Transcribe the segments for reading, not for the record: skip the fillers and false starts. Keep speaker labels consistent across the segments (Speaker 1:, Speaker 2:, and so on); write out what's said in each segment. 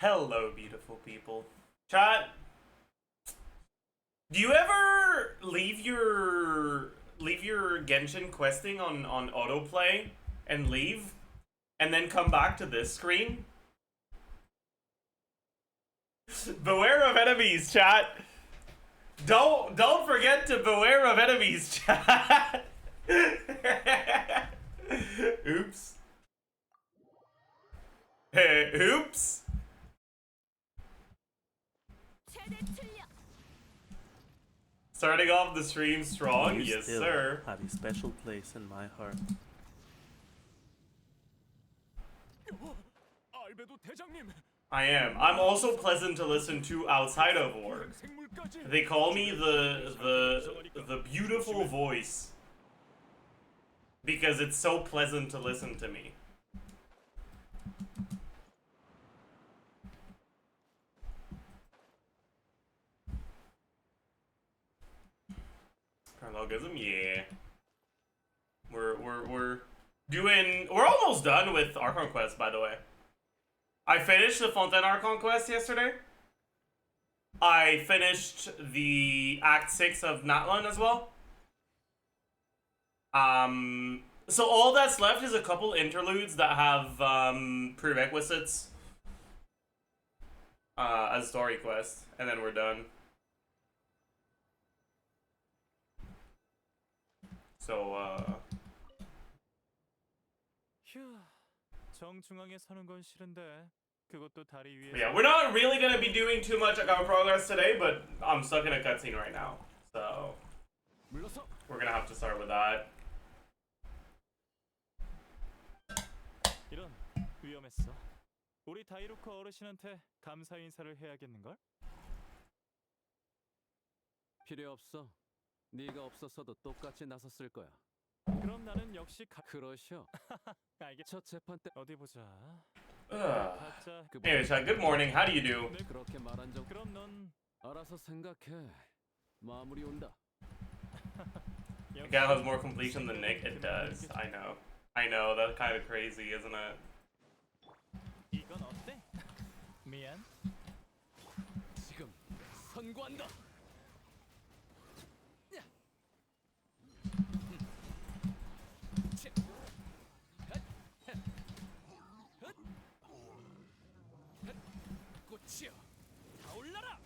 Speaker 1: Hello, beautiful people. Chat, do you ever leave your Genshin questing on autoplay and leave, and then come back to this screen? Beware of enemies, chat. Don't forget to beware of enemies, chat. Oops. Hey, oops. Starting off the stream strong,
Speaker 2: You
Speaker 1: yes
Speaker 2: still
Speaker 1: sir.
Speaker 2: have a special place in my heart.
Speaker 1: I am. I'm also pleasant to listen to outside of work. They call me the beautiful voice because it's so pleasant to listen to me. Parallelism, yeah. We're doing. We're almost done with Archon Quest, by the way. I finished the Fontaine Archon Quest yesterday. I finished the Act 6 of Natlan as well. So all that's left is a couple interludes that have prerequisites as story quests, and then we're done. So yeah, we're not really gonna be doing too much account progress today, but I'm stuck in a cutscene right now, so we're gonna have to start with that.
Speaker 3: 이런, 위험했어. 우리 다이루코 어르신한테 감사 인사를 해야겠는걸?
Speaker 4: 필요 없어. 네가 없었어도 똑같이 나섰을 거야.
Speaker 3: 그럼 나는 역시
Speaker 4: 그러셔.
Speaker 3: 알겠.
Speaker 4: 첫 재판 때
Speaker 3: 어디 보자.
Speaker 4: 가짜
Speaker 1: Anyways, good morning. How do you do?
Speaker 4: 그렇게 말한 적
Speaker 3: 그럼 넌
Speaker 4: 알아서 생각해. 마무리 온다.
Speaker 1: The guy has more completion than Nick. It does. I know. I know. That's kind of crazy, isn't it?
Speaker 3: 이건 어때? 미안.
Speaker 4: 지금 선고한다. 꽃이여, 타올라라.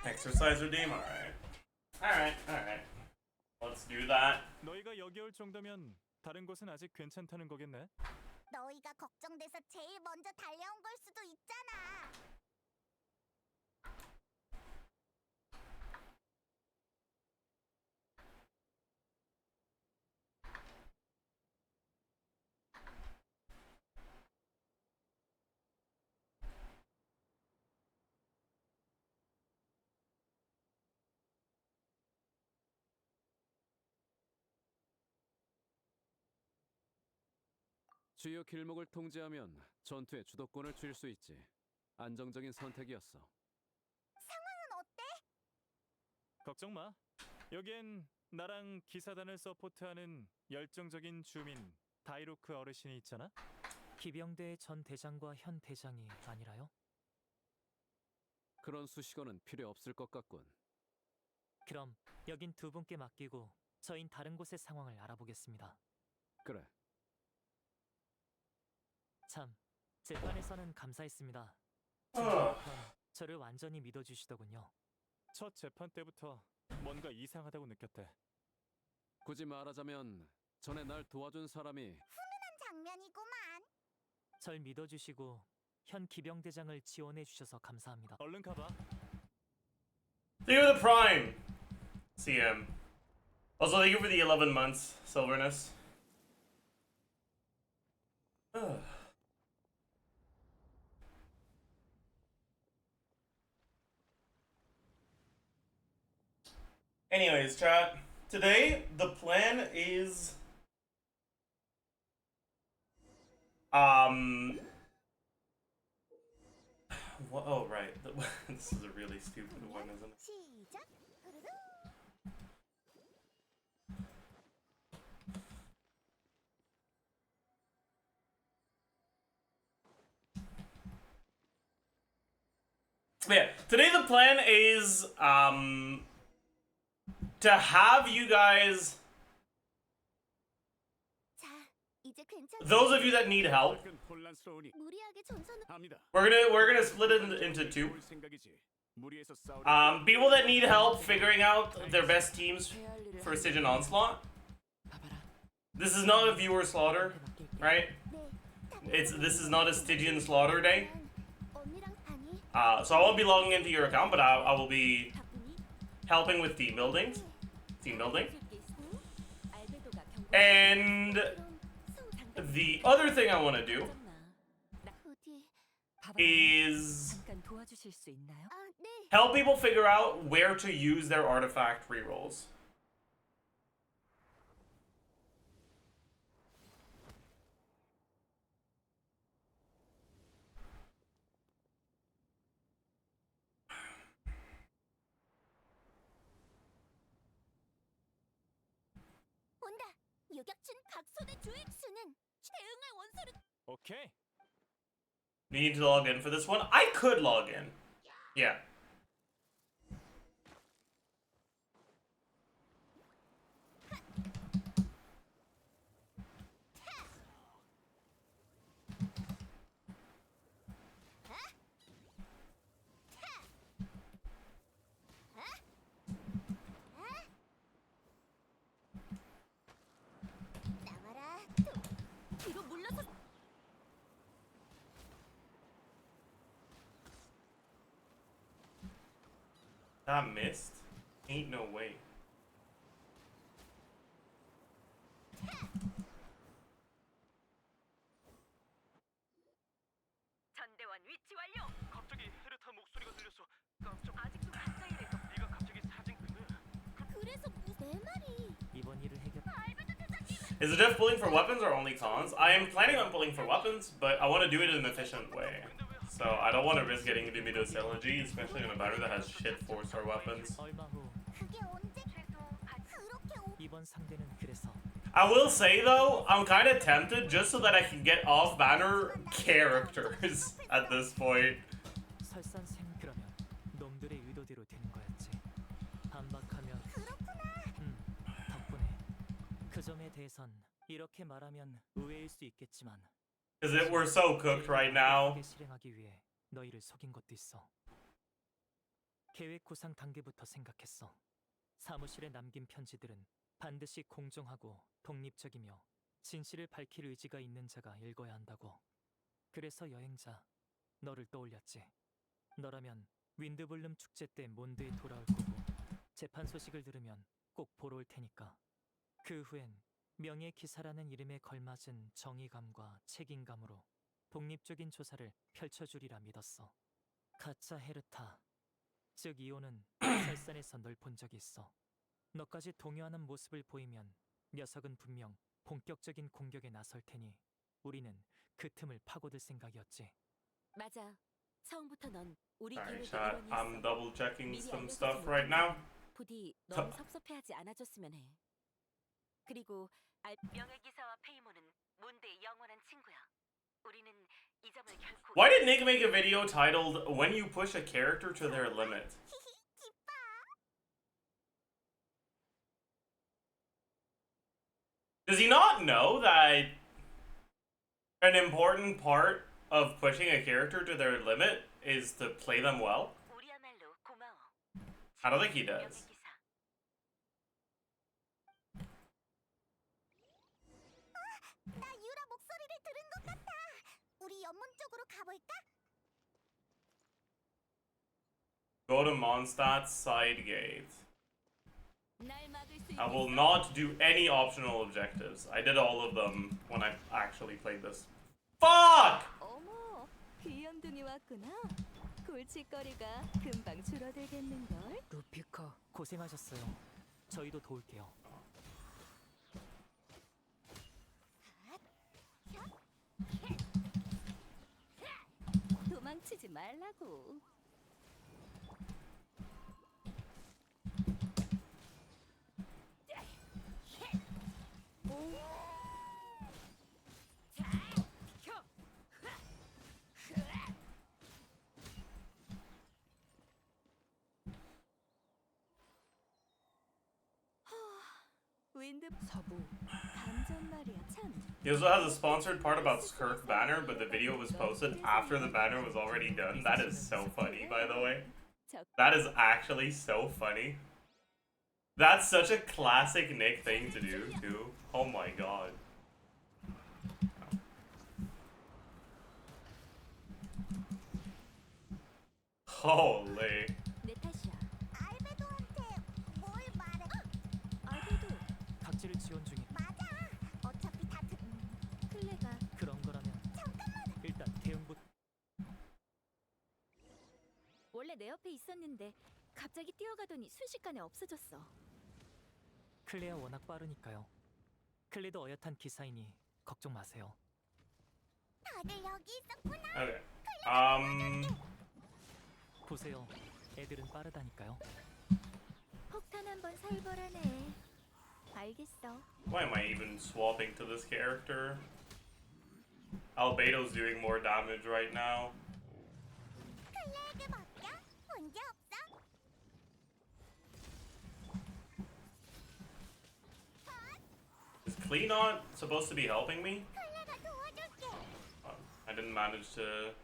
Speaker 1: Exercise redeem. All right. All right. All right. Let's do that.
Speaker 3: 너희가 여기 올 정도면 다른 곳은 아직 괜찮다는 거겠네.
Speaker 5: 너희가 걱정돼서 제일 먼저 달려온 걸 수도 있잖아.
Speaker 4: 주요 길목을 통제하면 전투의 주도권을 쥘 수 있지. 안정적인 선택이었어.
Speaker 5: 상황은 어때?
Speaker 3: 걱정 마. 여기엔 나랑 기사단을 서포트하는 열정적인 주민 다이루크 어르신이 있잖아.
Speaker 6: 기병대의 전 대장과 현 대장이 아니라요?
Speaker 4: 그런 수식어는 필요 없을 것 같군.
Speaker 6: 그럼 여긴 두 분께 맡기고 저흰 다른 곳의 상황을 알아보겠습니다.
Speaker 4: 그래.
Speaker 6: 참, 재판에서는 감사했습니다. 저를 완전히 믿어주시더군요.
Speaker 3: 첫 재판 때부터 뭔가 이상하다고 느꼈대.
Speaker 4: 굳이 말하자면 전에 날 도와준 사람이
Speaker 5: 훈훈한 장면이구만.
Speaker 6: 절 믿어주시고 현 기병대장을 지원해주셔서 감사합니다.
Speaker 3: 얼른 가봐.
Speaker 1: Thank you for the Prime, CM. Also, thank you for the 11 months, Silverness. Anyways, chat. Today, the plan is... What? Oh, right. This is a really stupid one, isn't it?
Speaker 5: 시작. 후루루.
Speaker 1: Yeah, today the plan is to have you guys,
Speaker 5: 자, 이제 괜찮아.
Speaker 1: those of you that need help,
Speaker 4: 약간 혼란스러우니
Speaker 5: 무리하게 전선을
Speaker 4: 합니다.
Speaker 1: we're gonna split it into two.
Speaker 4: 볼 생각이지. 무리해서 싸우려.
Speaker 1: People that need help figuring out their best teams for Stygian Onslaught. This is not a viewer slaughter, right? This is not a Stygian slaughter day.
Speaker 5: 언니랑 아니,
Speaker 1: So I won't be logging into your account, but I will be
Speaker 5: 바쁘니?
Speaker 1: helping with team building.
Speaker 5: 응, 알베도가 경고.
Speaker 1: And
Speaker 5: 그럼 송 잠깐
Speaker 1: the other thing I want to do
Speaker 5: 부디.
Speaker 1: is
Speaker 7: 잠깐 도와주실 수 있나요?
Speaker 5: 아, 네.
Speaker 1: help people figure out where to use their artifact rerolls.
Speaker 5: 온다. 유격춘 각손의 주입수는 대응할 원소를
Speaker 3: 오케이.
Speaker 1: You need to log in for this one? I could log in. Yeah.
Speaker 5: 나와라. 뒤로 물러서.
Speaker 1: That missed? Ain't no way.
Speaker 7: 전대원 위치 완료.
Speaker 3: 갑자기 헤르타 목소리가 들려서 깜짝.
Speaker 7: 아직도 가짜 일에서
Speaker 3: 네가 갑자기 사진 끄네.
Speaker 5: 그래서 내 말이.
Speaker 6: 이번 일을 해결.
Speaker 1: Is the Jeff pulling for weapons or only cons? I am planning on pulling for weapons, but I want to do it in an efficient way. So I don't want to risk getting into Midos LG, especially in a battle that has shit 4-star weapons.
Speaker 6: 얼마 후
Speaker 5: 그게 언제? 그렇게 오.
Speaker 6: 이번 상대는 그래서
Speaker 1: I will say though, I'm kind of tempted just so that I can get off-banner characters at this point.
Speaker 6: 설산생 그러면 놈들의 의도대로 되는 거였지. 반박하면 덕분에 그 점에 대해선 이렇게 말하면 의외일 수 있겠지만
Speaker 1: Because we're so cooked right now.
Speaker 6: 계획을 실행하기 위해 너희를 속인 것도 있어. 계획 구상 단계부터 생각했어. 사무실에 남긴 편지들은 반드시 공정하고 독립적이며 진실을 밝힐 의지가 있는 자가 읽어야 한다고. 그래서 여행자 너를 떠올렸지. 너라면 윈드블룸 축제 때 몬드에 돌아올 거고 재판 소식을 들으면 꼭 보러 올 테니까. 그 후엔 명예 기사라는 이름에 걸맞은 정의감과 책임감으로 독립적인 조사를 펼쳐주리라 믿었어. 가짜 헤르타, 즉 이오는 설산에서 널 본 적이 있어. 너까지 동요하는 모습을 보이면 녀석은 분명 본격적인 공격에 나설 테니 우리는 그 틈을 파고들 생각이었지.
Speaker 7: 맞아. 처음부터 넌 우리
Speaker 1: Sorry,
Speaker 7: 계획의
Speaker 1: chat.
Speaker 7: 일원이었어.
Speaker 1: I'm double checking
Speaker 7: 미리
Speaker 1: some
Speaker 7: 알려주지
Speaker 1: stuff right now.
Speaker 7: 부디 너무 섭섭해하지 않아줬으면 해. 그리고 명예 기사와 페이모는 몬드의 영원한 친구야. 우리는 이 점을 결코.
Speaker 1: Why did Nick make a video titled "When You Push a Character to Their Limit"? Does he not know that an important part of pushing a character to their limit is to play them well?
Speaker 7: 우리야말로 고마워.
Speaker 1: I don't think he
Speaker 7: 명예
Speaker 1: does.
Speaker 7: 기사.
Speaker 5: 나 유라 목소리를 들은 것 같아. 우리 연문 쪽으로 가볼까?
Speaker 1: Go to Mondstadt's side gate.
Speaker 7: 날 막을 수
Speaker 1: I will
Speaker 7: 있겠어?
Speaker 1: not do any optional objectives. I did all of them when I actually played this. Fuck!
Speaker 7: 어머, 귀염둥이 왔구나. 골칫거리가 금방 줄어들겠는걸?
Speaker 6: 루피커 고생하셨어요. 저희도 도울게요.
Speaker 7: 도망쳐. 깝치지 말라고. 윈드 서부 감전 말이야 참.
Speaker 1: He also has a sponsored part about Skirk banner, but the video was posted after the banner was already done. That is so funny, by the way. That is actually so funny. That's such a classic Nick thing to do, too. Oh my god. Holy.
Speaker 7: 내 탓이야.
Speaker 5: 알베도한테 뭘 말해?
Speaker 7: 알베도
Speaker 6: 각지를 지원 중인.
Speaker 5: 맞아. 어차피 다 듣.
Speaker 7: 클레가
Speaker 6: 그런 거라면 일단 대응부터.
Speaker 7: 원래 내 옆에 있었는데 갑자기 뛰어가더니 순식간에 없어졌어.
Speaker 6: 클레야 워낙 빠르니까요. 클레도 어엿한 기사이니 걱정 마세요.
Speaker 5: 다들 여기 있었구나.
Speaker 1: Okay.
Speaker 6: 보세요. 애들은 빠르다니까요.
Speaker 7: 폭탄 한번 살벌하네. 알겠어.
Speaker 1: Why am I even swapping to this character? Albedo's doing more damage right now.
Speaker 5: 클레에게 맡겨? 문제 없어?
Speaker 1: Is Klee not supposed to be helping me?
Speaker 5: 클레가 도와줄게.
Speaker 1: I didn't manage to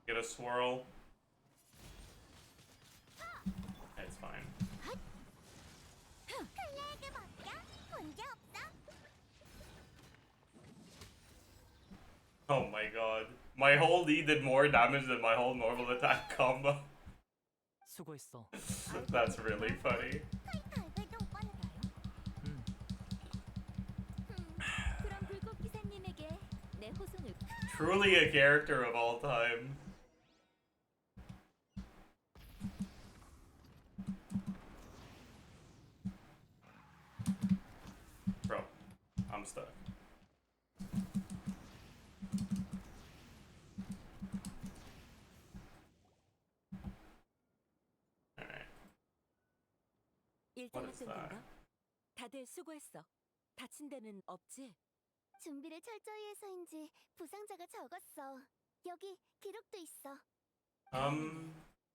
Speaker 1: get a swirl. It's fine.
Speaker 5: 클레에게 맡겨? 문제 없어?
Speaker 1: Oh my god. My whole E did more damage than my whole normal attack combo.
Speaker 6: 수고했어.
Speaker 1: That's really funny.
Speaker 5: 알베도 오빠는
Speaker 7: 그럼 불꽃 기사님에게 내 호송을.
Speaker 1: Truly a character of all time. Bro, I'm stuck. Alright.
Speaker 7: 일단
Speaker 1: What is that?
Speaker 7: 어땠는가? 다들 수고했어. 다친 데는 없지?
Speaker 5: 준비를 철저히 해서인지 부상자가 적었어. 여기 기록도 있어.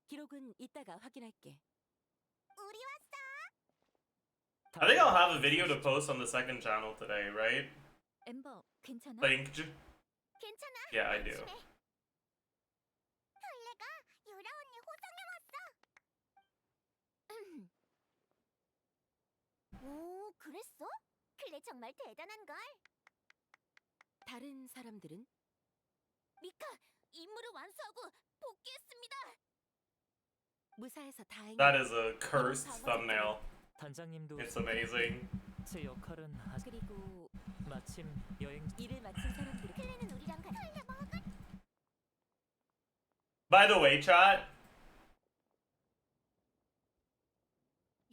Speaker 7: 기록은 이따가 확인할게.
Speaker 5: 우리 왔어.
Speaker 1: I think I'll have a video to post on the second channel today, right?
Speaker 7: 엠버, 괜찮아?
Speaker 1: Think.
Speaker 5: 괜찮아.
Speaker 1: Yeah, I do.
Speaker 5: 조심해. 클레가 유라 언니 호송해 왔어. 오, 그랬어? 클레 정말 대단한 걸.
Speaker 7: 다른 사람들은? 미카, 임무를 완수하고 복귀했습니다. 무사해서 다행이야.
Speaker 1: That is a cursed thumbnail.
Speaker 6: 단장님도
Speaker 1: It's amazing.
Speaker 6: 제 역할은 아직
Speaker 7: 그리고
Speaker 6: 마침 여행
Speaker 7: 일을 마친 사람들이
Speaker 5: 클레는 우리랑 같이. 클레 먹을.
Speaker 1: By the way, chat,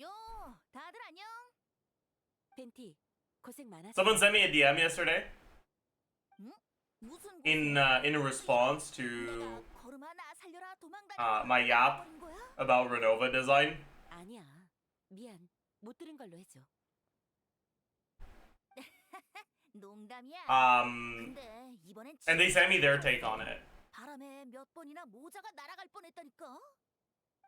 Speaker 7: 요, 다들 안녕. 벤티, 고생 많았어.
Speaker 1: someone sent me a DM yesterday
Speaker 5: 무슨
Speaker 1: in response to
Speaker 5: 내가 걸음아 나 살려라 도망다니.
Speaker 1: my yap
Speaker 5: 버린 거야?
Speaker 1: about Renova design.
Speaker 7: 아니야. 미안. 못 들은 걸로 해줘.
Speaker 5: 농담이야.
Speaker 1: And
Speaker 5: 근데 이번엔
Speaker 1: they sent me their take on it.
Speaker 5: 바람에 몇 번이나 모자가 날아갈 뻔했다니까.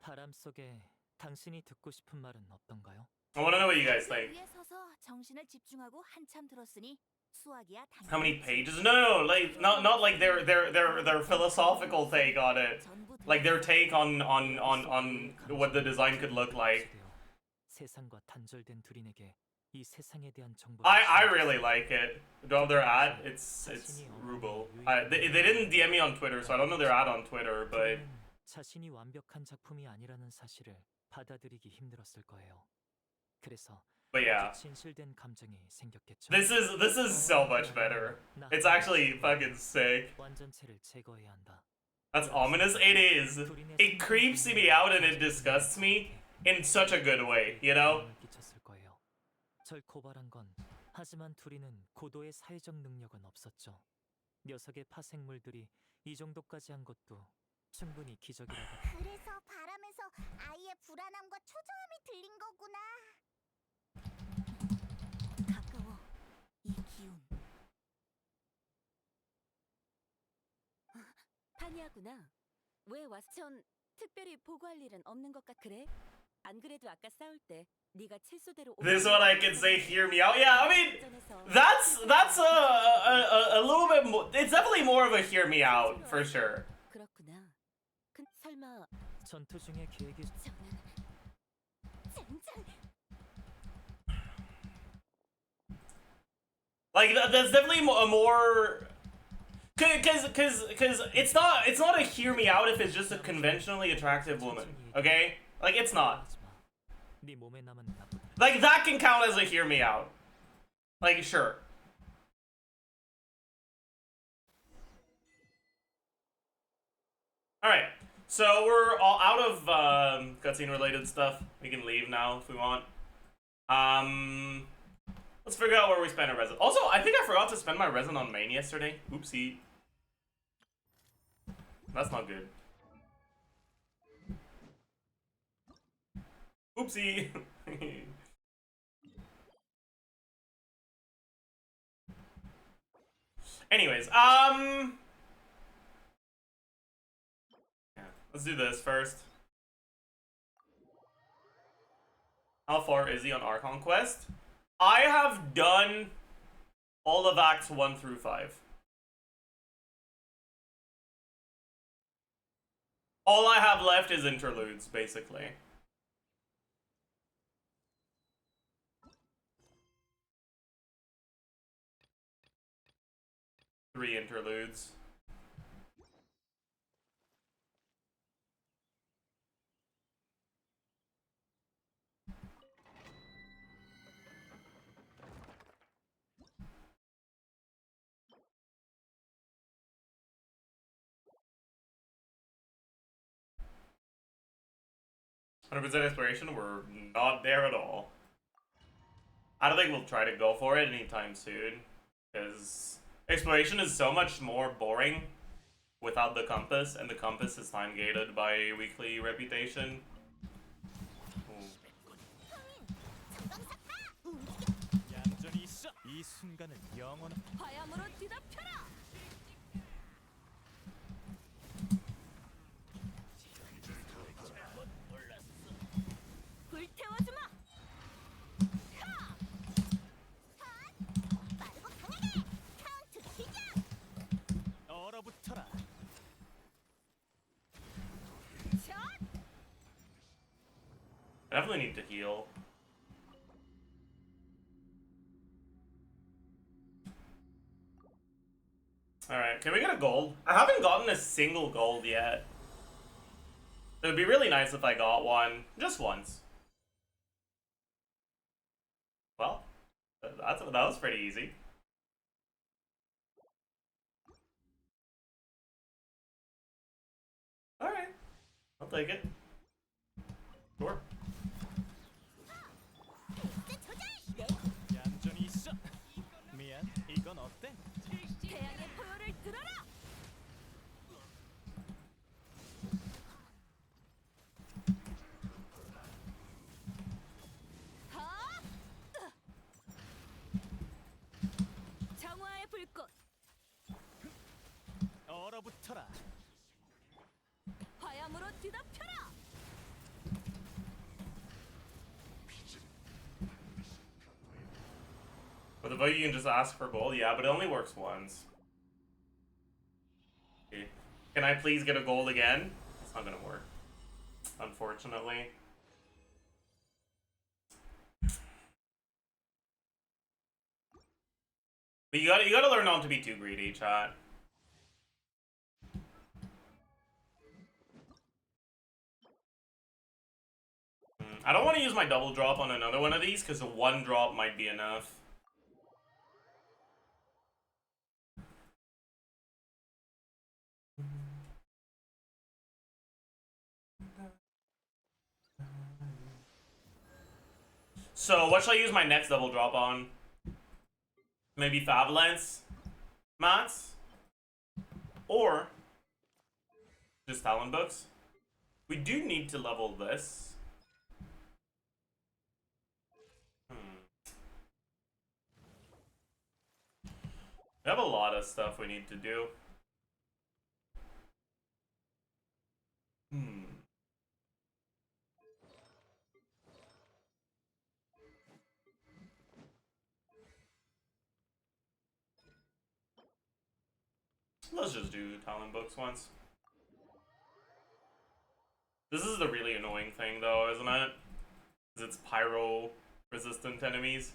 Speaker 6: 바람 속에 당신이 듣고 싶은 말은 없던가요?
Speaker 1: I want to know what you guys think.
Speaker 5: 위에 서서 정신을 집중하고 한참 들었으니 수학이야 당연히.
Speaker 1: How many pages? No, like not like their philosophical take on it. Like their take on what the design could look like.
Speaker 6: 세상과 단절된 둘인에게 이 세상에 대한 정보.
Speaker 1: I really like it. Though they're at it's Ruble. They didn't DM me on Twitter, so I don't know their ad on Twitter, but
Speaker 6: 자신이 완벽한 작품이 아니라는 사실을 받아들이기 힘들었을 거예요. 그래서
Speaker 1: yeah.
Speaker 6: 아주 진실된 감정이 생겼겠죠.
Speaker 1: This is so much better. It's actually fucking sick.
Speaker 6: 완전체를 제거해야 한다.
Speaker 1: That's ominous. It is. It creeps me out and it disgusts me in such a good way, you know?
Speaker 6: 영향을 끼쳤을 거예요. 절 고발한 건 하지만 둘이는 고도의 사회적 능력은 없었죠. 녀석의 파생물들이 이 정도까지 한 것도 충분히 기적이라고.
Speaker 5: 그래서 바람에서 아이의 불안함과 초조함이 들린 거구나. 가까워. 이 기운.
Speaker 7: 파니아구나. 왜 왔어? 전 특별히 보고할 일은 없는 것 같. 그래? 안 그래도 아까 싸울 때 네가 칠수대로.
Speaker 1: This one I can say, hear me out. Yeah, I mean, that's a little bit more. It's definitely more of a hear me out for sure.
Speaker 7: 그렇구나. 설마
Speaker 6: 전투 중에 계획이
Speaker 5: 저는 젠장.
Speaker 1: Like that's definitely a more. Cause it's not a hear me out if it's just a conventionally attractive woman. Okay, like it's not.
Speaker 6: 하지 마. 네 몸에 남은 나쁜.
Speaker 1: Like that can count as a hear me out. Like sure. All right, so we're all out of cutscene related stuff. We can leave now if we want. Let's figure out where we spend our resin. Also, I think I forgot to spend my resin on main yesterday. Oopsie. That's not good. Oopsie. Anyways, yeah, let's do this first. How far is he on our conquest? I have done all of Acts 1 through 5. All I have left is interludes, basically. Three interludes. "100% exploration, we're not there at all. I don't think we'll try to go for it anytime soon, because exploration is so much more boring without the compass, and the compass is time gated by weekly reputation.
Speaker 3: 얌전히 있어. 이 순간을 영원.
Speaker 7: 화염으로 뒤덮여라. 불태워주마.
Speaker 5: 빠르고 강하게 카운트 시작.
Speaker 3: 얼어붙어라.
Speaker 1: I definitely need to heal. Alright, can we get a gold? I haven't gotten a single gold yet. It would be really nice if I got one, just once. Well, that was pretty easy. Alright, I'll take it. Sure.
Speaker 3: 얌전히 있어. 미안. 이건 어때?
Speaker 7: 태양의 포효를 들어라. 정화의 불꽃.
Speaker 3: 얼어붙어라.
Speaker 7: 화염으로 뒤덮여라.
Speaker 1: With the vote, you can just ask for gold. Yeah, but it only works once. Okay. Can I please get a gold again? It's not gonna work, unfortunately. But you gotta learn not to be too greedy, chat. I don't want to use my double drop on another one of these because a one drop might be enough. So, what shall I use my next double drop on? Maybe Favalence mats? Or Just Talon books. We do need to level this. We have a lot of stuff we need to do. Let's just do Talon books once. This is the really annoying thing though, isn't it? Because it's pyro resistant enemies.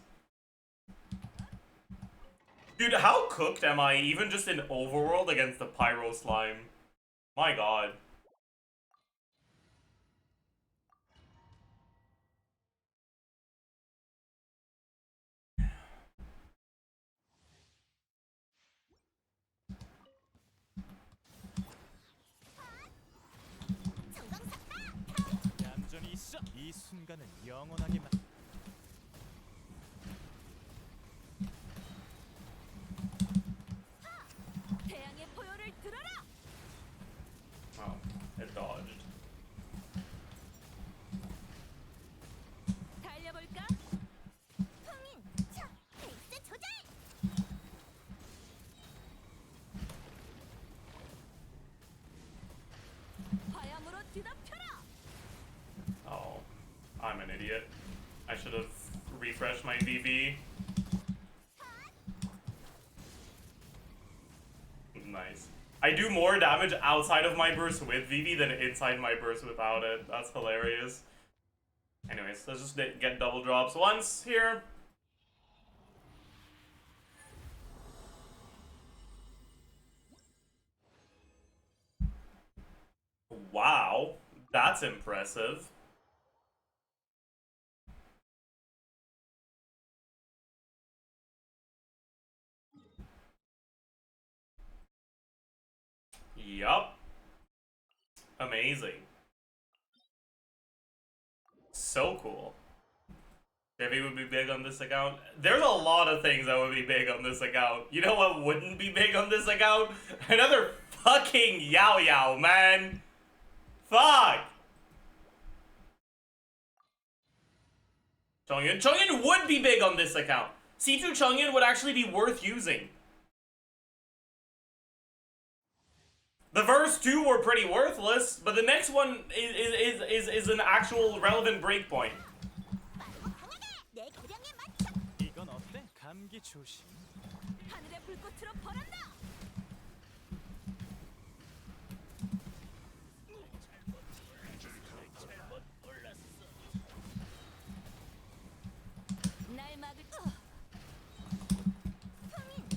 Speaker 1: Dude, how cooked am I even just in overworld against the pyro slime? My god.
Speaker 3: 얌전히 있어. 이 순간을 영원하게
Speaker 7: 태양의 포효를 들어라.
Speaker 1: Oh, it dodged.
Speaker 7: 달려볼까?
Speaker 5: 흥인, 차, 페이스 조절.
Speaker 7: 화염으로 뒤덮여라.
Speaker 1: Oh, I'm an idiot. I should have refreshed my VB. Nice. I do more damage outside of my burst with VB than inside my burst without it. That's hilarious. Anyways, let's just get double drops once here. Wow, that's impressive. Yup. Amazing. So cool. Devi would be big on this account. There's a lot of things that would be big on this account. You know what wouldn't be big on this account? Another fucking Yao Yao, man. Fuck. Chongyun would be big on this account. C2 Chongyun would actually be worth using. The first two were pretty worthless, but the next one is an actual relevant breakpoint.
Speaker 5: 내 계량에 맞춰.
Speaker 3: 이건 어때? 감기 조심.
Speaker 7: 하늘의 불꽃으로 벌한다. 날 막을
Speaker 5: 흥인,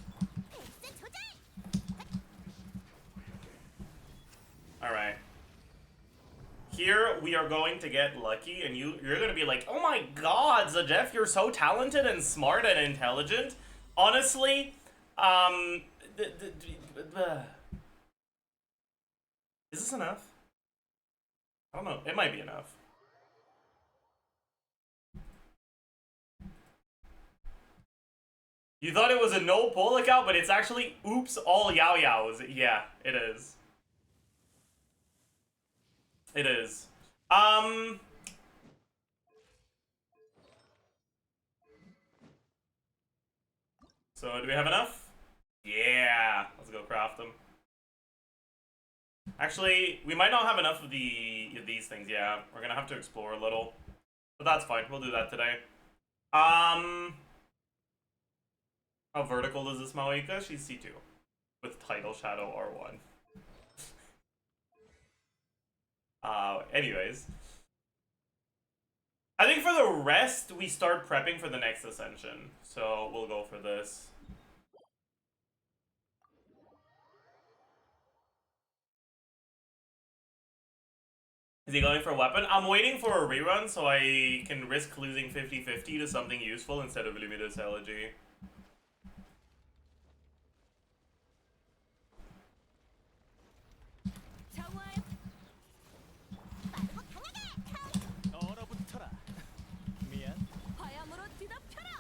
Speaker 5: 페이스 조절.
Speaker 1: Alright. Here we are going to get lucky, and you're gonna be like, oh my god, Zajef, you're so talented and smart and intelligent. Honestly, is this enough? I don't know. It might be enough. You thought it was a no pull account, but it's actually oops all Yao Yaos. Yeah, it is. It is. So do we have enough? Yeah, let's go craft them. Actually, we might not have enough of these things. Yeah, we're gonna have to explore a little, but that's fine. We'll do that today. How vertical is this Maoika? She's C2 with title shadow R1. Anyways. I think for the rest, we start prepping for the next ascension. So we'll go for this. Is he going for a weapon? I'm waiting for a rerun so I can risk losing 50-50 to something useful instead of Luminous Elegy.
Speaker 7: 정화의
Speaker 5: 빠르고 강하게.
Speaker 3: 얼어붙어라. 미안.
Speaker 7: 화염으로 뒤덮여라.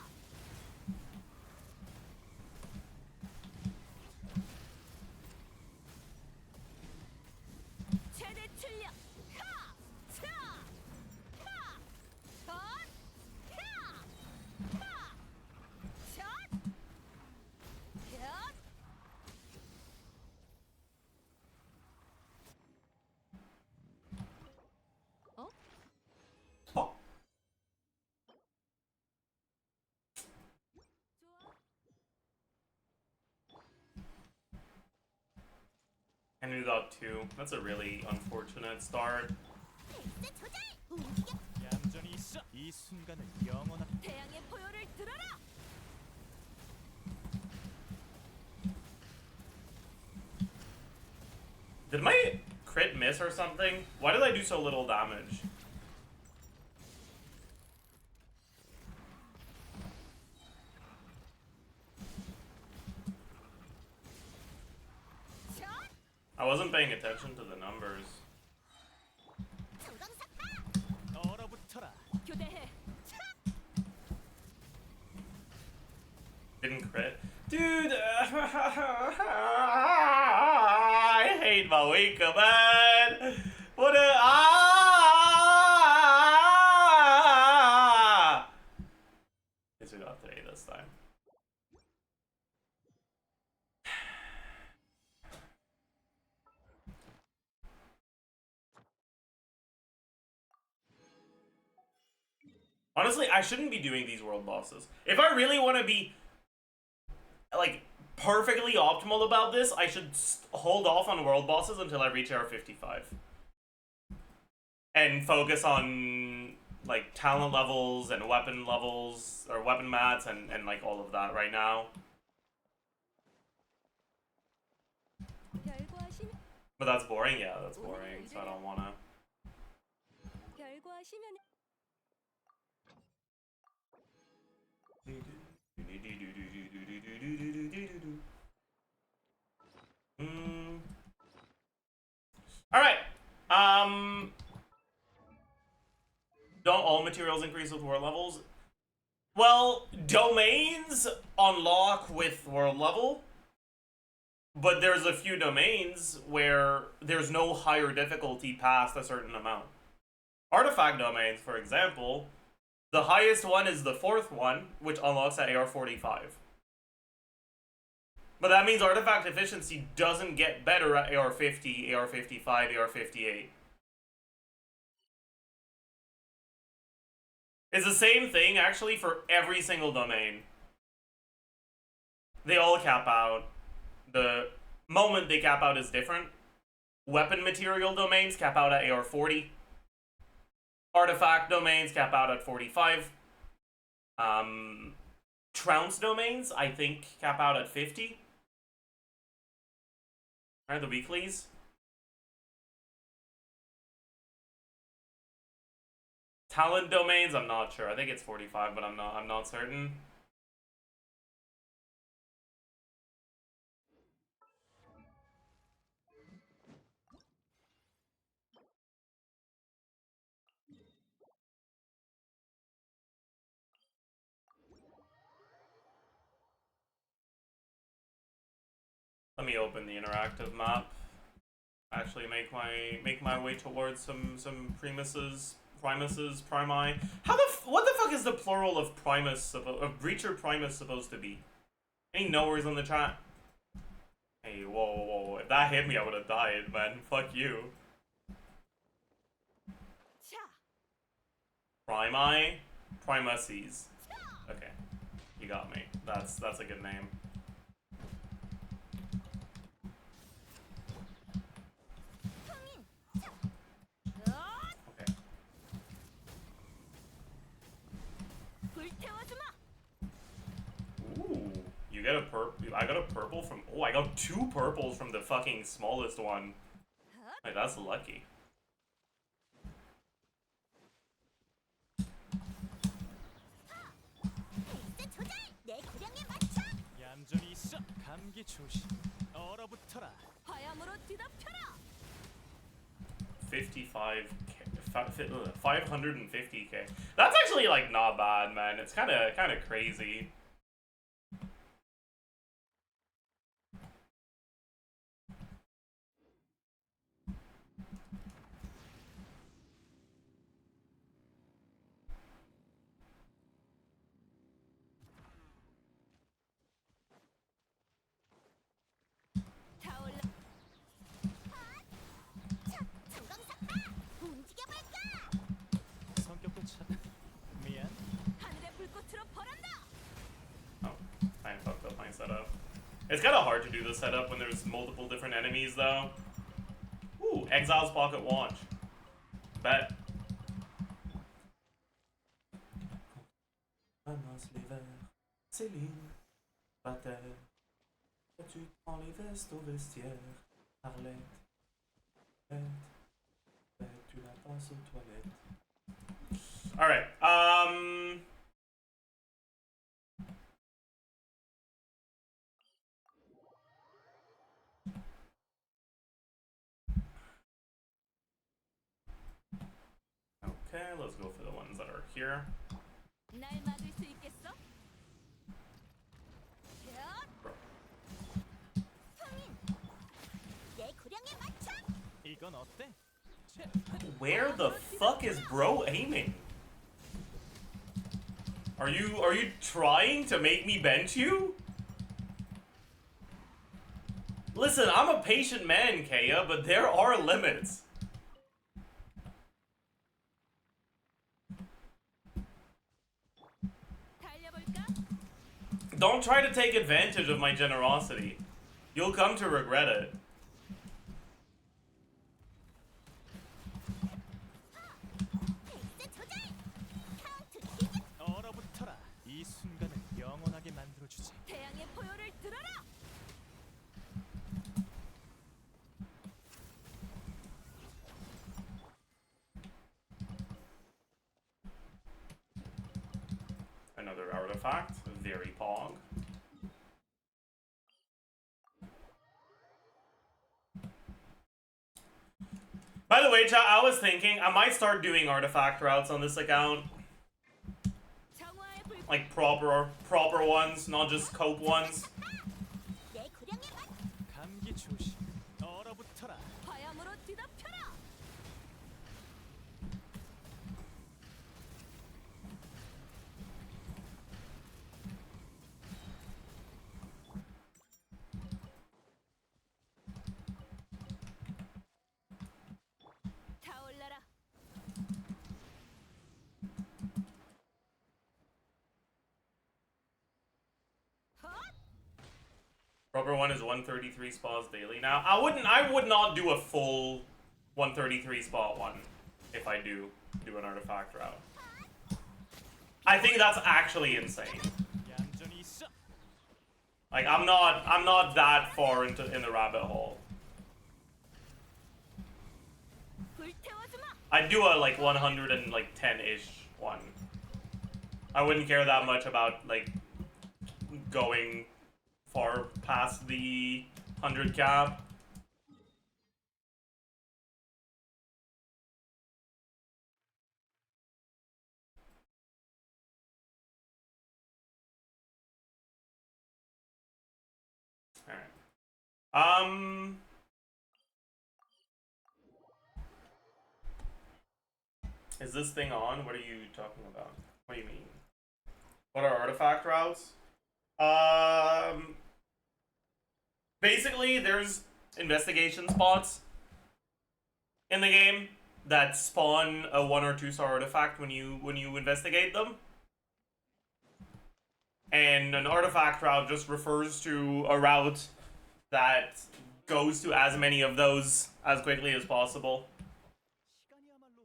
Speaker 1: And we got 2. That's a really unfortunate start.
Speaker 5: 헬스 조절. 움직여.
Speaker 3: 얌전히 있어. 이 순간을 영원한
Speaker 7: 태양의 포효를 들어라.
Speaker 1: Did my crit miss or something? Why did I do so little damage?
Speaker 5: 전.
Speaker 1: I wasn't paying attention to the numbers.
Speaker 5: 전광삭파.
Speaker 3: 얼어붙어라.
Speaker 7: 교대해.
Speaker 1: Didn't crit. Dude, I hate my Wika, man. What a Guess we got 3 this time. Honestly, I shouldn't be doing these world bosses. If I really want to be like perfectly optimal about this, I should hold off on world bosses until I reach R55 and focus on like talent levels and weapon levels or weapon mats and like all of that right now.
Speaker 7: 결과하시면
Speaker 1: But that's boring. Yeah, that's boring. So I don't wanna.
Speaker 7: 결과하시면
Speaker 1: All right. Don't all materials increase with world levels? Well, domains unlock with world level, but there's a few domains where there's no higher difficulty past a certain amount. Artifact domains, for example, the highest one is the 4th one, which unlocks at AR45. But that means artifact efficiency doesn't get better at AR50, AR55, AR58. It's the same thing, actually, for every single domain. They all cap out. The moment they cap out is different. Weapon material domains cap out at AR40. Artifact domains cap out at 45. Trounce domains, I think, cap out at 50. Alright, the weeklies. Talent domains, I'm not sure. I think it's 45, but I'm not certain. Let me open the interactive map. Actually make my way towards some Primuses, Primi. What the fuck is the plural of Primus of Breacher Primus supposed to be? Any knowers in the chat? Hey, whoa. If that hit me, I would have died, man. Fuck you. Primi? Primuses. Okay. You got me. That's a good name. Ooh, you get a I got a purple from. Oh, I got 2 purples from the fucking smallest one. Like, that's lucky.
Speaker 5: 헬스 조절. 내 구령에 맞춰.
Speaker 3: 얌전히 있어. 감기 조심. 얼어붙어라.
Speaker 7: 화염으로 뒤덮여라.
Speaker 1: 55k, 550k. That's actually like not bad, man. It's kind of crazy.
Speaker 7: 타올라.
Speaker 5: 전광삭파. 움직여볼까.
Speaker 3: 성격도 참. 미안.
Speaker 7: 하늘의 불꽃으로 벌한다.
Speaker 1: Oh, I fucked up my setup. It's kind of hard to do the setup when there's multiple different enemies, though. Ooh, Exile's Pocket Watch. Bet. Céline, Pater, tu prends les vestes au vestiaire, Arlette, tu la passes aux toilettes. Alright, okay, let's go for the ones that are here.
Speaker 7: 날 막을 수 있겠어?
Speaker 5: 내 구령에 맞춰.
Speaker 3: 이건 어때?
Speaker 1: Where the fuck is bro aiming? Are you trying to make me bench you? Listen, I'm a patient man, Kaya, but there are limits.
Speaker 7: 달려볼까?
Speaker 1: Don't try to take advantage of my generosity. You'll come to regret it.
Speaker 5: 페이스 조절. 카운트 시작.
Speaker 3: 얼어붙어라. 이 순간을 영원하게 만들어주지.
Speaker 7: 태양의 포효를 들어라.
Speaker 1: Another artifact, very pog. By the way, chat, I was thinking I might start doing artifact routes on this account.
Speaker 7: 정화의 불.
Speaker 1: Like proper ones, not just cope ones.
Speaker 5: 내 구령에 맞춰.
Speaker 3: 감기 조심. 얼어붙어라.
Speaker 7: 화염으로 뒤덮여라. 타올라라.
Speaker 1: Proper one is 133 spas daily. Now, I would not do a full 133 spot one if I do an artifact route. I think that's actually insane.
Speaker 3: 얌전히 있어.
Speaker 1: Like I'm not that far in the rabbit hole.
Speaker 7: 불태워주마.
Speaker 1: I'd do a like 110-ish one. I wouldn't care that much about like going far past the 100 cap. Alright. Is this thing on? What are you talking about? What do you mean? What are artifact routes? Basically, there's investigation spots in the game that spawn a 1 or 2 star artifact when you investigate them. And an artifact route just refers to a route that goes to as many of those as quickly as possible.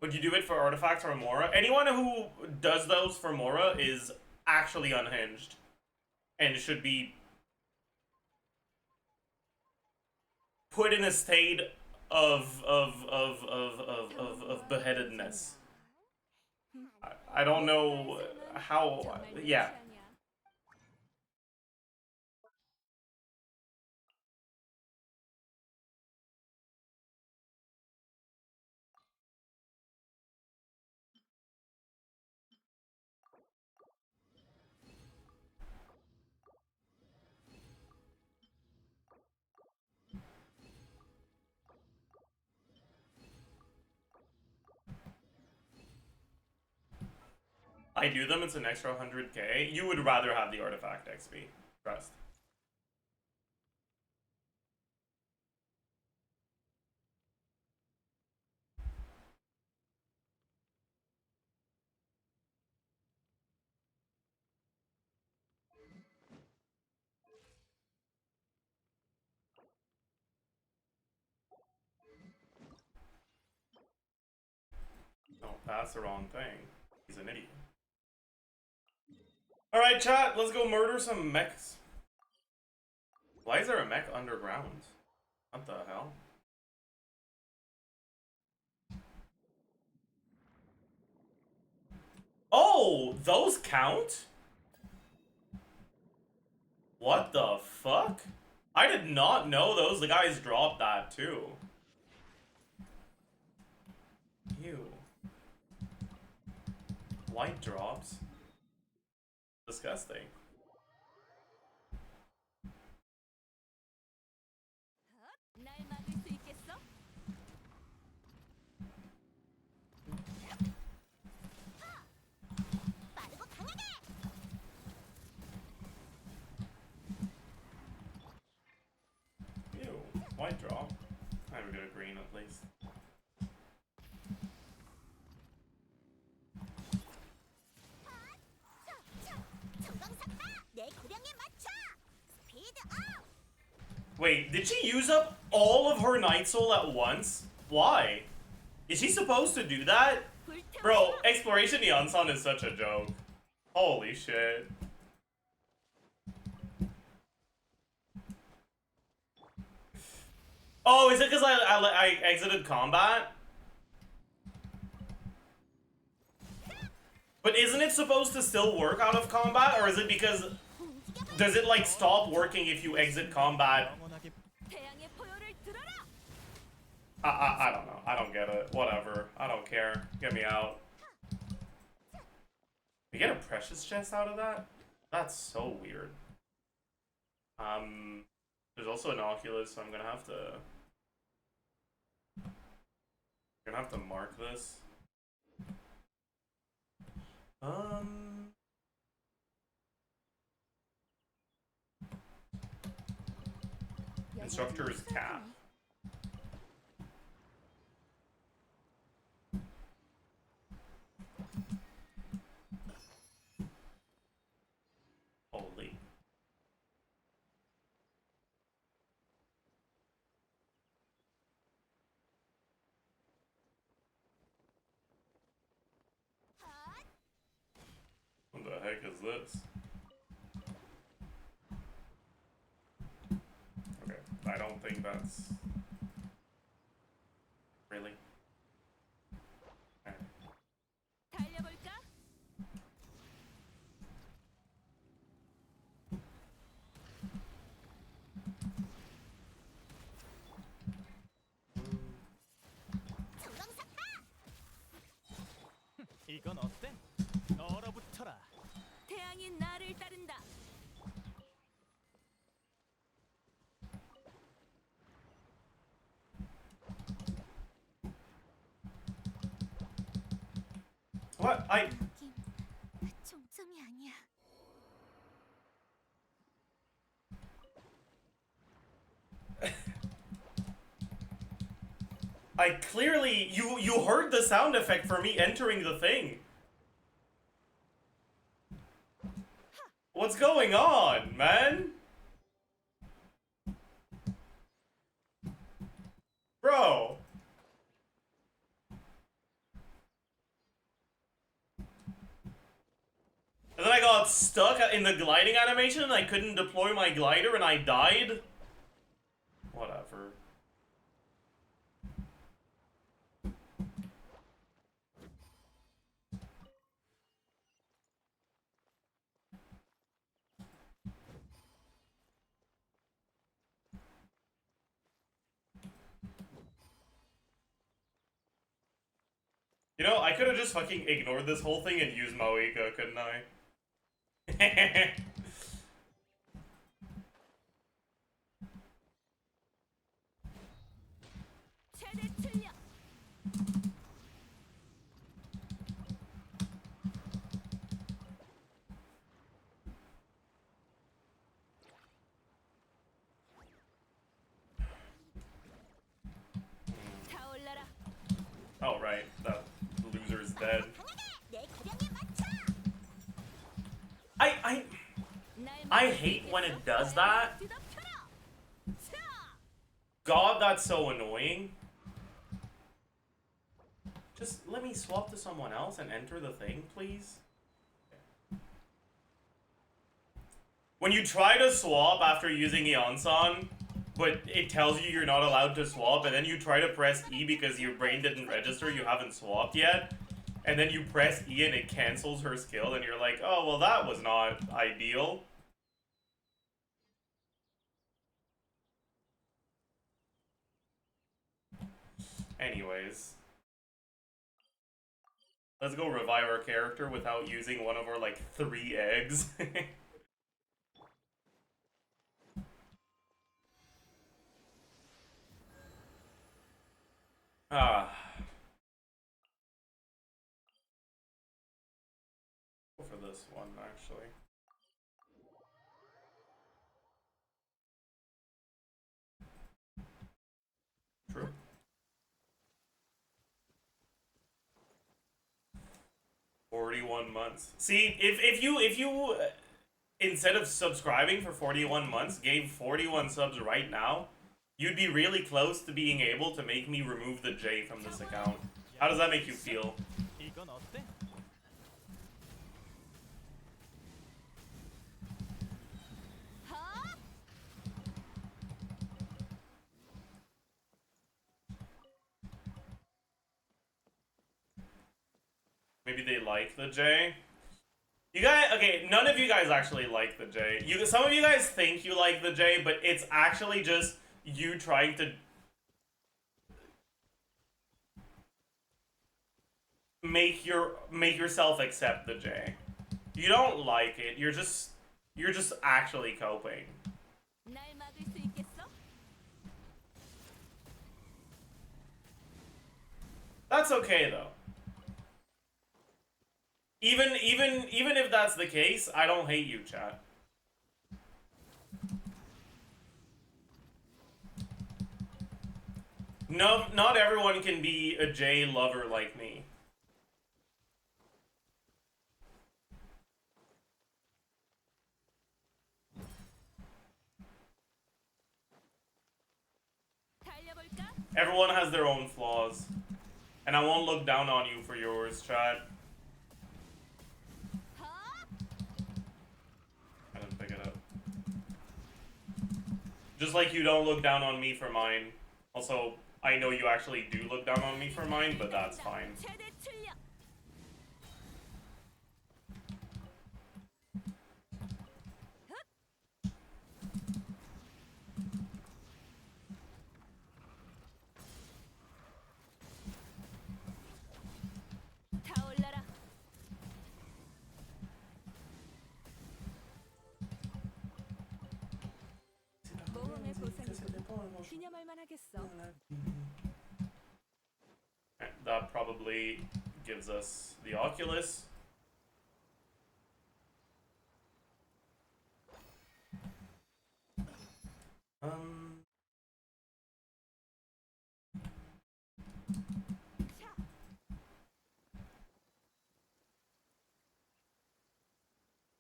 Speaker 1: Would you do it for artifacts or Mora? Anyone who does those for Mora is actually unhinged and should be put in a state of beheadedness. I don't know how. Yeah. I do them, it's an extra 100k. You would rather have the artifact XP. Trust. Oh, that's the wrong thing. He's an idiot. Alright, chat, let's go murder some mechs. Why is there a mech underground? What the hell? Oh, those count? What the fuck? I did not know those. The guys dropped that too. Ew. White drops? Disgusting.
Speaker 7: 날 막을 수 있겠어?
Speaker 5: 빠르고 강하게.
Speaker 1: Ew. White drop. I would get a green at least.
Speaker 5: 정강삭바. 내 고량에 맞춰. 스피드 업.
Speaker 1: Wait, did she use up all of her Night Soul at once? Why? Is she supposed to do that? Bro, Exploration Neon-san is such a joke. Holy shit. Oh, is it because I exited combat? But isn't it supposed to still work out of combat? Or is it because... Does it like stop working if you exit combat?
Speaker 7: 태양의 포효를 들어라.
Speaker 1: I don't know. I don't get it. Whatever. I don't care. Get me out. You get a precious chest out of that? That's so weird. There's also an Oculus, so I'm gonna have to mark this. Instructor's cap. Holy. What the heck is this? Okay, I don't think that's... Really? Alright.
Speaker 7: 달려볼까?
Speaker 5: 정강삭바.
Speaker 3: 이건 어때? 얼어붙어라.
Speaker 7: 태양이 나를 따른다.
Speaker 1: What?
Speaker 5: 여긴 종점이 아니야.
Speaker 1: I clearly... You heard the sound effect for me entering the thing. What's going on, man? Bro. And then I got stuck in the gliding animation and I couldn't deploy my glider and I died? Whatever. You know, I could have just fucking ignored this whole thing and used Maoika, couldn't I?
Speaker 7: 최대 출력. 타올라라.
Speaker 1: Oh, right. That loser's dead.
Speaker 5: 강하게. 내 고량에 맞춰.
Speaker 1: I hate when it does that.
Speaker 7: 뒤덮여라. 차.
Speaker 1: God, that's so annoying. Just let me swap to someone else and enter the thing, please. When you try to swap after using Eonson, but it tells you you're not allowed to swap, and then you try to press E because your brain didn't register you haven't swapped yet, and then you press E and it cancels her skill, and you're like, oh, well, that was not ideal. Anyways. Let's go revive our character without using one of our, like, 3 eggs. Ah. Go for this one, actually. True. $41 months. See, if you instead of subscribing for 41 months, gave 41 subs right now, you'd be really close to being able to make me remove the J from this account. How does that make you feel?
Speaker 3: 이건 어때?
Speaker 1: Maybe they like the J. You guys, okay, none of you guys actually like the J. Some of you guys think you like the J, but it's actually just you trying to make yourself accept the J. You don't like it. You're just actually coping.
Speaker 7: 날 막을 수 있겠어?
Speaker 1: That's okay though. Even if that's the case, I don't hate you, chat. No, not everyone can be a J lover like me.
Speaker 7: 달려볼까?
Speaker 1: Everyone has their own flaws. And I won't look down on you for yours, chat. I didn't pick it up. Just like you don't look down on me for mine. Also, I know you actually do look down on me for mine, but that's fine.
Speaker 7: 최대 출력. 타올라라. 모험의 고생이군. 기념할 만하겠어.
Speaker 1: That probably gives us the Oculus.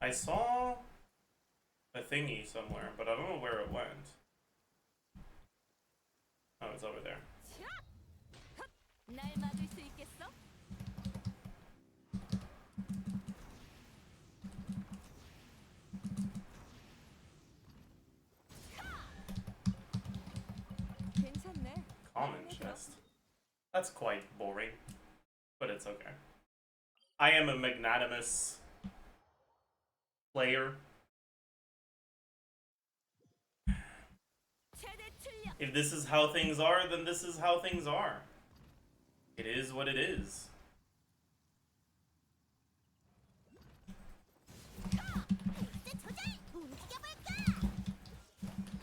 Speaker 1: I saw a thingy somewhere, but I don't know where it went. Oh, it's over there.
Speaker 7: 날 막을 수 있겠어? 괜찮네.
Speaker 1: Common chest. That's quite boring, but it's okay. I am a magnanimous player.
Speaker 7: 최대 출력.
Speaker 1: If this is how things are, then this is how things are. It is what it is.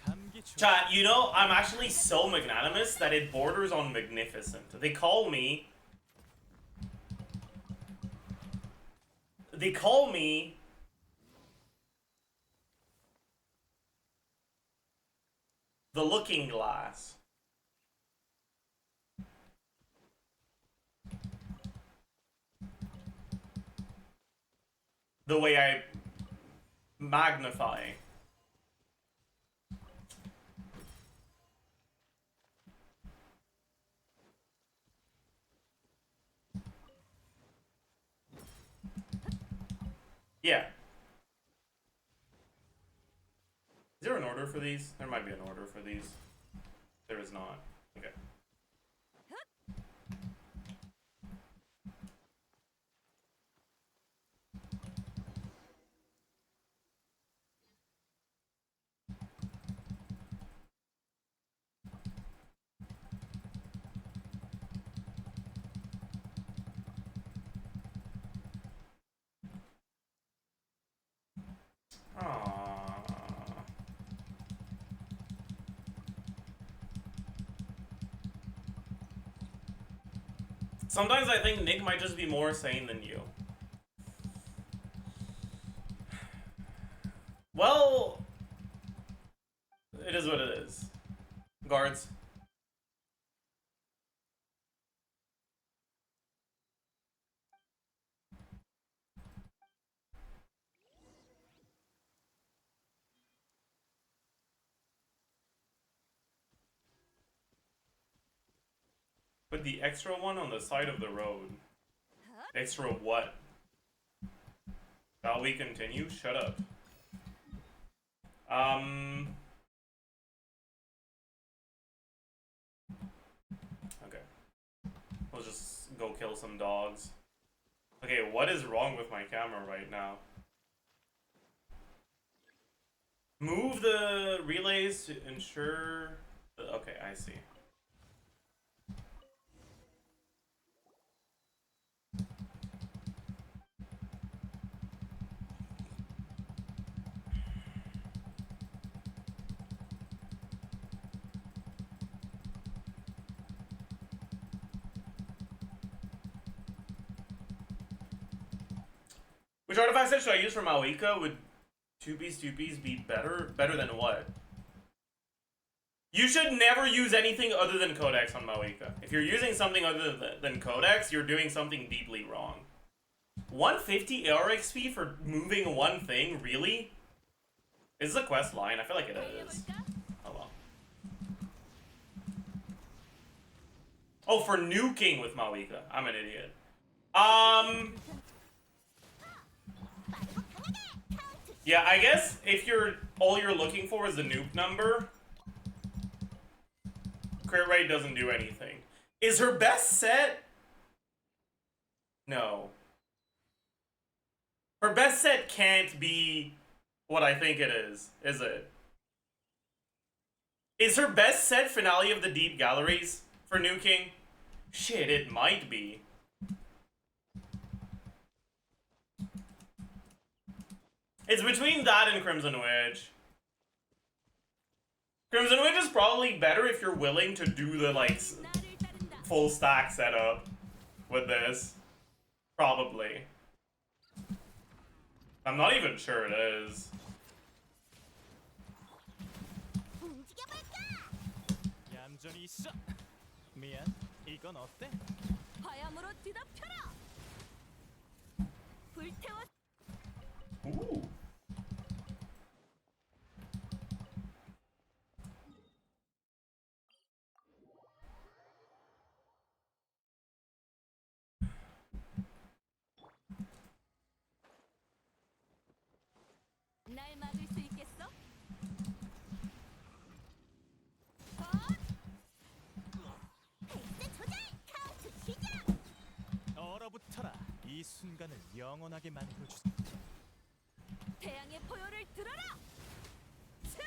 Speaker 3: 감기 주.
Speaker 1: Chat, you know, I'm actually so magnanimous that it borders on magnificent. They call me the looking glass. The way I magnify. Yeah. Is there an order for these? There might be an order for these. There is not. Okay. Aww. Sometimes I think Nick might just be more sane than you. Well, it is what it is. Guards. Put the extra one on the side of the road. Extra what? Shall we continue? Shut up. Okay. We'll just go kill some dogs. Okay, what is wrong with my camera right now? Move the relays to ensure... Okay, I see. Which artifact set should I use for Maoika? Would 2Ps be better? Better than what? You should never use anything other than Codex on Maoika. If you're using something other than Codex, you're doing something deeply wrong. 150 AR XP for moving one thing? Really? Is this a quest line? I feel like it is. Oh well. Oh, for nuking with Maoika. I'm an idiot. Yeah, I guess if all you're looking for is the nuke number, crit rate doesn't do anything. Is her best set? No. Her best set can't be what I think it is it? Is her best set Finale of the Deep Galleries for nuking? Shit, it might be. It's between that and Crimson Witch. Crimson Witch is probably better if you're willing to do the, like, full stack setup with this. Probably. I'm not even sure it is.
Speaker 3: 얌전히 있어. 미안. 이건 어때?
Speaker 7: 화염으로 뒤덮여라. 불태워.
Speaker 1: Ooh.
Speaker 7: 날 막을 수 있겠어?
Speaker 5: 페이스 조절! 카운트 시작!
Speaker 3: 얼어붙어라. 이 순간을 영원하게 만들어주.
Speaker 7: 태양의 포효를 들어라. 차!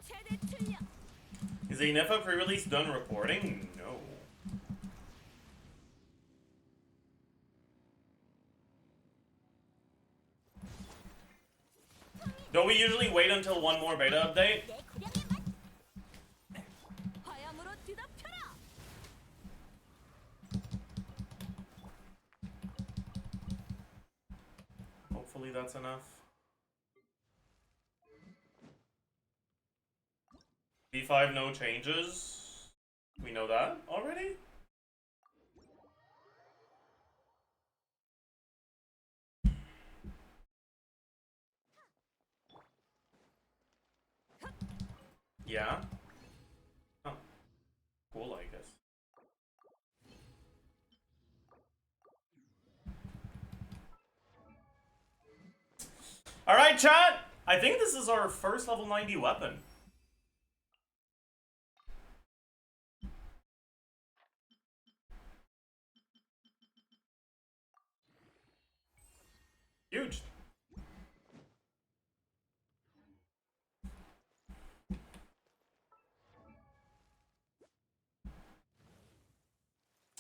Speaker 7: 최대 출력.
Speaker 1: Is the NEFA pre-release done reporting? No. Don't we usually wait until one more beta update?
Speaker 5: 내 구령에 맞...
Speaker 7: 화염으로 뒤덮여라.
Speaker 1: Hopefully that's enough. B5 no changes. We know that already? Yeah? Oh. Cool, I guess. Alright, chat! I think this is our first level 90 weapon. Huge.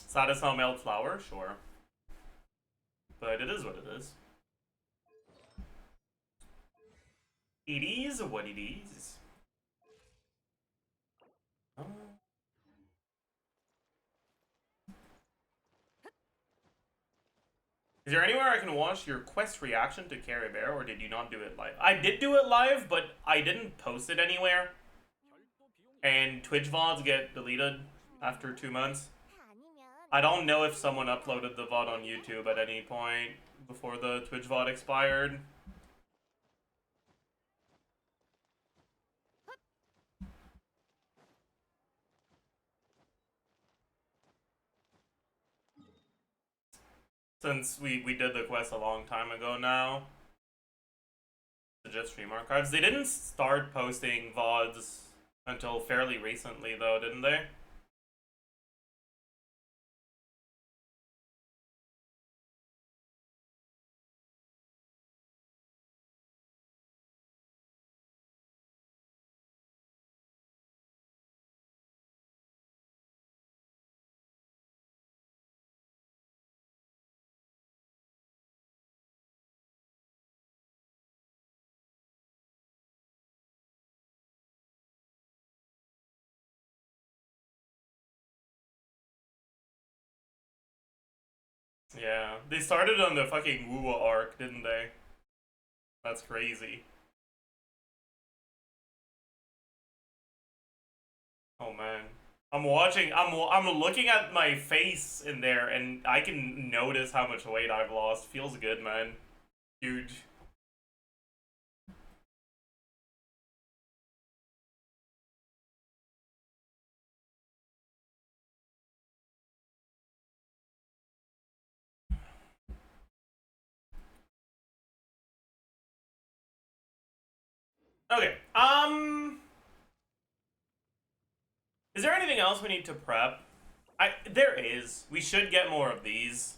Speaker 1: Saddest not melt flower, sure. But it is what it is. It is what it is. Oh. Is there anywhere I can watch your quest reaction to Carry Bear, or did you not do it live? I did do it live, but I didn't post it anywhere. And Twitch VODs get deleted after 2 months. I don't know if someone uploaded the VOD on YouTube at any point before the Twitch VOD expired. Since we did the quest a long time ago now. Just stream archives. They didn't start posting VODs until fairly recently though, didn't they? Yeah, they started on the fucking Wuwa arc, didn't they? That's crazy. Oh man, I'm watching. I'm looking at my face in there, and I can notice how much weight I've lost. Feels good, man. Huge. Okay. Is there anything else we need to prep? There is. We should get more of these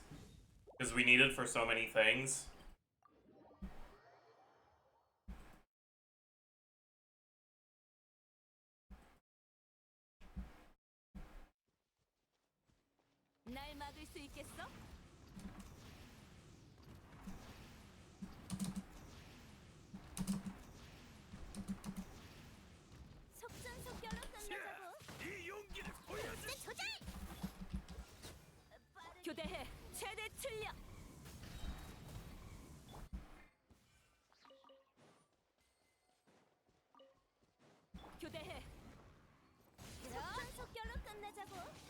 Speaker 1: because we need it for so many things.
Speaker 7: 날 막을 수 있겠어? 속전속결로 끝내자고. 이 용기를 보여줘. 조절. 교대해 최대 출력. 교대해. 속전속결로 끝내자고.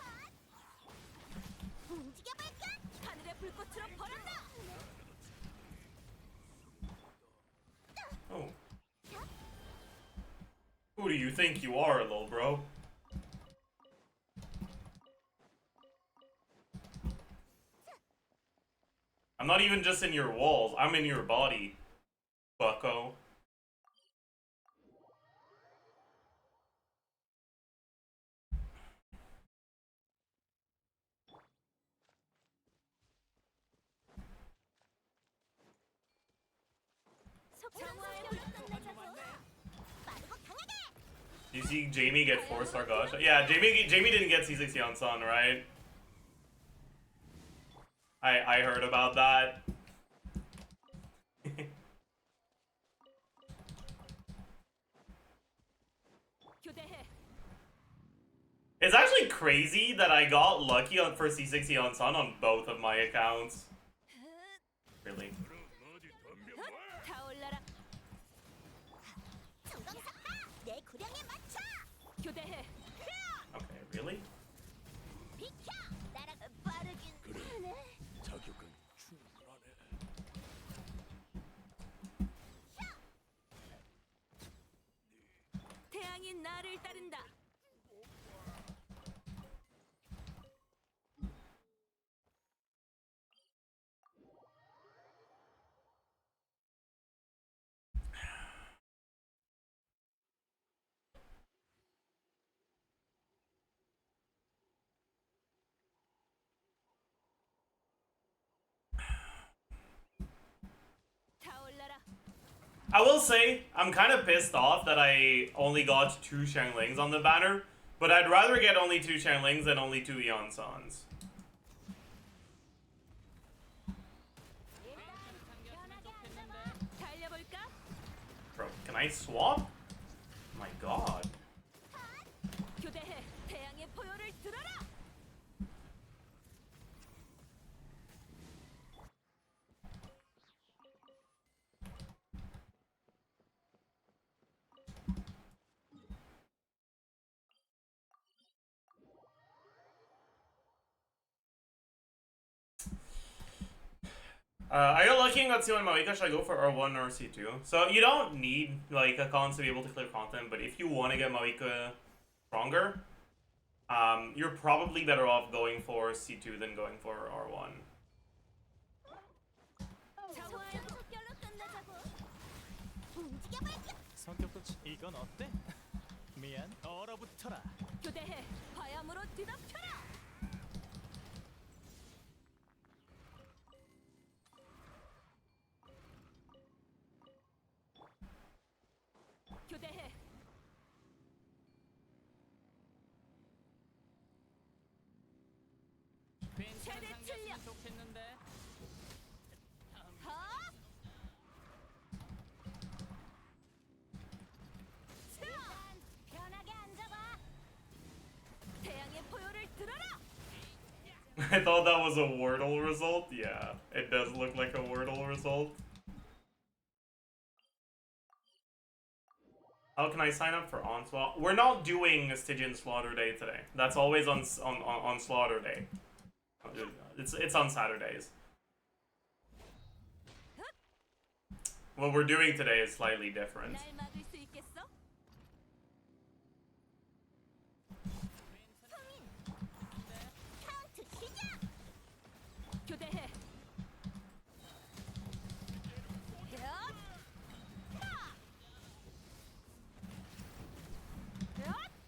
Speaker 7: 움직여볼까? 하늘의 불꽃으로 벌한다.
Speaker 1: Oh. Who do you think you are, little bro? I'm not even just in your walls, I'm in your body, bucko. You see Jamie get 4-star gosh? Yeah, Jamie didn't get C60 on Sun, right? I heard about that. It's actually crazy that I got lucky for C60 on Sun on both of my accounts. Really. Okay, really?
Speaker 7: 태양이 날 말을 따른다. 타올라라.
Speaker 1: I will say, I'm kind of pissed off that I only got 2 Xianglings on the banner, but I'd rather get only 2 Xianglings than only 2 Eon Sans.
Speaker 7: 달려볼까?
Speaker 1: Bro, can I swap? My god.
Speaker 7: 교대해. 태양의 포효를 들어라.
Speaker 1: Are you looking at C1 Maoika? Should I go for R1 or C2? So you don't need like a con to be able to clear content, but if you want to get Maoika stronger, you're probably better off going for C2 than going for R1.
Speaker 5: 속결로 끝내자고. 움직여볼까?
Speaker 3: 성격도 이건 어때? 미안. 얼어붙어라.
Speaker 7: 교대해. 화염으로 뒤덮여라. 교대해. 최대 출력.
Speaker 3: 좋겠는데.
Speaker 7: 하!
Speaker 5: 일단 편하게 앉아봐.
Speaker 7: 태양의 포효를 들어라.
Speaker 1: I thought that was a Wordle result. Yeah, it does look like a Wordle result. How can I sign up for Onslaught? We're not doing Stygian Slaughter Day today. That's always on Slaughter Day. It's on Saturdays. What we're doing today is slightly different.
Speaker 7: 날 막을 수 있겠어?
Speaker 5: 카운트 시작.
Speaker 7: 교대해.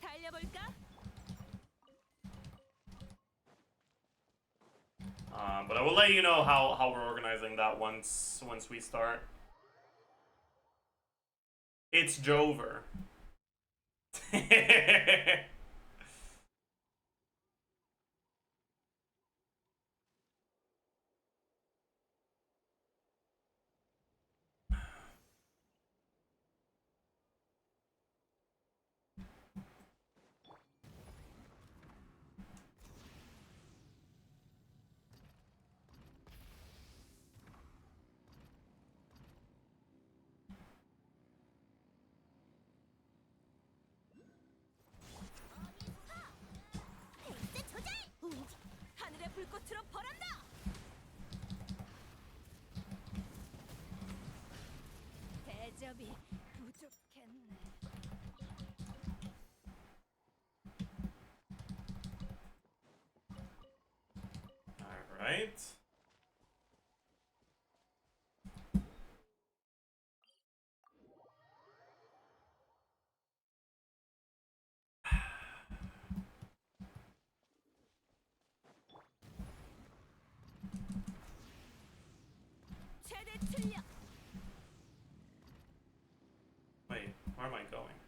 Speaker 7: 달려볼까?
Speaker 1: But I will let you know how we're organizing that once we start. It's Jover.
Speaker 5: 페이스 조절.
Speaker 7: 하늘의 불꽃으로 벌한다. 대접이 부족했네.
Speaker 1: All right.
Speaker 7: 최대 출력.
Speaker 1: Wait, where am I going?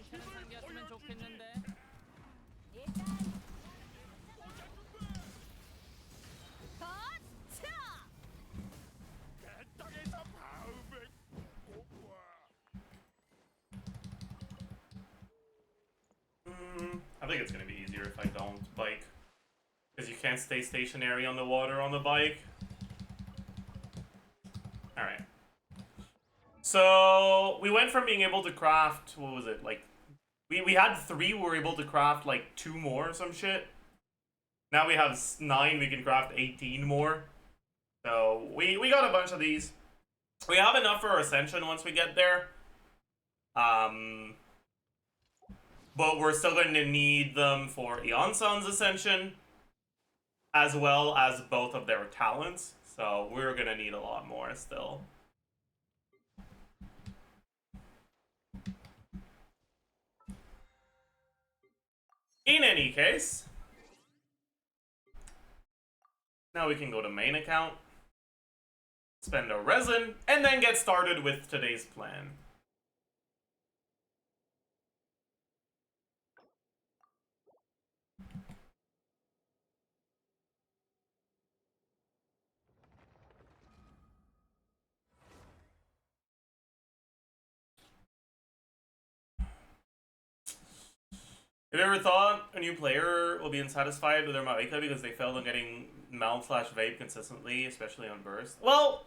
Speaker 3: 괜찮은 상대였으면 좋겠는데.
Speaker 5: 일단
Speaker 7: 거쳐.
Speaker 1: I think it's gonna be easier if I don't bike. Because you can't stay stationary on the water on the bike. Alright. So, we went from being able to craft, what was it, like, we had 3, we were able to craft, like, 2 more or some shit. Now we have 9, we can craft 18 more. So, we got a bunch of these. We have enough for Ascension once we get there. But we're still going to need them for Eonsun's Ascension, as well as both of their talents. So we're going to need a lot more still. In any case, now we can go to main account, spend a resin, and then get started with today's plan. Have you ever thought a new player will be unsatisfied with their Maoika because they failed on getting meow/vape consistently, especially on burst? Well,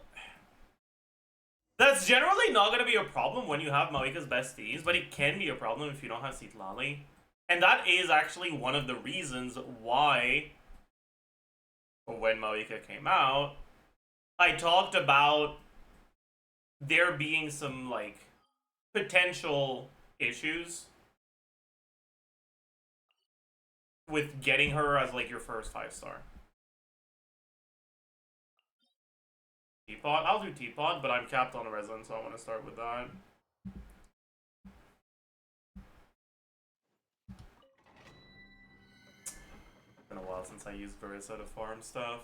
Speaker 1: that's generally not going to be a problem when you have Maoika's besties, but it can be a problem if you don't have Citlali. And that is actually one of the reasons why, when Maoika came out, I talked about there being some, like, potential issues with getting her as, like, your first 5-star. Teapot? I'll do Teapot, but I'm capped on a resin, so I want to start with that. It's been a while since I used Barissa to farm stuff.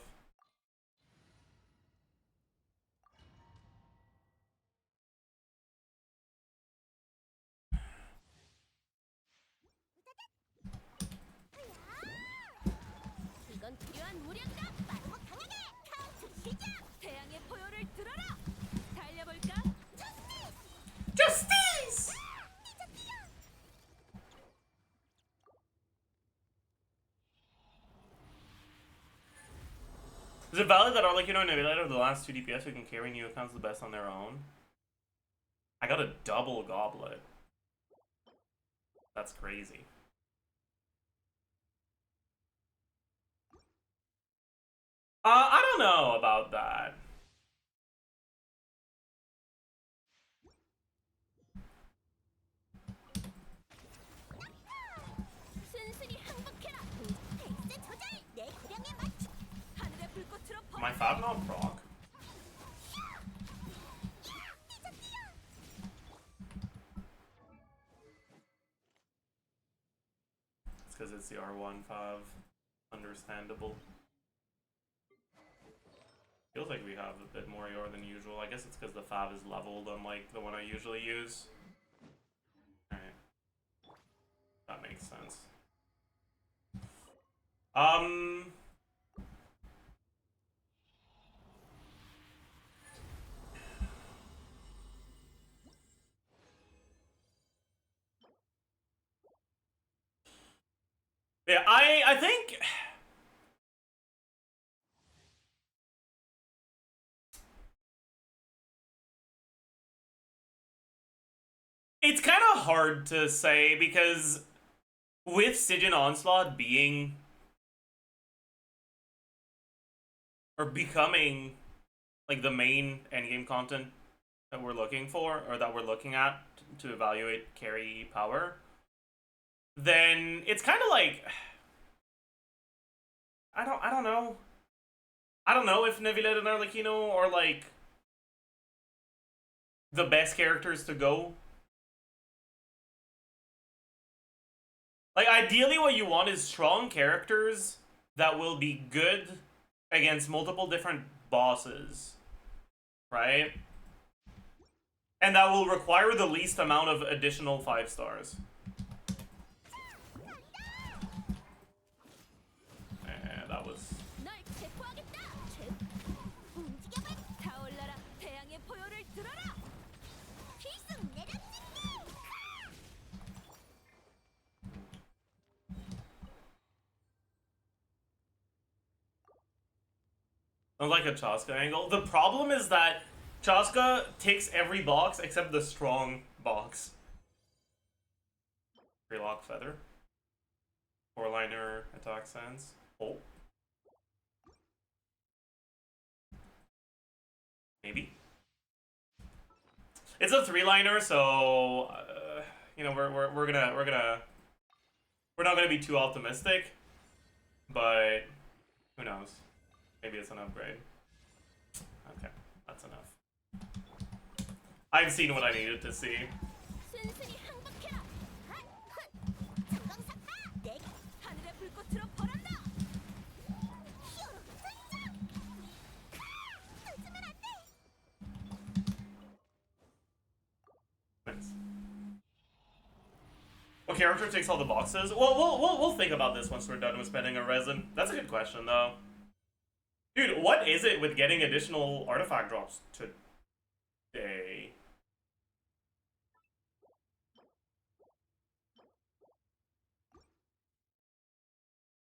Speaker 5: 이건 필요한 무력과 빠르고 강하게 카운트 시작.
Speaker 7: 태양의 포효를 들어라. 달려볼까?
Speaker 1: Justice! Is it valid that Arlecchino and Nebula are the last 2 DPS who can carry new accounts the best on their own? I got a double goblet. That's crazy. I don't know about that.
Speaker 5: 순순히 항복해라. 페이스 조절. 내 구령에 맞춰.
Speaker 7: 하늘의 불꽃으로
Speaker 1: My Fab not proc? It's because it's the R1 Fav. Understandable. Feels like we have a bit more EOR than usual. I guess it's because the Fav is leveled unlike the one I usually use. Alright. That makes sense. Yeah, I think it's kind of hard to say because with Stygian Onslaught being or becoming like the main endgame content that we're looking for or that we're looking at to evaluate carry power, then it's kind of like I don't know. I don't know if Neviled and Arlecchino are like the best characters to go. Like, ideally what you want is strong characters that will be good against multiple different bosses, right? And that will require the least amount of additional 5-stars. That was...
Speaker 5: 널 체포하겠다. 움직여봐.
Speaker 7: 타올라라. 태양의 포효를 들어라.
Speaker 5: 필승 내려찍기.
Speaker 1: Sounds like a Chaska angle. The problem is that Chaska ticks every box except the strong box. Relock Feather. 4-liner attack sense. Oh. Maybe. It's a 3-liner, so you know we're not gonna be too optimistic, but who knows? Maybe it's an upgrade. Okay, that's enough. I've seen what I needed to see.
Speaker 5: 순순히 항복해라. 전광사파. 내
Speaker 7: 하늘의 불꽃으로 벌한다.
Speaker 5: 히어로 등장. 놓치면 안 돼.
Speaker 1: Nice. What character takes all the boxes? Well, we'll think about this once we're done with spending a resin. That's a good question, though. Dude, what is it with getting additional artifact drops today?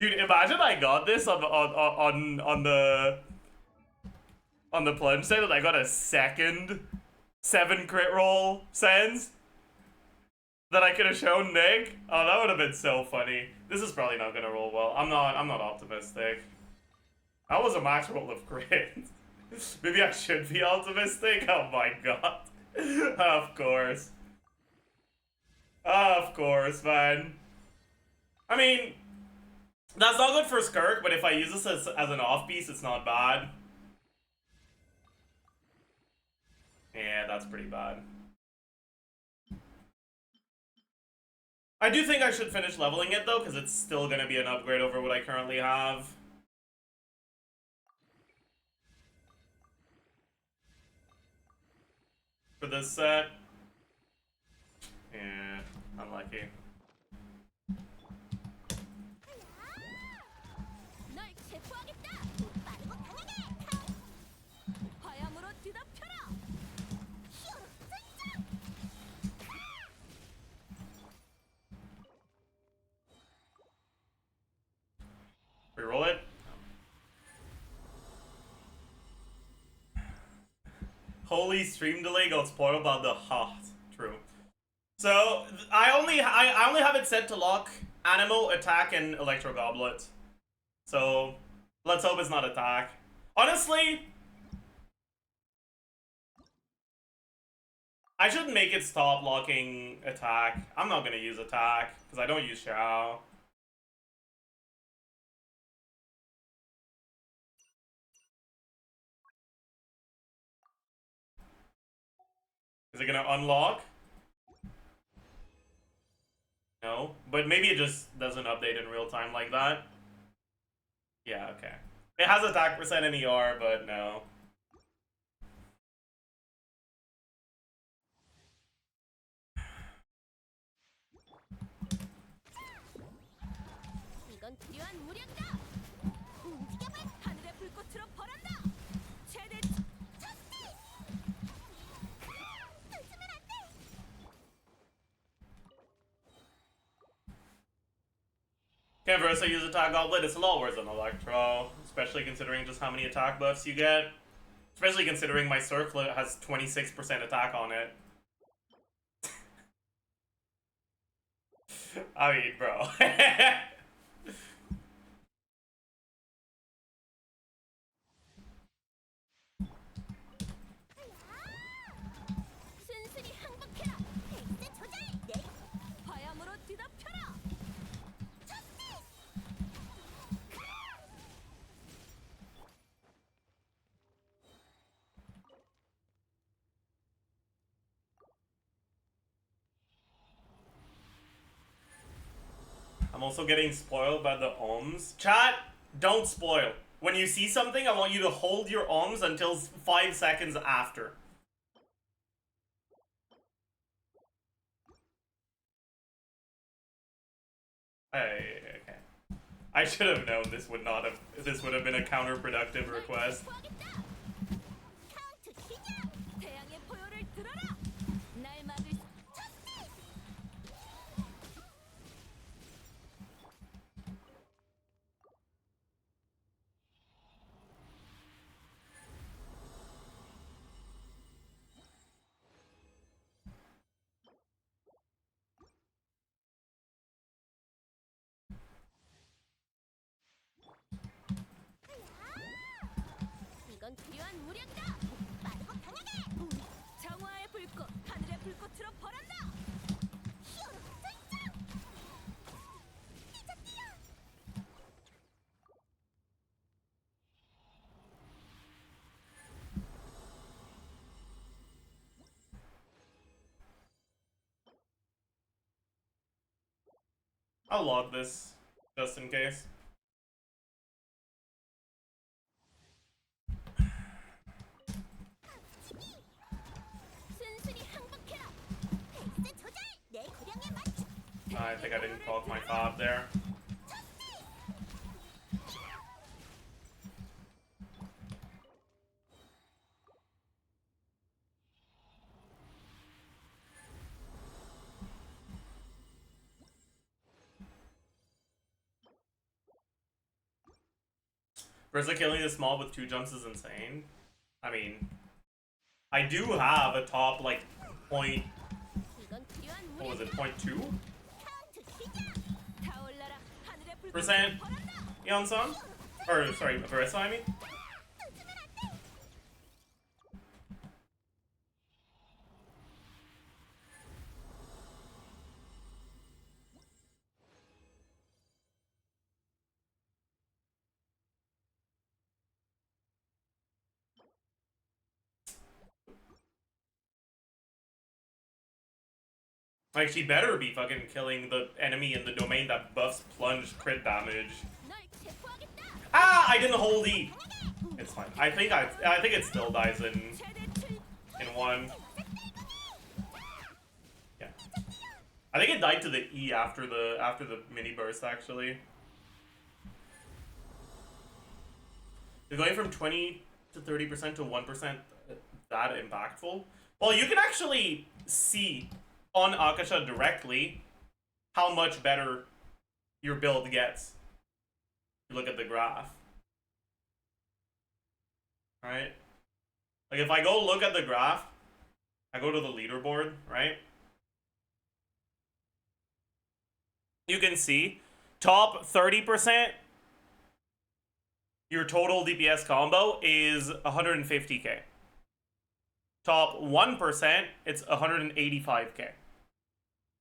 Speaker 1: Dude, imagine I got this on the plunge set and I got a second 7 crit roll sends that I could have shown Nick. Oh, that would have been so funny. This is probably not gonna roll well. I'm not optimistic. That was a max roll of crit. Maybe I should be optimistic. Oh my god. Of course. Of course, man. I mean, that's not good for Skirk, but if I use this as an off-piece, it's not bad. Yeah, that's pretty bad. I do think I should finish leveling it, though, because it's still going to be an upgrade over what I currently have. For this set. Yeah, unlucky.
Speaker 7: 널 체포하겠다.
Speaker 5: 빠르고 강하게.
Speaker 7: 화염으로 뒤덮여라.
Speaker 5: 히어로 등장.
Speaker 1: Reroll it. Holy stream delay got spoiled by the hot. True. So I only have it set to lock Animo, Attack, and Electro Goblet. So let's hope it's not Attack. Honestly, I should make it stop locking Attack. I'm not gonna use Attack because I don't use Shao. Is it gonna unlock? No, but maybe it just doesn't update in real time like that. Yeah, okay. It has attack percent in ER, but no.
Speaker 7: 이건 필요한 무력이다.
Speaker 5: 움직여봐.
Speaker 7: 하늘의 불꽃으로 벌한다. 최대
Speaker 5: 저스티스. 놓치면 안 돼.
Speaker 1: Can't Versa use attack goblet? It's a lot worse than Electro, especially considering just how many attack buffs you get. Especially considering my circlet has 26% attack on it. I mean, bro.
Speaker 5: 순순히 항복해라. 엑스 조절. 내
Speaker 7: 화염으로 뒤덮여라.
Speaker 5: 저스티스.
Speaker 1: I'm also getting spoiled by the ohms. Chat, don't spoil. When you see something, I want you to hold your ohms until 5 seconds after. Okay. I should have known this would have been a counterproductive request.
Speaker 5: 체포하겠다. 카운트 시작.
Speaker 7: 태양의 포효를 들어라. 날 막을 수
Speaker 5: 저스티스.
Speaker 7: 이건 필요한 무력이다.
Speaker 5: 빠르고 강하게.
Speaker 7: 정화의 불꽃. 불꽃으로 벌한다.
Speaker 5: 히어로 등장! 이제 뛰어!
Speaker 1: I'll log this just in case.
Speaker 5: 순순히 항복해라. 페이스 조절. 내 고량에 맞춰.
Speaker 1: I think I didn't proc my fob there. Versus killing this mob with 2 jumps is insane. I mean, I do have a top like point.
Speaker 5: 이건 필요한
Speaker 1: What was
Speaker 5: 무리.
Speaker 1: it? 0.2%
Speaker 5: 카운트 시작.
Speaker 7: 타올라라. 하늘의 불꽃으로 벌한다.
Speaker 1: Yeon-sun? Or sorry, Marissa, I mean.
Speaker 5: 놓치면 안 돼.
Speaker 1: Like, she better be fucking killing the enemy in the domain that buffs plunge crit damage.
Speaker 5: 널 체포하겠다.
Speaker 1: Ah, I didn't hold E. It's fine. I think it still dies in
Speaker 7: 최대 출.
Speaker 1: 1. Yeah. I think it died to the E after the mini burst actually. You're going from 20 to 30% to 1% that impactful. Well, you can actually see on Akasha directly how much better your build gets. Look at the graph. Right? Like if I go look at the graph, I go to the leaderboard, right? You can see top 30%, your total DPS combo is 150k. Top 1%, it's 185k.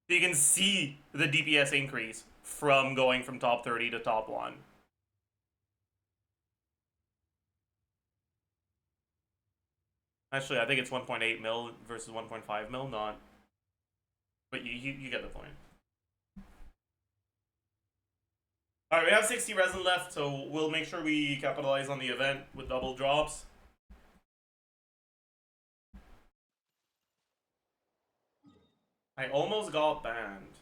Speaker 1: So you can see the DPS increase from going from top 30 to top 1. Actually, I think it's 1.8 mil versus 1.5 mil, not. But you get the point. Alright, we have 60 resin left, so we'll make sure we capitalize on the event with double drops. I almost got banned.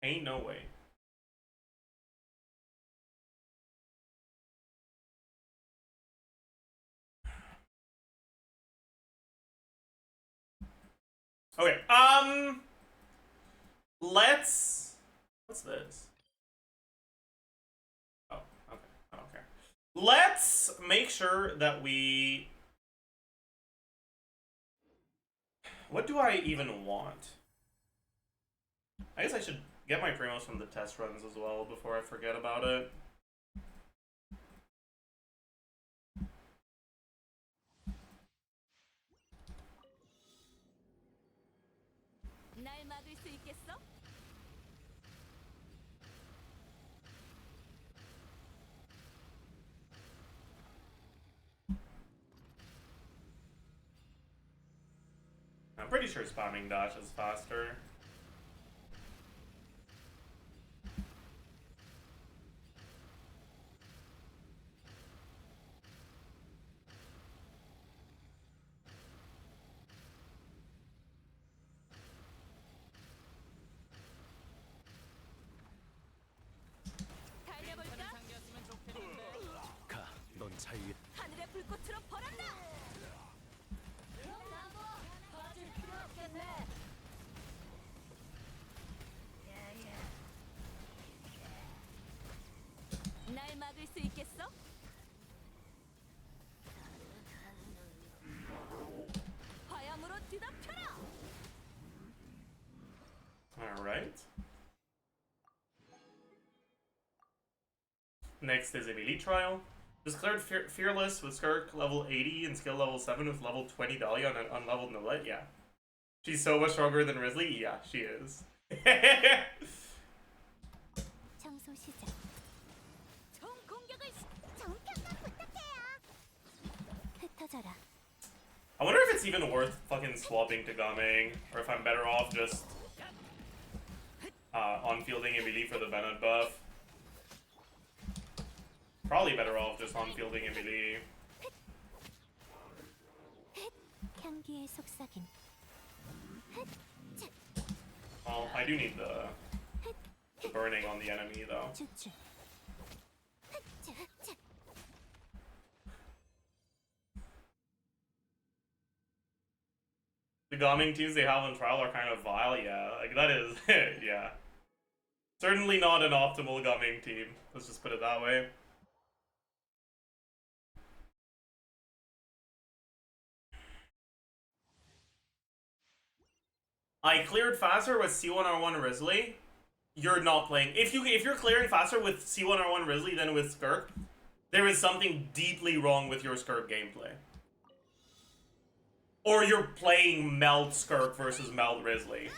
Speaker 1: Ain't no way. Okay, let's... What's this? Oh, okay, I don't care. Let's make sure that we... What do I even want? I guess I should get my primos from the test runs as well before I forget about it.
Speaker 7: 날 막을 수 있겠어?
Speaker 1: I'm pretty sure spamming dash is faster.
Speaker 7: 달려볼까?
Speaker 4: 가, 넌 자유의
Speaker 7: 하늘의 불꽃으로 벌한다. 날 막을 수 있겠어? 화염으로 뒤덮여라.
Speaker 1: Alright. Next is a melee trial. Just cleared Fearless with Skirk level 80 and skill level 7 with level 20 Dahlia on an unleveled Nullet. Yeah. She's so much stronger than Risley. Yeah, she is.
Speaker 5: 청소 시작. 총 공격을 정평가 부탁해요. 흩어져라.
Speaker 1: I wonder if it's even worth fucking swapping to Gaming, or if I'm better off just on fielding Emily for the Venom buff. Probably better off just on fielding Emily.
Speaker 5: 향기의 속삭임.
Speaker 1: Well, I do need the burning on the enemy though.
Speaker 5: 추출.
Speaker 1: The Gaming teams they have on trial are kind of vile, yeah. Like that is, yeah. Certainly not an optimal Gaming team. Let's just put it that way. I cleared faster with C1R1 Risley. You're not playing. If you're clearing faster with C1R1 Risley than with Skirk, there is something deeply wrong with your Skirk gameplay. Or you're playing Meld Skirk versus Meld Risley.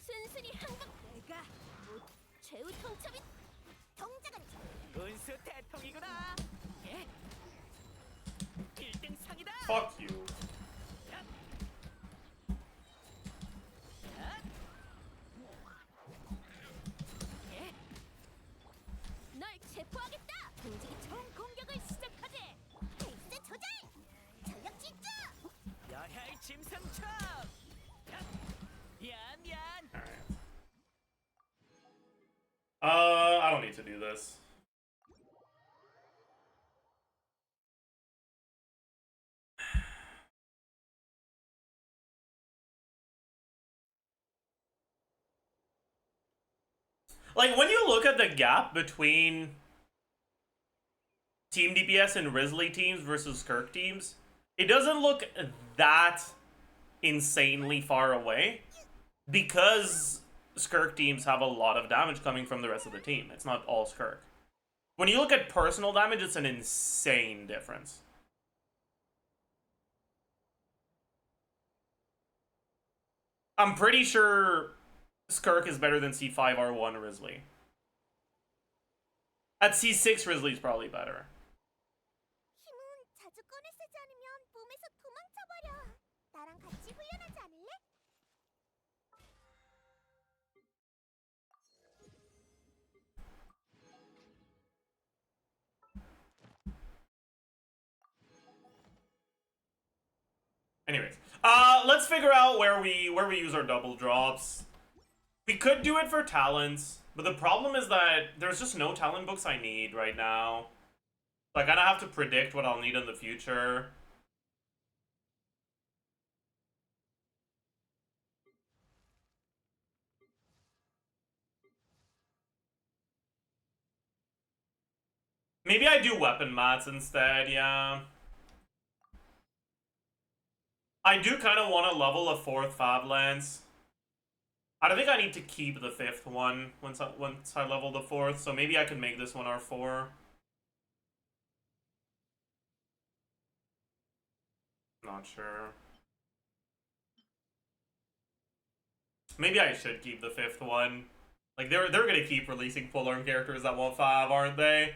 Speaker 5: 순순히 항복. 내가 최후 통첩이 동작은
Speaker 6: 은수 대통이구나. 예? 1등 상이다.
Speaker 1: Fuck you.
Speaker 5: 널 체포하겠다. 동지기 총 공격을 시작하지. 페이스 조절. 전력 집중.
Speaker 6: 야야이 짐승첩. 미안.
Speaker 1: I don't need to do this. Like, when you look at the gap between Team DPS and Risley teams versus Skirk teams, it doesn't look that insanely far away because Skirk teams have a lot of damage coming from the rest of the team. It's not all Skirk. When you look at personal damage, it's an insane difference. I'm pretty sure Skirk is better than C5R1 Risley. At C6, Risley's probably better.
Speaker 5: 힘은 자주 꺼내 쓰지 않으면 몸에서 도망쳐버려. 나랑 같이 훈련하지 않을래?
Speaker 1: Anyways, let's figure out where we use our double drops. We could do it for talents, but the problem is that there's just no talent books I need right now. So I kind of have to predict what I'll need in the future. Maybe I do weapon mats instead, yeah. I do kind of want to level a 4th Fab Lance. I don't think I need to keep the 5th one once I level the 4th, so maybe I can make this one R4. Not sure. Maybe I should keep the 5th one. Like, they're gonna keep releasing full-arm characters that want 5, aren't they?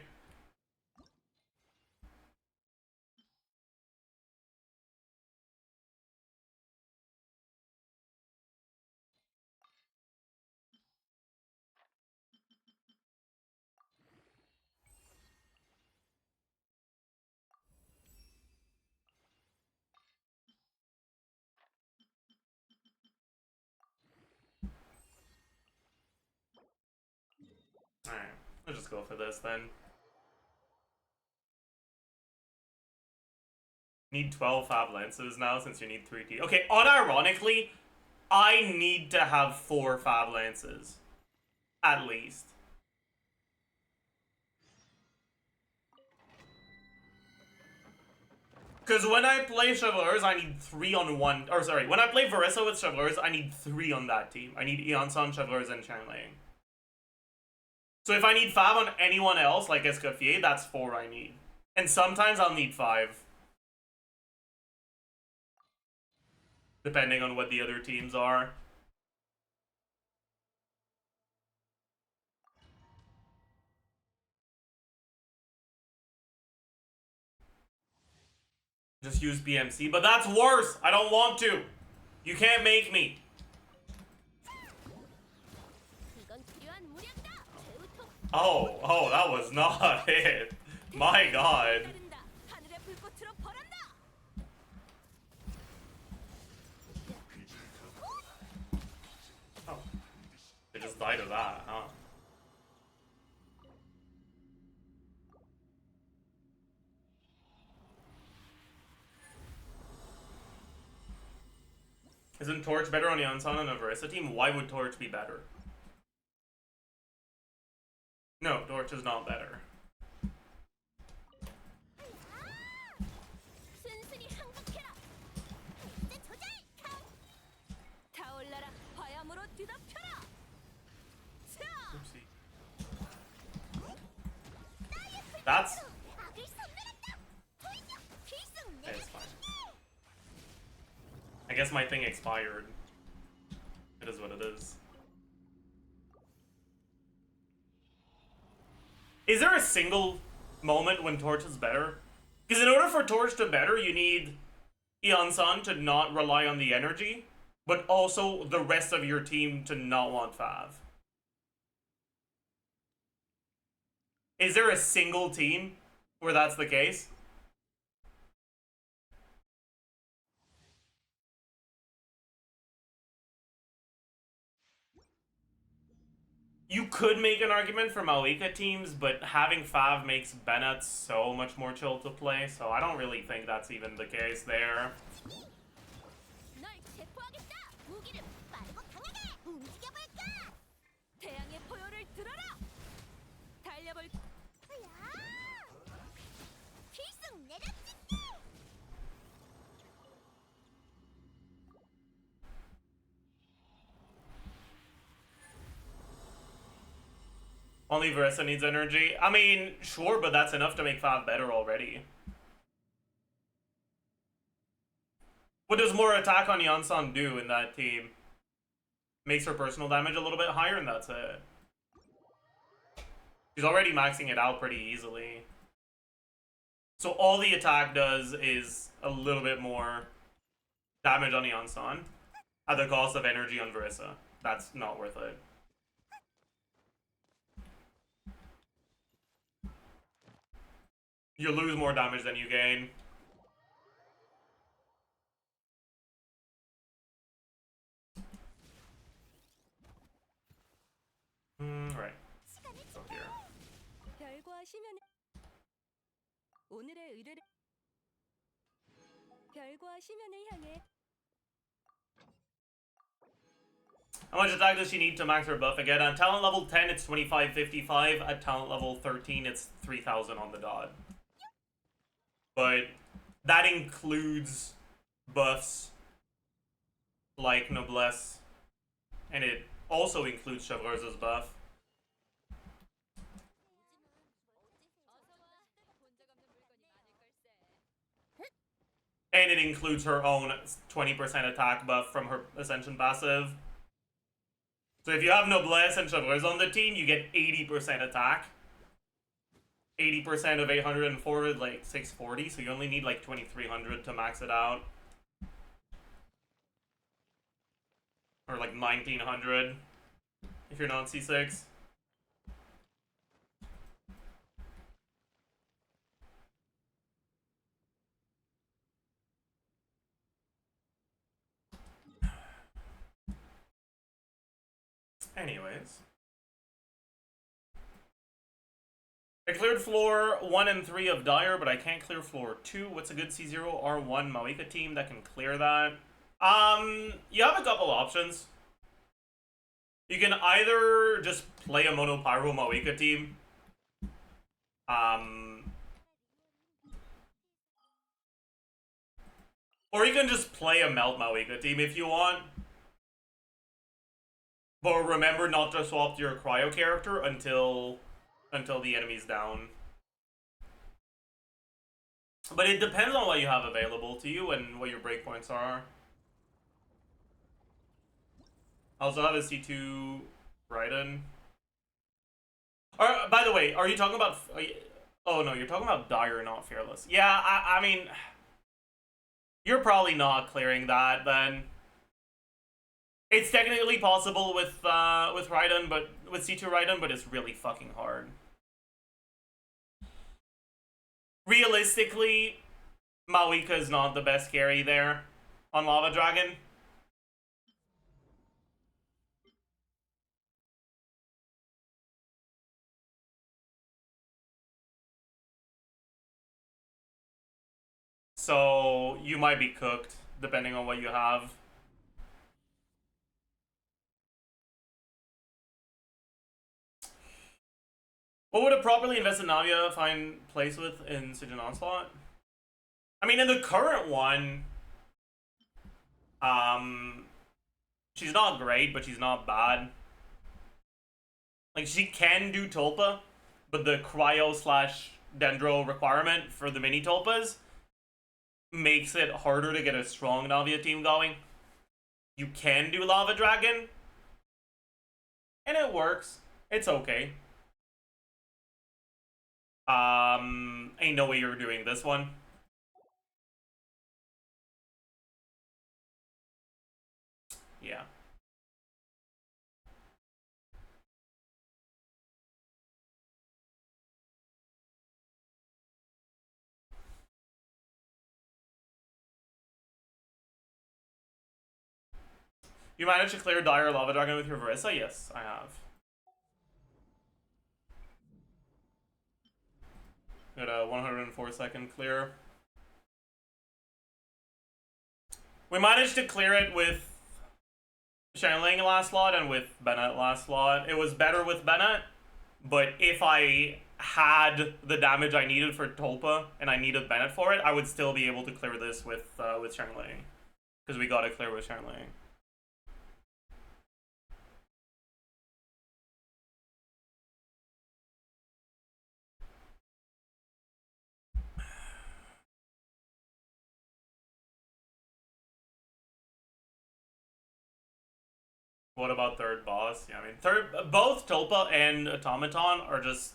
Speaker 1: Alright, let's just go for this then. Need 12 Fab Lances now since you need 3 T. Okay, unironically, I need to have 4 Fab Lances. At least. Because when I play Chevaleurs, I need 3 on 1. Or sorry, when I play Verissa with Chevaleurs, I need 3 on that team. I need Eonson, Chevaleurs, and Changeling. So if I need 5 on anyone else, like Escoffier, that's 4 I need. And sometimes I'll need 5. Depending on what the other teams are. Just use BMC, but that's worse! I don't want to! You can't make me! Oh, that was not it. My god. Oh. They just died of that, huh? Isn't Torch better on Yonsan and a Verissa team? Why would Torch be better? No, Torch is not better. Oopsie. That's... It's fine. I guess my thing expired. It is what it is. Is there a single moment when Torch is better? Because in order for Torch to better, you need Eonsan to not rely on the energy, but also the rest of your team to not want Fav. Is there a single team where that's the case? You could make an argument for Malika teams, but having Fav makes Bennett so much more chill to play, so I don't really think that's even the case there. Only Verissa needs energy. I mean, sure, but that's enough to make Fav better already. What does more attack on Yonsan do in that team? Makes her personal damage a little bit higher, and that's it. She's already maxing it out pretty easily. So all the attack does is a little bit more damage on Yonsan at the cost of energy on Verissa. That's not worth it. You lose more damage than you gain. Right. So here. How much attack does she need to max her buff again? At talent level 10, it's 2555. At talent level 13, it's 3000 on the dot. But that includes buffs like Noblesse, and it also includes Chevaleurs's buff. And it includes her own 20% attack buff from her Ascension passive. So if you have Noblesse and Chevaleurs on the team, you get 80% attack. 80% of 804 is like 640, so you only need like 2300 to max it out. Or like 1900 if you're not C6. Anyways. I cleared floor 1 and 3 of Dire, but I can't clear floor 2. What's a good C0 R1 Malika team that can clear that? You have a couple options. You can either just play a Mono Pyro Moeka team. Or you can just play a Melt Moeka team if you want. But remember not to swap to your Cryo character until the enemy's down. But it depends on what you have available to you and what your breakpoints are. I also have a C2 Raiden. By the way, are you talking about... Oh no, you're talking about Dire, not Fearless. Yeah, I mean... You're probably not clearing that, then. It's technically possible with Raiden, but... With C2 Raiden, but it's really fucking hard. Realistically, Moeka is not the best carry there on Lava Dragon. So you might be cooked, depending on what you have. What would a properly invested Navia find place with in Siege Onslaught? I mean, in the current one, she's not great, but she's not bad. Like, she can do Tulpa, but the Cryo/Dendro requirement for the mini Tulpas makes it harder to get a strong Navia team going. You can do Lava Dragon, and it works. It's okay. Ain't no way you're doing this one. Yeah. You managed to clear Dire Lava Dragon with your Verissa? Yes, I have. Got a 104-second clear. We managed to clear it with Shanling last slot and with Bennett last slot. It was better with Bennett, but if I had the damage I needed for Tulpa and I needed Bennett for it, I would still be able to clear this with Shanling. Because we got it clear with Shanling. What about third boss? Yeah, I mean, both Tulpa and Automaton are just,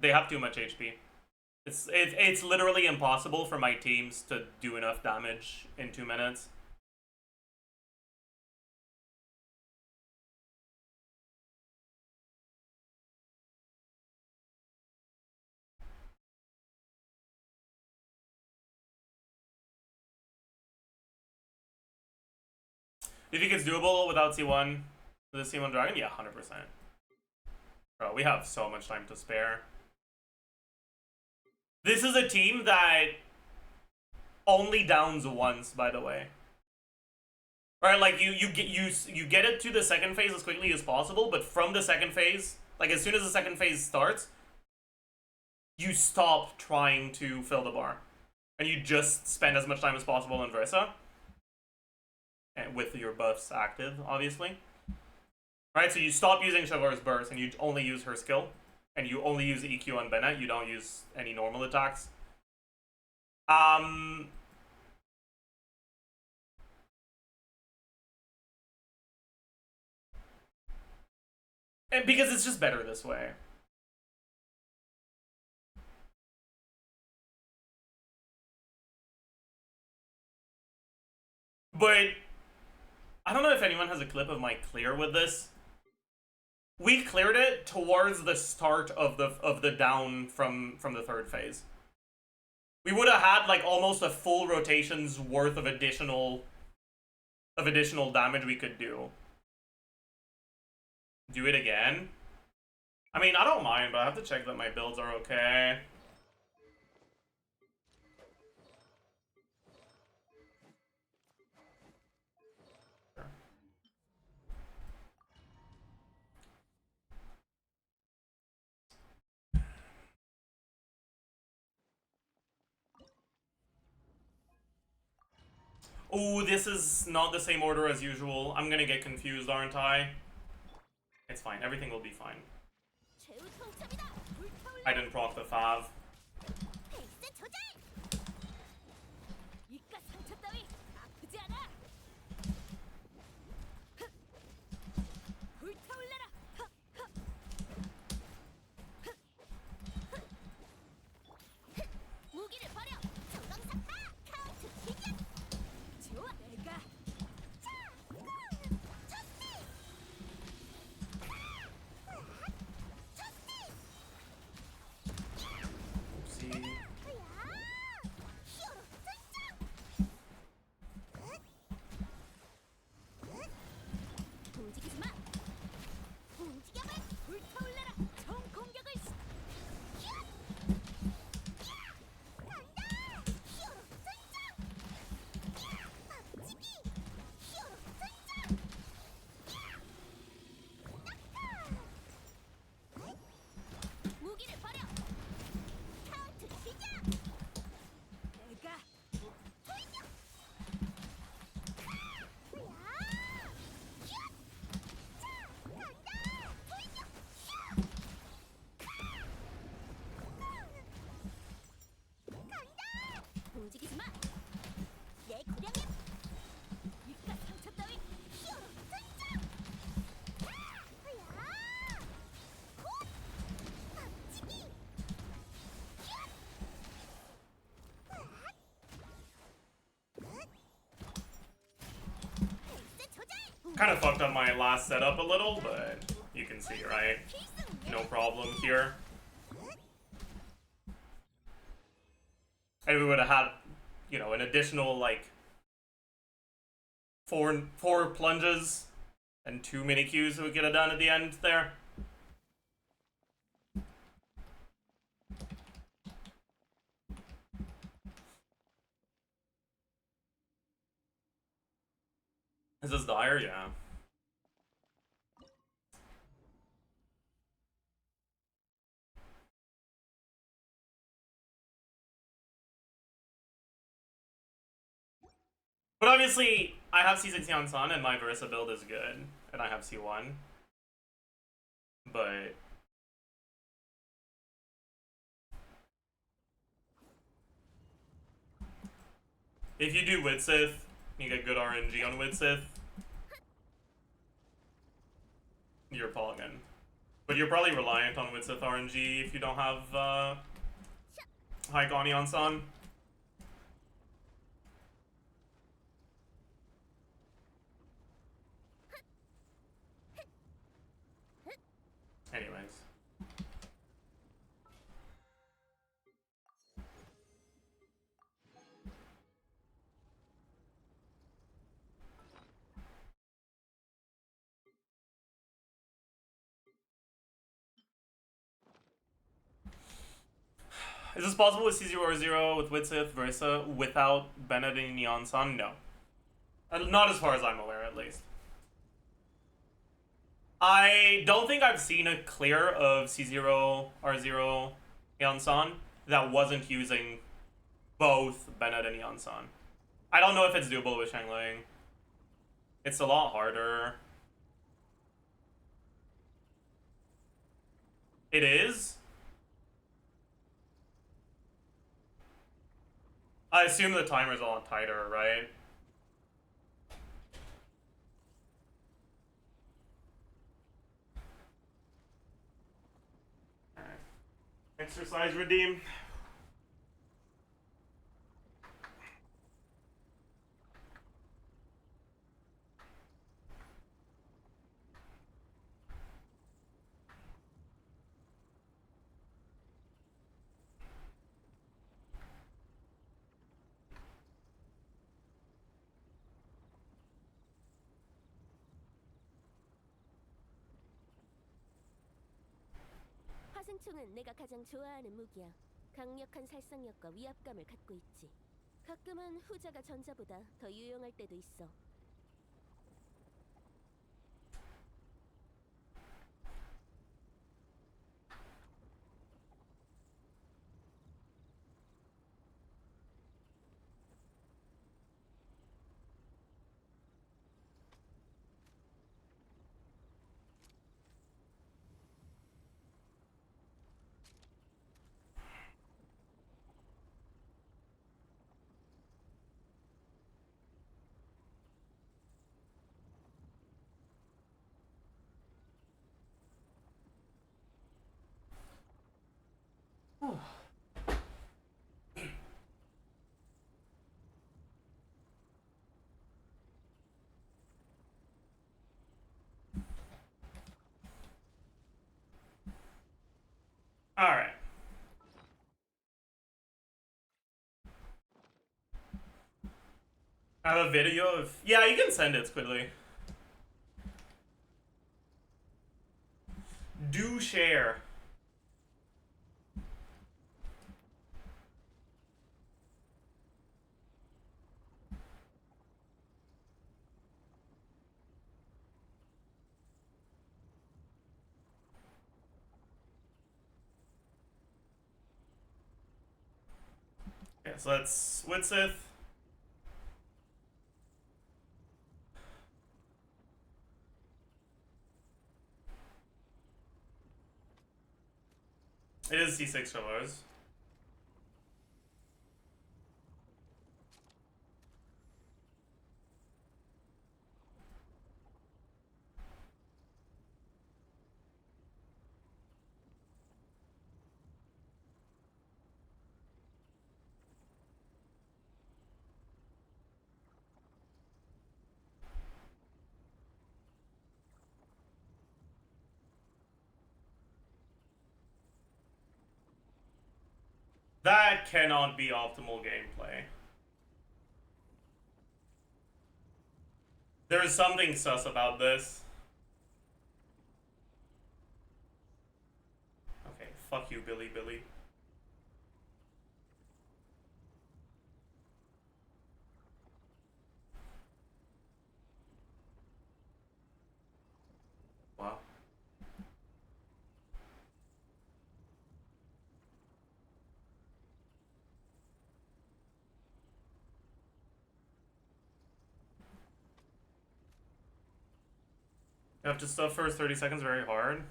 Speaker 1: they have too much HP. It's literally impossible for my teams to do enough damage in 2 minutes. Do you think it's doable without C1? With the C1 Dragon? Yeah, 100%. Bro, we have so much time to spare. This is a team that only downs once, by the way. Right, like you get it to the second phase as quickly as possible, but from the second phase, like as soon as the second phase starts, you stop trying to fill the bar. And you just spend as much time as possible on Versa. And with your buffs active, obviously. Right, so you stop using Chivalrous Burst and you only use her skill. And you only use EQ on Bennett, you don't use any normal attacks. And because it's just better this way. But I don't know if anyone has a clip of my clear with this. We cleared it towards the start of the down from the third phase. We would have had like almost a full rotation's worth of additional damage we could do. Do it again? I mean, I don't mind, but I have to check that my builds are okay. Ooh, this is not the same order as usual. I'm gonna get confused, aren't I? It's fine. Everything will be fine.
Speaker 5: 최후 통첩이다. 불타올라.
Speaker 1: I didn't proc the fav.
Speaker 5: 페이스 조절. 이깟 상처 따위 아프지 않아. 흑. 불타올라라. 흑, 흑. 흑, 흑. 흑. 무기를 버려. 정강사파. 카운트 시작. 좋아. 내가. 자. 저스티. 저스티.
Speaker 1: Oopsie.
Speaker 5: 움직이지 마. 움직여봐. 불타올라라. 총 공격을 간다. 히어로 등장. 박치기. 히어로 등장. 무기를 버려. 카운트 시작. 내가 돌격. 움직이지 마. 내 고량에 이깟 상처 따위 히어로 등장. 곧 박치기. 페이스 조절.
Speaker 1: Kind of fucked up my last setup a little, but you can see, right? No problem here. And we would have had, you know, an additional like four plunges and 2 mini Qs we could have done at the end there. Is this dire? Yeah. But obviously, I have C6 Yansan and my Versa build is good, and I have C1. But if you do Widsith, you get good RNG on Widsith, you're polygon. But you're probably reliant on Widsith RNG if you don't have high Gani Yansan. Anyways. Is this possible with C0 with Widsith Versa without Bennett and Neon-san? No. Not as far as I'm aware, at least. I don't think I've seen a clear of C0, R0, Neon-san that wasn't using both Bennett and Neon-san. I don't know if it's doable with Shangling. It's a lot harder. It is? I assume the timer's a lot tighter, right? Alright. Exercise redeem.
Speaker 5: 화승총은 내가 가장 좋아하는 무기야. 강력한 살상력과 위압감을 갖고 있지. 가끔은 후자가 전자보다 더 유용할 때도 있어.
Speaker 1: Alright. I have a video of... Yeah, you can send it quickly. Do share. Okay, so that's Witzith. It is C6 for ours. That cannot be optimal gameplay. There is something sus about this. Okay, fuck you, Billy. Wow. You have to stuff first 30 seconds very hard.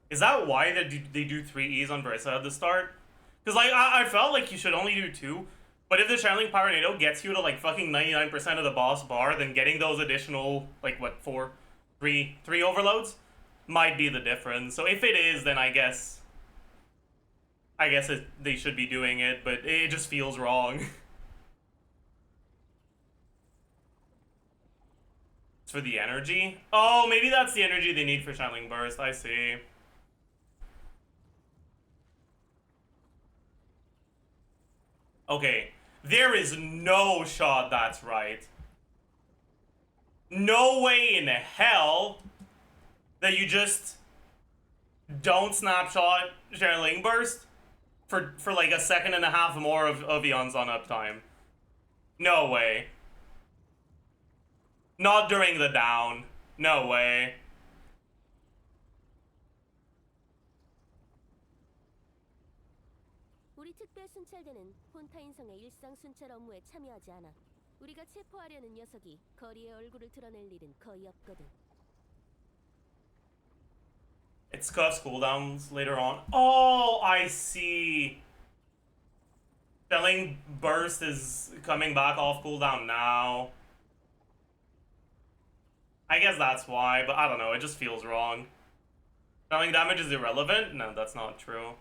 Speaker 1: Is that why they do 3 E's on Brisa at the start? Because like I felt like you should only do 2, but if the channeling Pyronado gets you to like fucking 99% of the boss bar, then getting those additional like what 3 overloads might be the difference. So if it is, then I guess they should be doing it, but it just feels wrong. It's for the energy? Oh, maybe that's the energy they need for channeling burst. I see. Okay, there is no shot that's right. No way in hell that you just don't snapshot channeling burst for like a second and a half more of eons on uptime. No way. Not during the down. No way.
Speaker 5: 우리 특별 순찰대는 혼타 인성의 일상 순찰 업무에 참여하지 않아. 우리가 체포하려는 녀석이 거리에 얼굴을 드러낼 일은 거의 없거든.
Speaker 1: It's cuffs cooldowns later on. Oh, I see. Shelling burst is coming back off cooldown now. I guess that's why, but I don't know, it just feels wrong. Shelling damage is irrelevant? No, that's not true.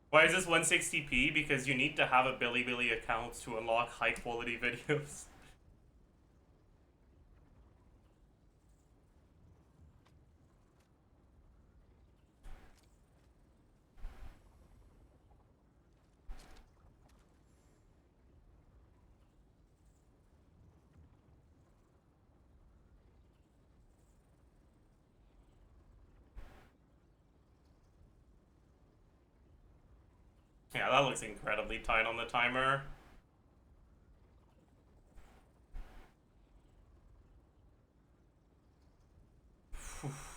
Speaker 1: Why is this 160p? Because you need to have a Bilibili account to unlock high quality videos. Yeah, that looks incredibly tight on the timer.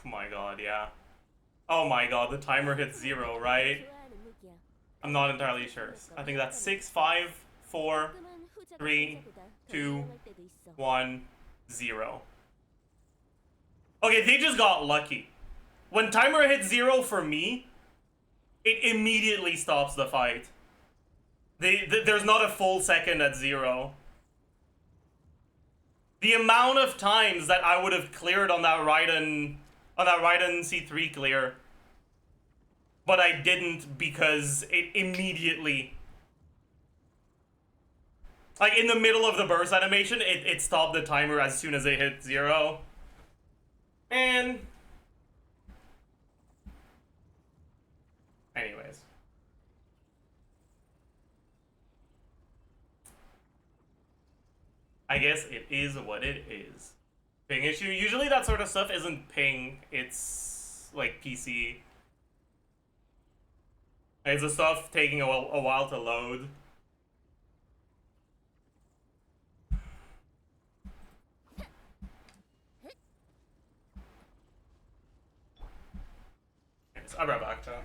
Speaker 1: My god, yeah. Oh my god, the timer hits 0, right? I'm not entirely sure. I think that's 6, 5, 4, 3, 2, 1, 0. Okay, they just got lucky. When timer hits 0 for me, it immediately stops the fight. There's not a full second at 0. The amount of times that I would have cleared on that Raiden C3 clear, but I didn't because it immediately Like, in the middle of the burst animation, it stopped the timer as soon as it hit 0. And... anyways. I guess it is what it is. Ping issue. Usually that sort of stuff isn't ping, it's like PC. It's the stuff taking a while to load. Anyways, I'll be right back, chat.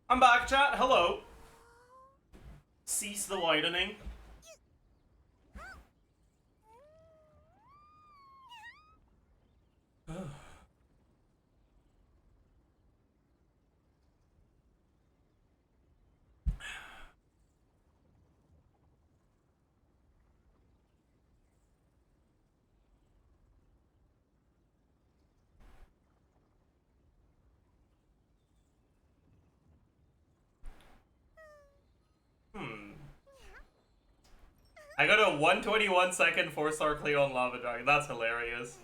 Speaker 1: I'm back, chat. Hello. Cease the widening. I got a 121-second 4-star clear on Lava Dragon. That's hilarious.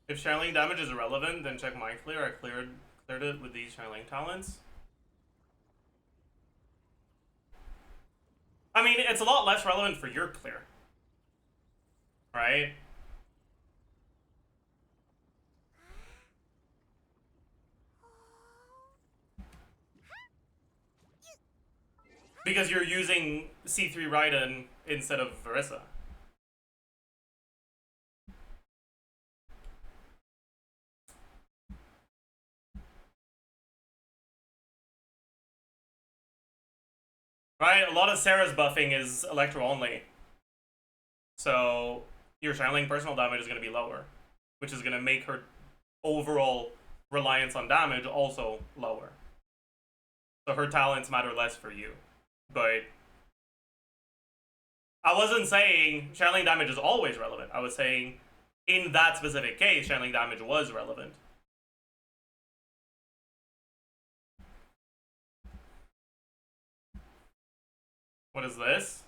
Speaker 1: If channeling damage is irrelevant, then check my clear. I cleared it with these channeling talents. I mean, it's a lot less relevant for your clear. Right? Because you're using C3 Raiden instead of Verissa. Right? A lot of Sarah's buffing is Electro only. So your channeling personal damage is going to be lower, which is going to make her overall reliance on damage also lower. So her talents matter less for you. But I wasn't saying channeling damage is always relevant. I was saying in that specific case, channeling damage was relevant. What is this?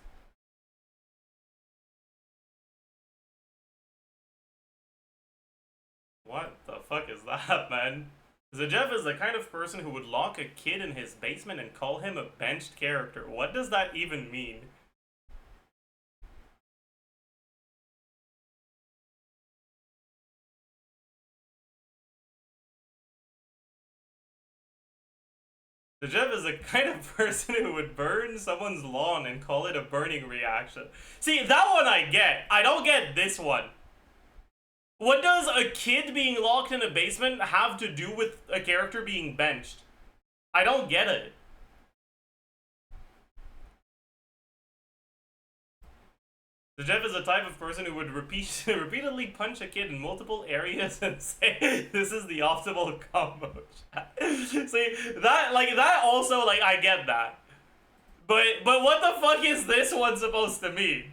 Speaker 1: What the fuck is that, man? Zajef is the kind of person who would lock a kid in his basement and call him a benched character. What does that even mean? Zajef is the kind of person who would burn someone's lawn and call it a burning reaction. See, that one I get. I don't get this one. What does a kid being locked in a basement have to do with a character being benched? I don't get it. The Jeff is the type of person who would repeatedly punch a kid in multiple areas and say, this is the optimal combo. See, that also, I get that. But what the fuck is this one supposed to mean?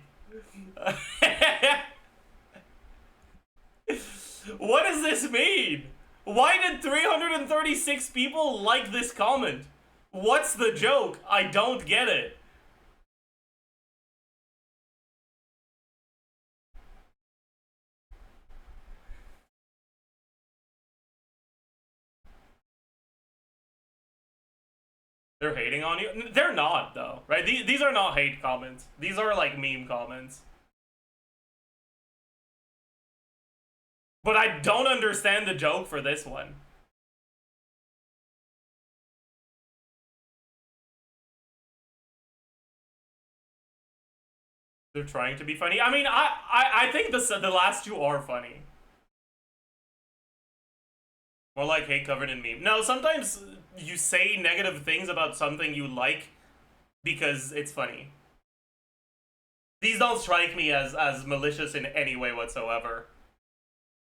Speaker 1: What does this mean? Why did 336 people like this comment? What's the joke? I don't get it. They're hating on you? They're not, though, right? These are not hate comments. These are, meme comments. But I don't understand the joke for this one. They're trying to be funny. I mean, I think the last two are funny. More like hate covered in meme. No, sometimes you say negative things about something you like because it's funny. These don't strike me as malicious in any way whatsoever.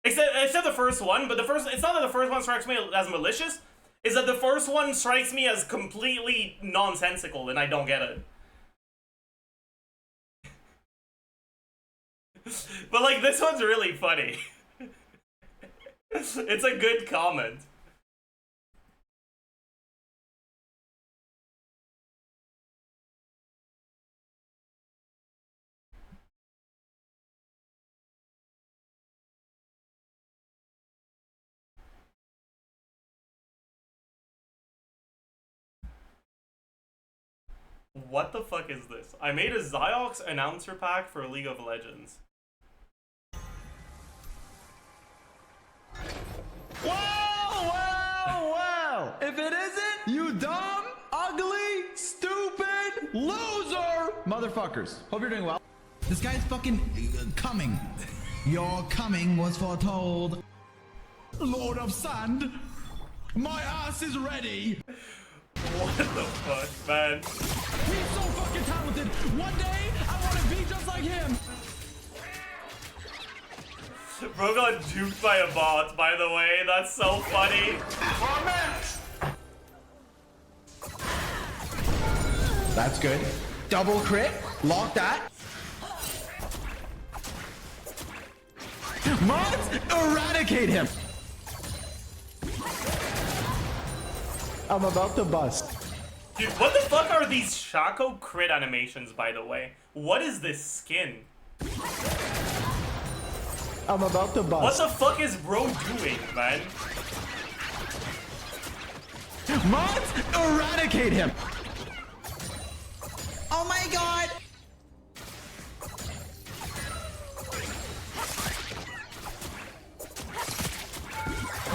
Speaker 1: Except the first one, but it's not that the first one strikes me as malicious, it's that the first one strikes me as completely nonsensical and I don't get it. But like, this one's really funny. It's a good comment. What the fuck is this? I made a Ziox announcer pack for League of Legends.
Speaker 8: Wow! If it isn't, you dumb, ugly, stupid, loser motherfuckers. Hope you're doing well.
Speaker 9: This guy's fucking coming. Your coming was foretold. Lord of Sand, my ass is ready.
Speaker 1: What the fuck, man?
Speaker 9: He's so fucking talented. One day, I want to be just like him.
Speaker 1: Bro got juked by a bot, by the way. That's so funny.
Speaker 8: That's good. Double crit. Lock that. Mods, eradicate him. I'm about to bust.
Speaker 1: Dude, what the fuck are these Shaco crit animations, by the way? What is this skin?
Speaker 8: I'm about to bust.
Speaker 1: What the fuck is bro doing, man?
Speaker 8: Mods, eradicate him.
Speaker 9: Oh my god.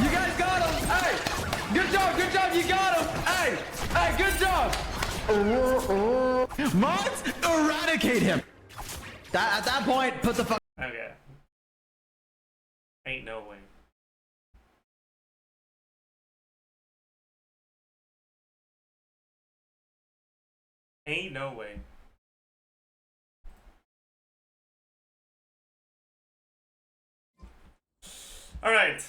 Speaker 8: You guys got him. Hey, good job, you got him. Hey, good job. Mods, eradicate him. At that point, put the fuck.
Speaker 1: Okay. Ain't no way. Ain't no way. All right.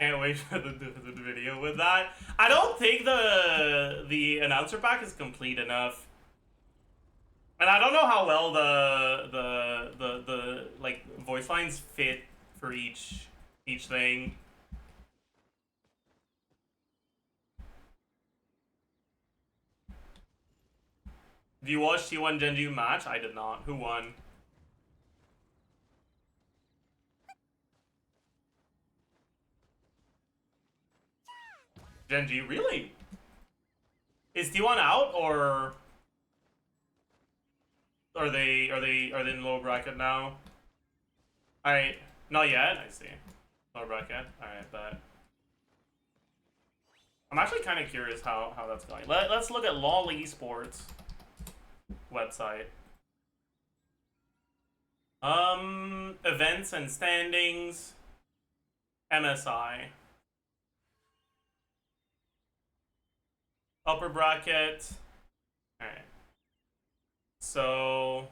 Speaker 1: Can't wait for the video with that. I don't think the announcer pack is complete enough. And I don't know how well the like voice lines fit for each thing. Did you watch T1 Genji match? I did not. Who won? Genji, really? Is T1 out or are they in low bracket now? Alright, not yet. I see. Low bracket. Alright, but I'm actually kind of curious how that's going. Let's look at LOL Esports website. Events and standings. MSI. Upper bracket. Alright. So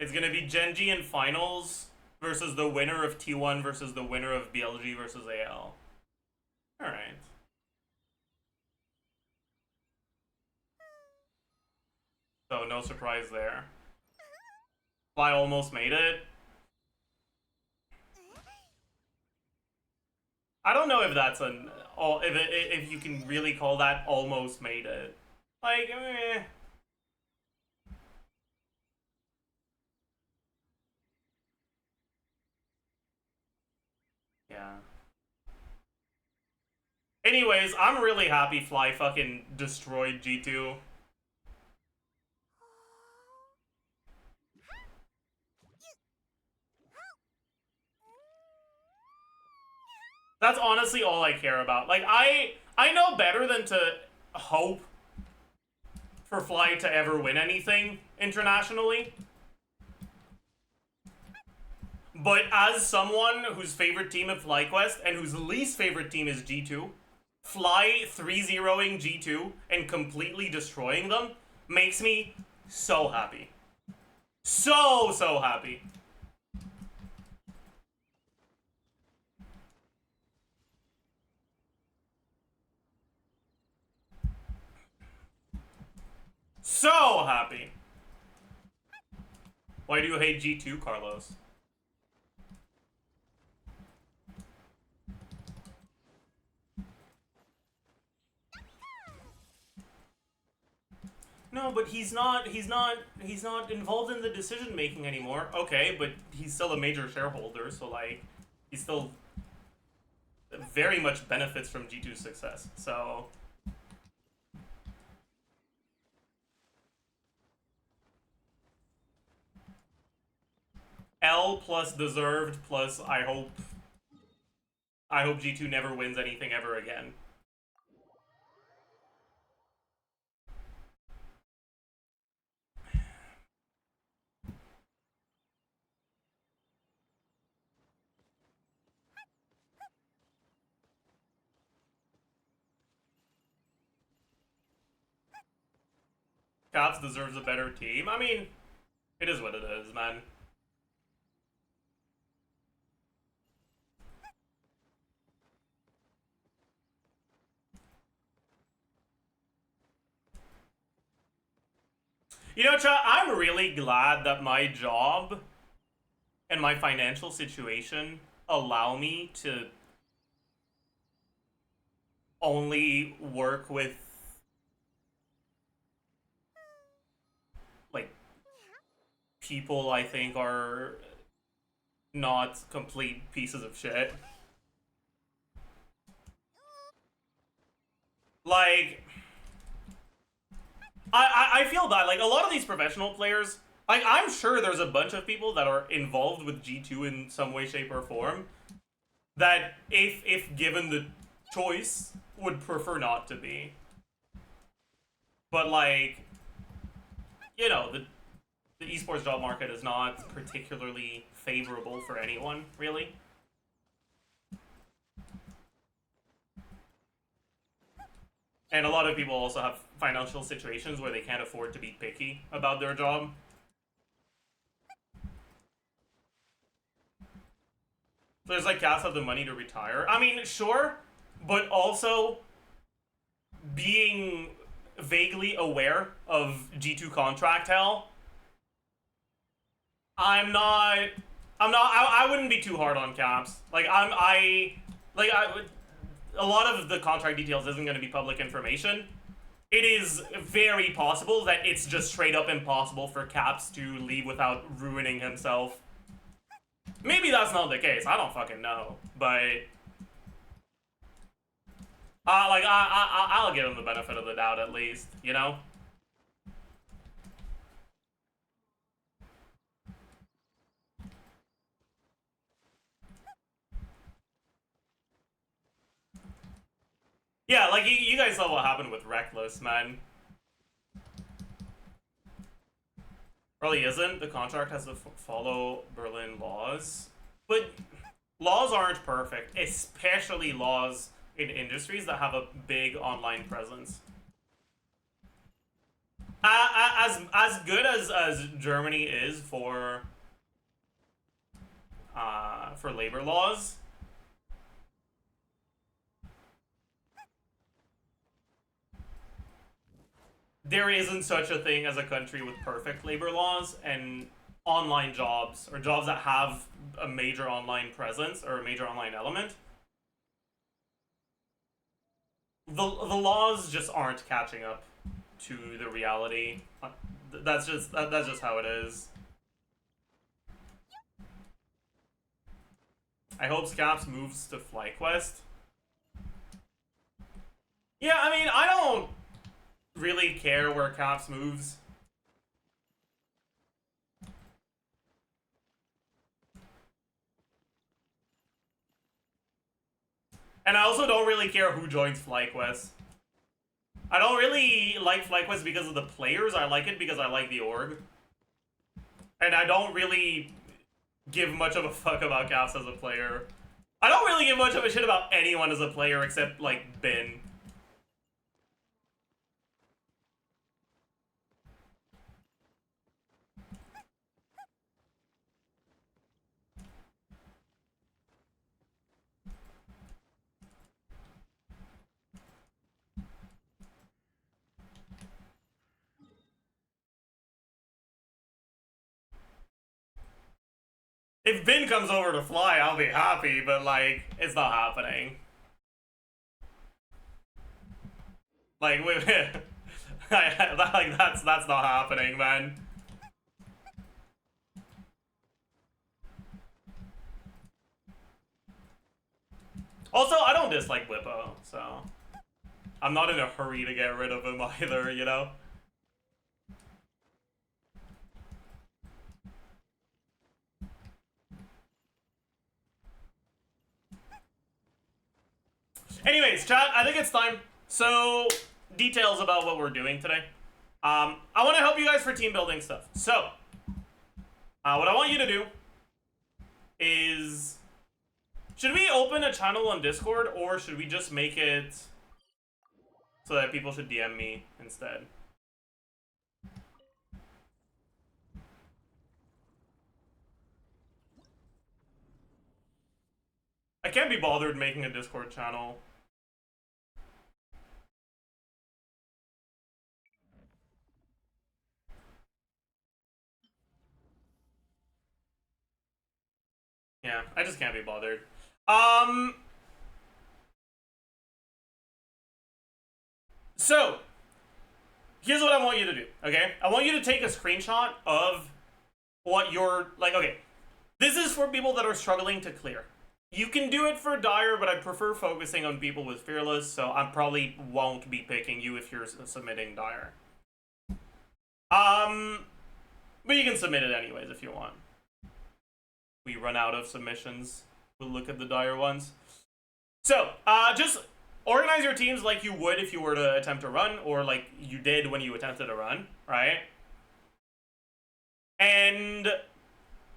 Speaker 1: it's gonna be Genji in finals versus the winner of T1 versus the winner of BLG versus AL. Alright. So no surprise there. Fly almost made it. I don't know if that's if you can really call that almost made it. Like, eh. Yeah. Anyways, I'm really happy Fly fucking destroyed G2. That's honestly all I care about. Like, I know better than to hope for Fly to ever win anything internationally. But as someone whose favorite team is FlyQuest and whose least favorite team is G2, Fly 3-0ing G2 and completely destroying them makes me so happy. So happy. So happy. Why do you hate G2, Carlos? No, but he's not involved in the decision making anymore. Okay, but he's still a major shareholder, so like he still very much benefits from G2's success. So L plus deserved plus I hope G2 never wins anything ever again. Caps deserves a better team. I mean, it is what it is, man. You know, chat, I'm really glad that my job and my financial situation allow me to only work with like people I think are not complete pieces of shit. Like, I feel bad. Like, a lot of these professional players, like, I'm sure there's a bunch of people that are involved with G2 in some way, shape, or form that, if given the choice, would prefer not to be. But, like, you know, the esports job market is not particularly favorable for anyone, really. And a lot of people also have financial situations where they can't afford to be picky about their job. There's like cats have the money to retire. I mean, sure, but also being vaguely aware of G2 contract hell, I wouldn't be too hard on Caps. Like, a lot of the contract details isn't going to be public information. It is very possible that it's just straight up impossible for Caps to leave without ruining himself. Maybe that's not the case. I don't fucking know. But I'll give him the benefit of the doubt at least, you know? Yeah, like, you guys saw what happened with Reckless, man. Probably isn't. The contract has to follow Berlin laws. But laws aren't perfect, especially laws in industries that have a big online presence. As good as Germany is for labor laws, there isn't such a thing as a country with perfect labor laws, and online jobs, or jobs that have a major online presence or a major online element, the laws just aren't catching up to the reality. That's just how it is. I hope Scaps moves to FlyQuest. Yeah, I mean, I don't really care where Caps moves. And I also don't really care who joins FlyQuest. I don't really like FlyQuest because of the players. I like it because I like the org. And I don't really give much of a fuck about Caps as a player. I don't really give much of a shit about anyone as a player except, like, Ben. If Ben comes over to fly, I'll be happy, but, like, it's not happening. Like, wait, like that's not happening, man. Also, I don't dislike Whippo, so I'm not in a hurry to get rid of him either, you know? Anyways, chat, I think it's time. So, details about what we're doing today. I want to help you guys for team building stuff. So, what I want you to do is... Should we open a channel on Discord, or should we just make it so that people should DM me instead? I can't be bothered making a Discord channel. Yeah, I just can't be bothered. So, here's what I want you to do, okay? I want you to take a screenshot of what you're, like, okay. This is for people that are struggling to clear. You can do it for Dire, but I prefer focusing on people with Fearless, so I probably won't be picking you if you're submitting Dire. But you can submit it anyways if you want. We run out of submissions. We'll look at the Dire ones. So, just organize your teams like you would if you were to attempt to run, or like you did when you attempted to run, right? And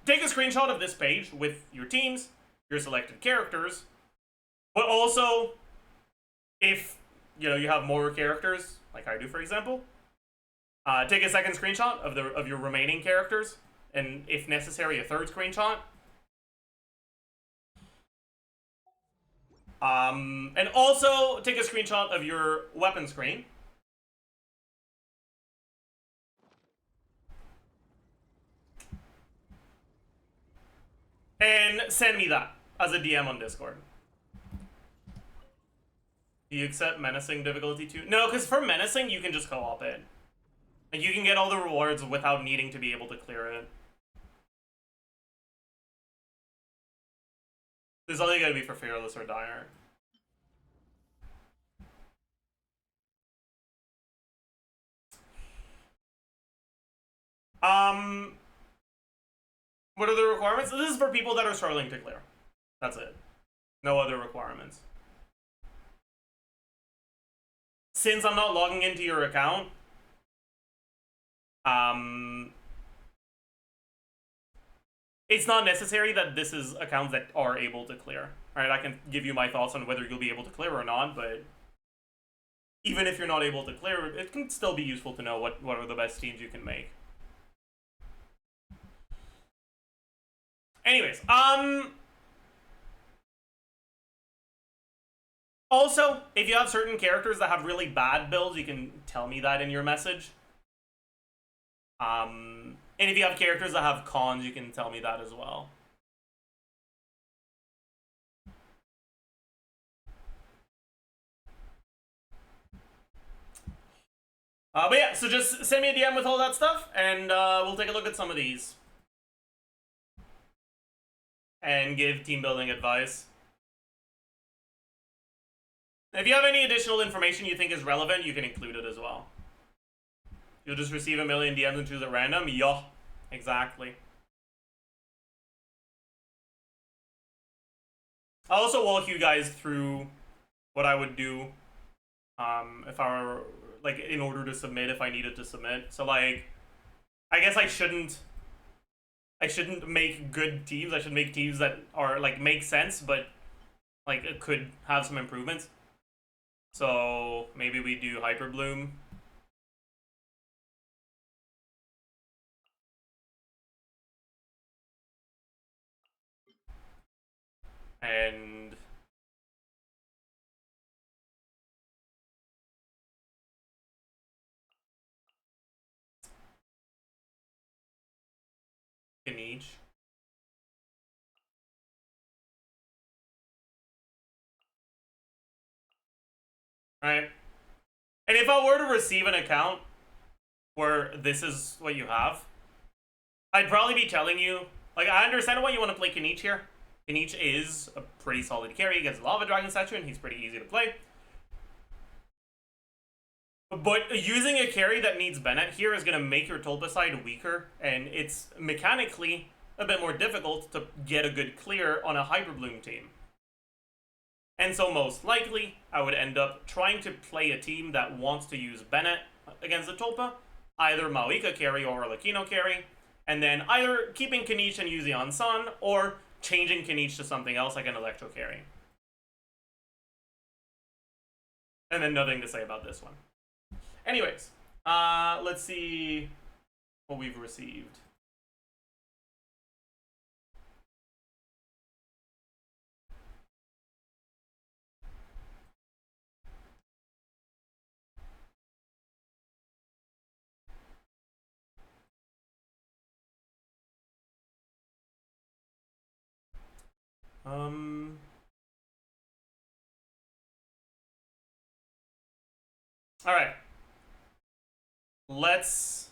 Speaker 1: take a screenshot of this page with your teams, your selected characters, but also, if, you know, you have more characters, like I do, for example, take a second screenshot of your remaining characters, and if necessary, a third screenshot. And also take a screenshot of your weapon screen. And send me that as a DM on Discord. Do you accept menacing difficulty too? No, because for menacing, you can just co-op it. And you can get all the rewards without needing to be able to clear it. This is only going to be for Fearless or Dire. What are the requirements? This is for people that are struggling to clear. That's it. No other requirements. Since I'm not logging into your account, it's not necessary that this is accounts that are able to clear. Alright, I can give you my thoughts on whether you'll be able to clear or not, but even if you're not able to clear, it can still be useful to know what are the best teams you can make. Anyways, also, if you have certain characters that have really bad builds, you can tell me that in your message. And if you have characters that have cons, you can tell me that as well. But yeah, so just send me a DM with all that stuff, and we'll take a look at some of these. And give team building advice. If you have any additional information you think is relevant, you can include it as well. You'll just receive a million DMs and choose at random? Yeah, exactly. I'll also walk you guys through what I would do if I were, like, in order to submit, if I needed to submit. So, like, I guess I shouldn't make good teams. I should make teams that are, like, make sense, but, like, it could have some improvements. So maybe we do Hyper Bloom. And in each. Right. And if I were to receive an account where this is what you have, I'd probably be telling you, like, I understand why you want to play Kenichi here. Kenichi is a pretty solid carry against Lava Dragon statue, and he's pretty easy to play. But using a carry that needs Bennett here is going to make your Tulpa side weaker, and it's mechanically a bit more difficult to get a good clear on a Hyper Bloom team. And so most likely, I would end up trying to play a team that wants to use Bennett against the Tulpa, either Maoika carry or Arlecchino carry, and then either keeping Kenichi and using on Sun, or changing Kenichi to something else like an Electro carry. And then nothing to say about this one. Anyways, let's see what we've received. All right. Let's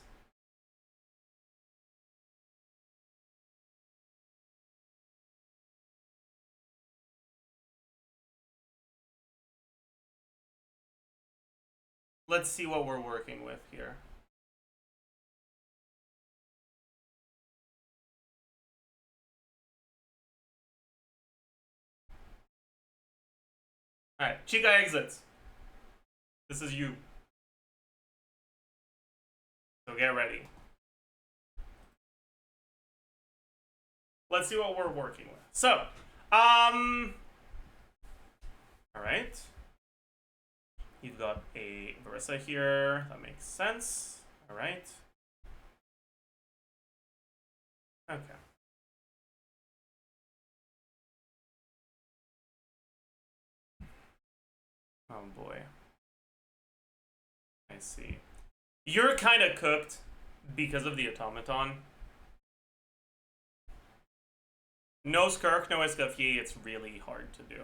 Speaker 1: see what we're working with here. All right, Chica exits. This is you. So get ready. Let's see what we're working with. So, all right. You've got a Barissa here. That makes sense. All right. Okay. Oh boy. I see. You're kind of cooked because of the automaton. No Skirk, no Escoffier, it's really hard to do.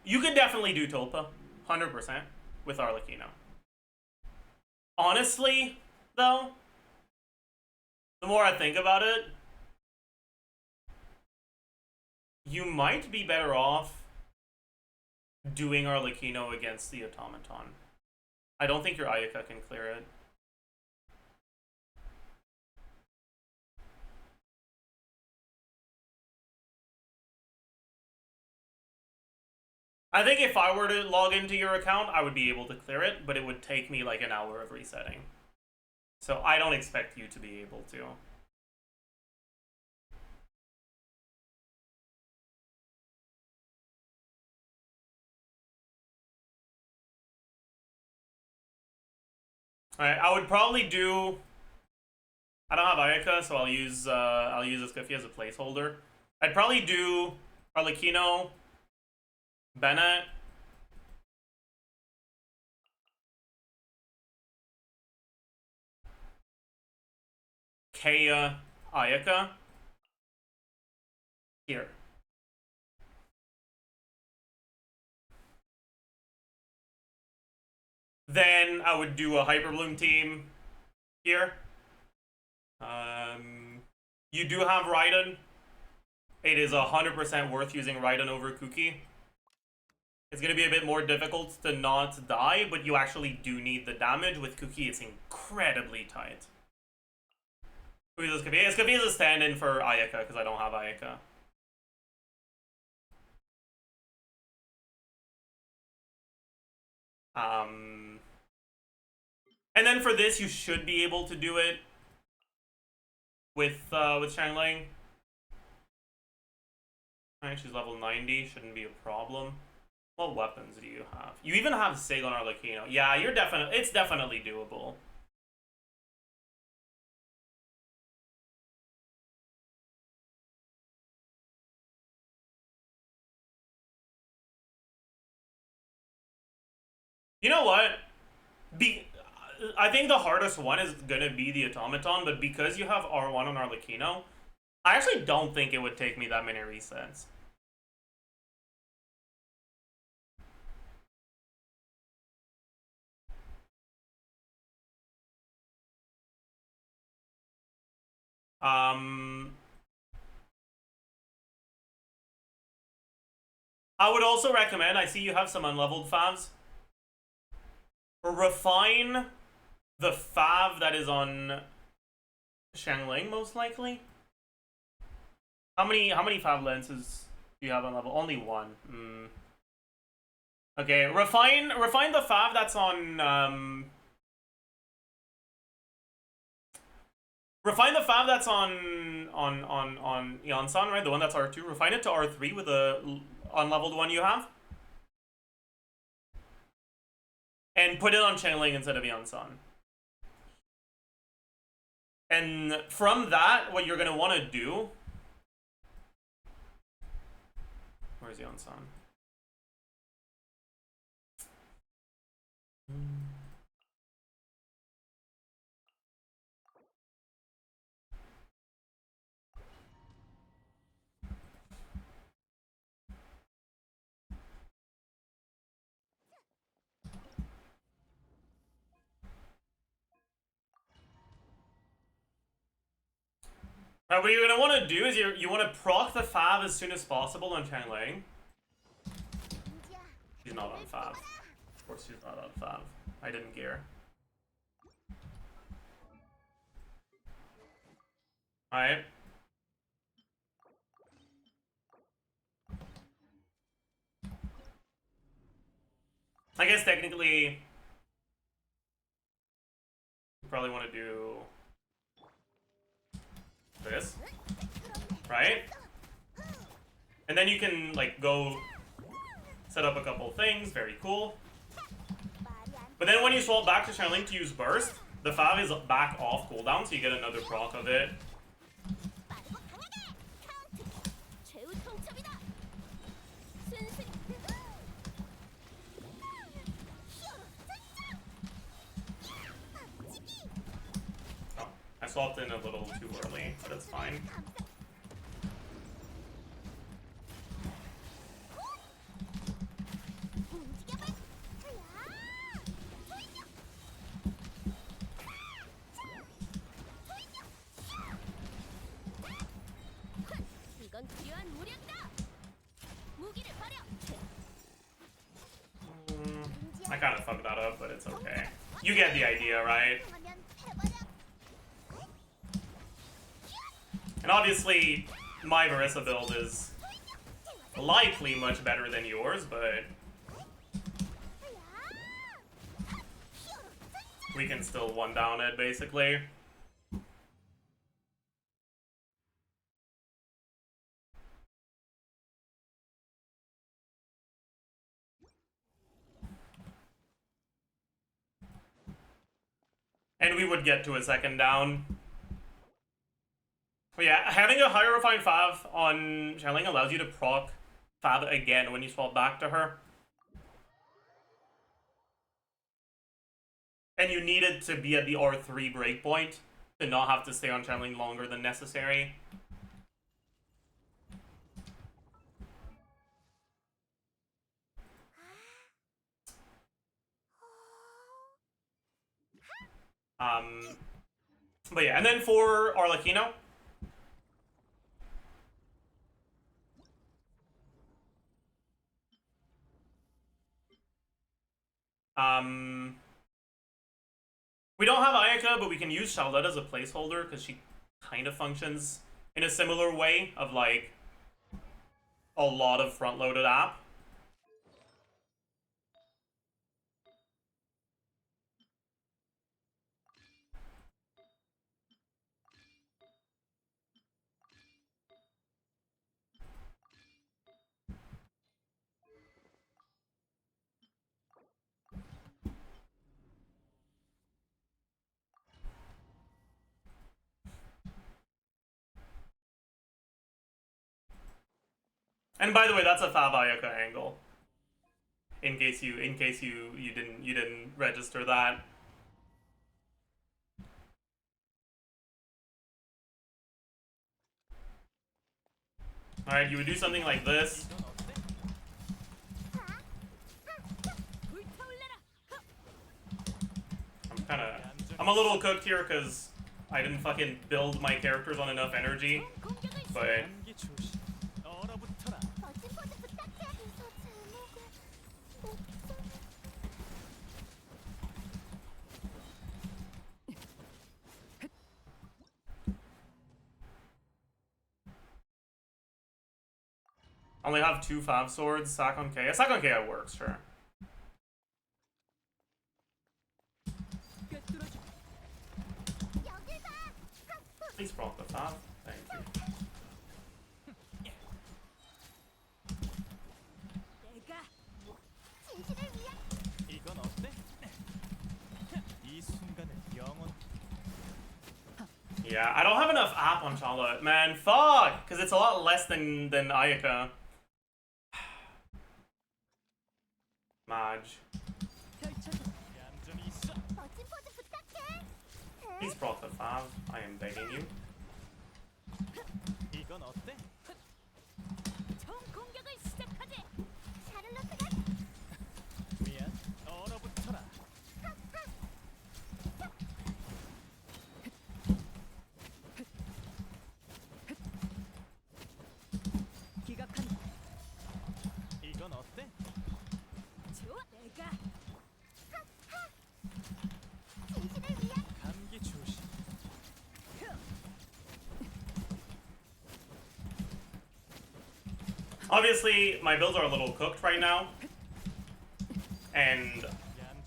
Speaker 1: You could definitely do Tulpa, 100%, with Arlecchino. Honestly, though, the more I think about it, you might be better off doing Arlecchino against the automaton. I don't think your Ayaka can clear it. I think if I were to log into your account, I would be able to clear it, but it would take me like an hour of resetting. So I don't expect you to be able to. Alright, I would probably do... I don't have Ayaka, so I'll use Escoffier as a placeholder. I'd probably do Arlecchino, Bennett, Kea, Ayaka. Here. Then I would do a Hyper Bloom team here. You do have Raiden. It is 100% worth using Raiden over Kuki. It's going to be a bit more difficult to not die, but you actually do need the damage. With Kuki, it's incredibly tight. Escoffier is a stand-in for Ayaka, because I don't have Ayaka. And then for this, you should be able to do it with Shangling. Alright, she's level 90, shouldn't be a problem. What weapons do you have? You even have Sig on Arlecchino. Yeah, it's definitely doable. You know what? I think the hardest one is gonna be the Automaton, but because you have R1 on Arlecchino, I actually don't think it would take me that many resets. I would also recommend, I see you have some unleveled favs. Refine the fav that is on Shangling, most likely. How many fav lenses do you have on level? Only one. Okay, refine the fav that's on refine the fav that's on Yeonsan, right? The one that's R2. Refine it to R3 with the unleveled one you have. And put it on Shangling instead of Yeonsan. And from that, what you're going to want to do... Where's Yeonsan? What you're going to want to do is you want to proc the fav as soon as possible on Shangling. She's not on fav. Of course she's not on fav. I didn't gear. Alright. I guess technically you probably want to do this, right? And then you can like go set up a couple things, very cool. But then when you swap back to Shangling to use burst, the fav is back off cooldown, so you get another proc of it. Oh, I swapped in a little too early, but it's fine. I kind of fucked that up, but it's okay. You get the idea, right? And obviously, my Marissa build is likely much better than yours, but we can still one down it, basically. And we would get to a second down. But yeah, having a higher refined fav on Shangling allows you to proc fav again when you swap back to her. And you need it to be at the R3 breakpoint to not have to stay on Shangling longer than necessary. But yeah, and then for Arlecchino, we don't have Ayaka, but we can use Charlotte as a placeholder because she kind of functions in a similar way of like a lot of front-loaded app. And by the way, that's a Fab Ayaka angle. In case you didn't register that. Alright, you would do something like this. I'm a little cooked here because I didn't fucking build my characters on enough energy. But
Speaker 3: 감기 조심. 얼어붙어라.
Speaker 5: 멋진 포즈 부탁해.
Speaker 1: I only have 2 Fab swords, sack on K. Sack on KO works, sure. Please brought the Fab. Thank you.
Speaker 3: 이건 어때? 이 순간을 영원.
Speaker 1: Yeah, I don't have enough app on Charlotte, man. Fuck! Because it's a lot less than Ayaka. Maj.
Speaker 3: 얌전히 있어.
Speaker 5: 멋진 포즈 부탁해.
Speaker 1: Please brought the Fab. I am begging you.
Speaker 3: 이건 어때?
Speaker 5: 총 공격을 시작하지. 샤를로트가
Speaker 3: 미안. 얼어붙어라.
Speaker 7: 기각한다.
Speaker 3: 이건 어때?
Speaker 5: 좋아. 내가
Speaker 3: 감기 조심.
Speaker 1: Obviously, my builds are a little cooked right now. And,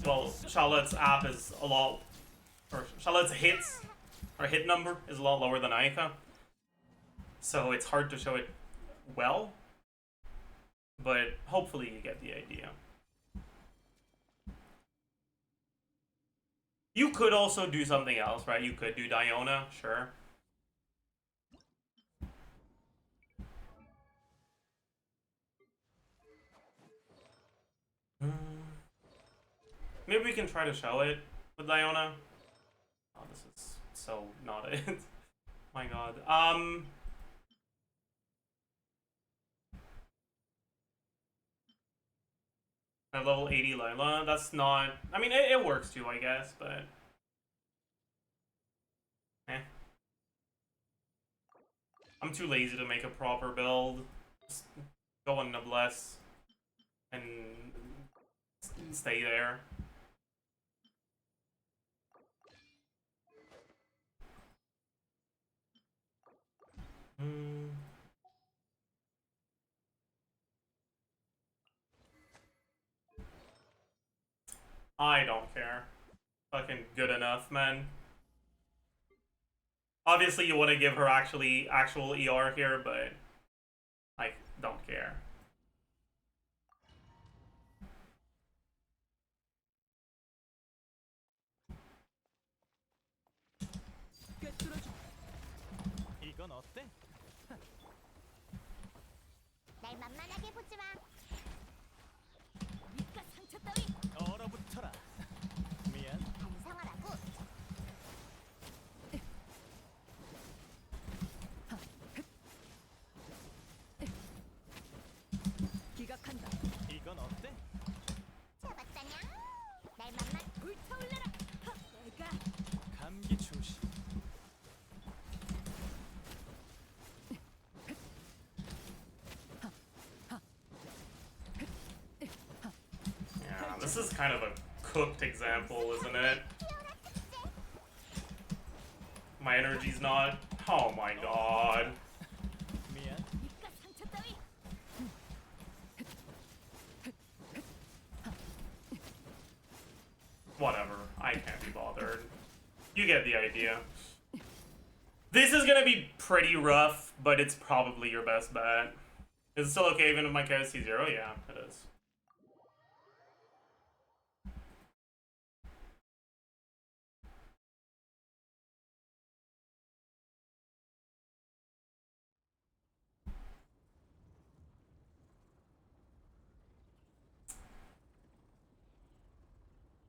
Speaker 1: well, Charlotte's app is a lot... Or Charlotte's hits, or hit number, is a lot lower than Ayaka. So it's hard to show it well. But hopefully you get the idea. You could also do something else, right? You could do Diona, sure. Maybe we can try to show it with Diona. Oh, this is so not it. My god. At level 80 Layla, that's not... I mean, it works too, I guess, but... I'm too lazy to make a proper build. Just go on Noblesse and stay there. I don't care. Fucking good enough, man. Obviously, you want to give her actual ER here, but I don't care.
Speaker 3: 이건 어때?
Speaker 5: 날 만만하게 보지 마. 니가 상처 따위
Speaker 3: 얼어붙어라. 미안.
Speaker 5: 반성하라고.
Speaker 7: 기각한다.
Speaker 3: 이건 어때?
Speaker 5: 잡았다냐? 날 만만 불타올라라. 내가
Speaker 3: 감기 조심.
Speaker 1: Yeah, this is kind of a cooked example, isn't it? My energy's not. Oh my god.
Speaker 3: 미안.
Speaker 5: 니가 상처 따위
Speaker 1: Whatever. I can't be bothered. You get the idea. This is gonna be pretty rough, but it's probably your best bet. Is it still okay even if my KSC 0? Yeah, it is.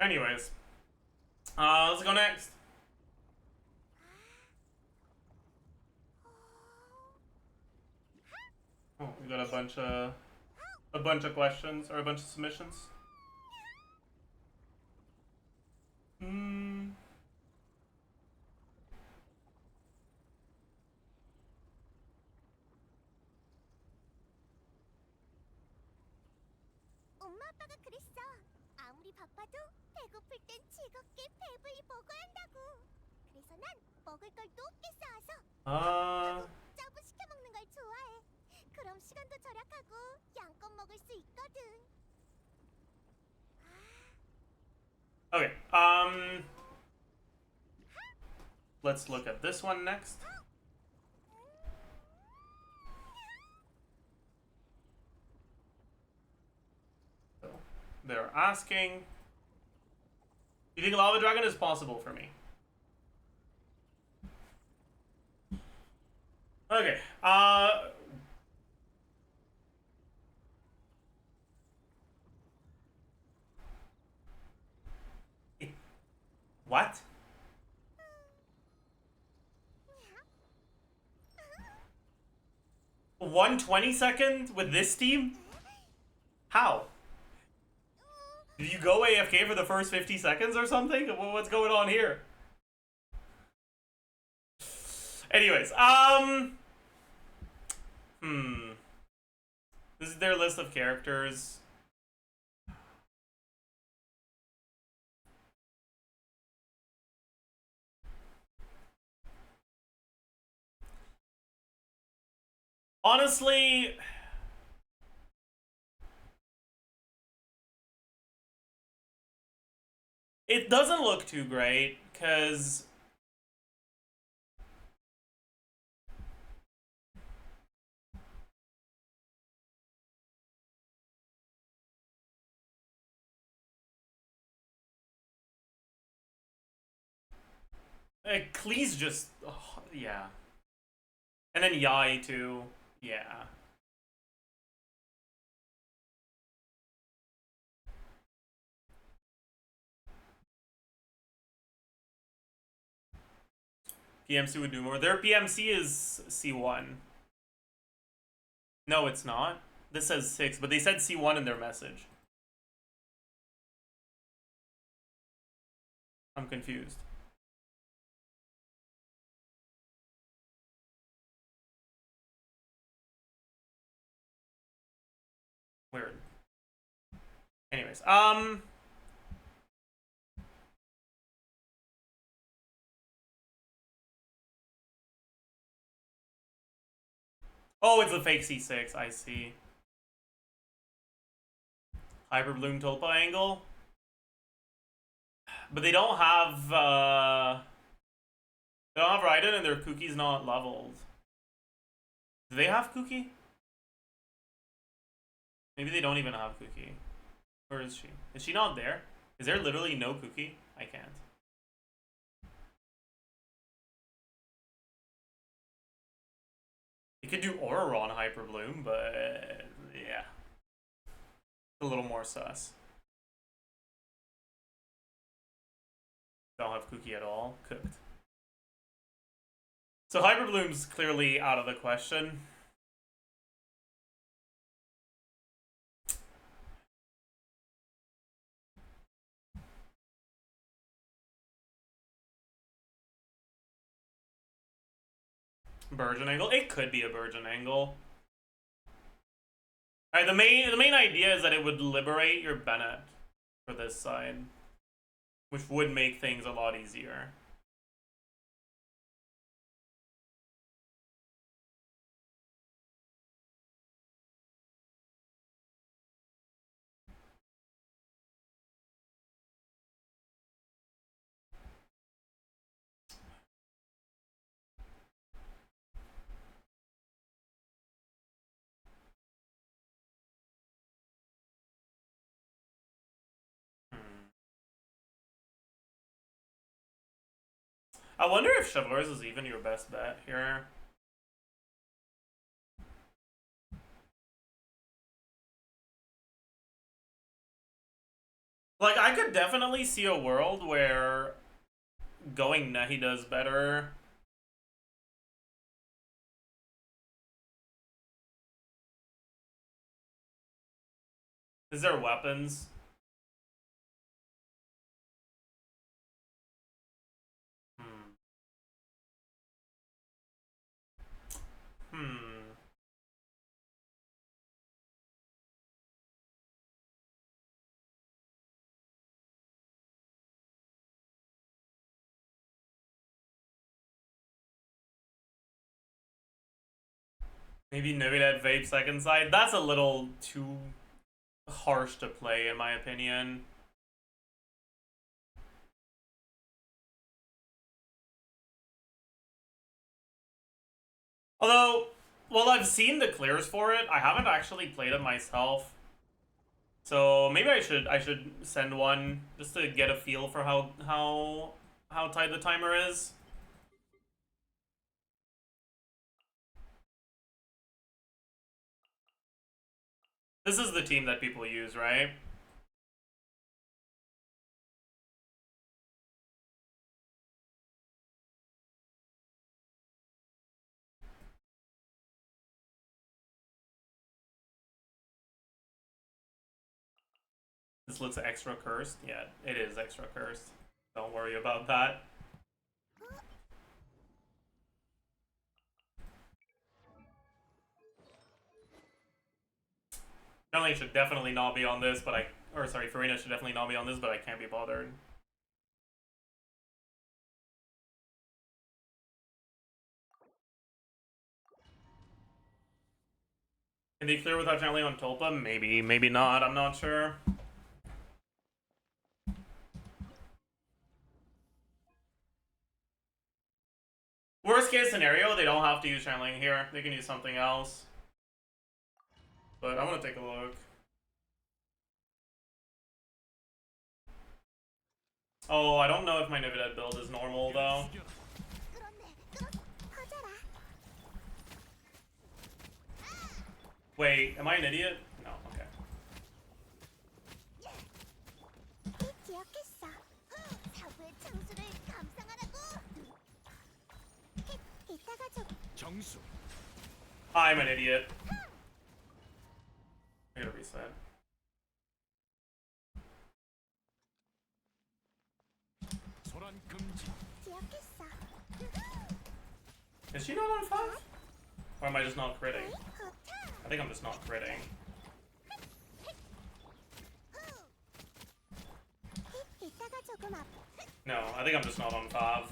Speaker 1: Anyways, let's go next. Oh, we got a bunch of questions or a bunch of submissions.
Speaker 5: 엄마 아빠가 그랬어. 아무리 바빠도 배고플 땐 즐겁게 배불리 먹어야 한다고. 그래서 난 먹을 걸 높게 쌓아서 짜고 시켜 먹는 걸 좋아해. 그럼 시간도 절약하고 양껏 먹을 수 있거든.
Speaker 1: Okay, let's look at this one next. So, they're asking, do you think Lava Dragon is possible for me? Okay, what? A 1/22nd with this team? How? Did you go AFK for the first 50 seconds or something? What's going on here? Anyways, this is their list of characters. Honestly, it doesn't look too great, because Klee's just, yeah. And then Yai too, yeah. PMC would do more. Their PMC is C1. No, it's not. This says 6, but they said C1 in their message. I'm confused. Weird. Anyways, oh, it's a fake C6, I see. Hyperbloom Tulpa angle. But they don't have Raiden and their Kuki's not leveled. Do they have Kuki? Maybe they don't even have Kuki. Where is she? Is she not there? Is there literally no Kuki? I can't. You could do Aurora on Hyperbloom, but yeah. A little more sus. Don't have Kuki at all. Cooked. So Hyperbloom's clearly out of the question. Burgeon angle? It could be a Burgeon angle. Alright, the main idea is that it would liberate your Bennett for this side, which would make things a lot easier. I wonder if Chevaliers is even your best bet here. Like, I could definitely see a world where going Nahida is better. Is there weapons? Hmm. Maybe Navidad Vape second side? That's a little too harsh to play, in my opinion. Although, well, I've seen the clears for it. I haven't actually played it myself. So maybe I should send one just to get a feel for how tight the timer is. This is the team that people use, right? This looks extra cursed. Yeah, it is extra cursed. Don't worry about that. Charlie should definitely not be on this, but Farina should definitely not be on this, but I can't be bothered. Can they clear without channeling on Tulpa? Maybe, maybe not, I'm not sure. Worst case scenario, they don't have to use channeling here. They can use something else. But I want to take a look. Oh, I don't know if my Navidad build is normal, though. Wait, am I an idiot? No, okay. I'm an idiot. I gotta reset. Is she not on 5? Or am I just not critting? I think I'm just not critting. No, I think I'm just not on 5.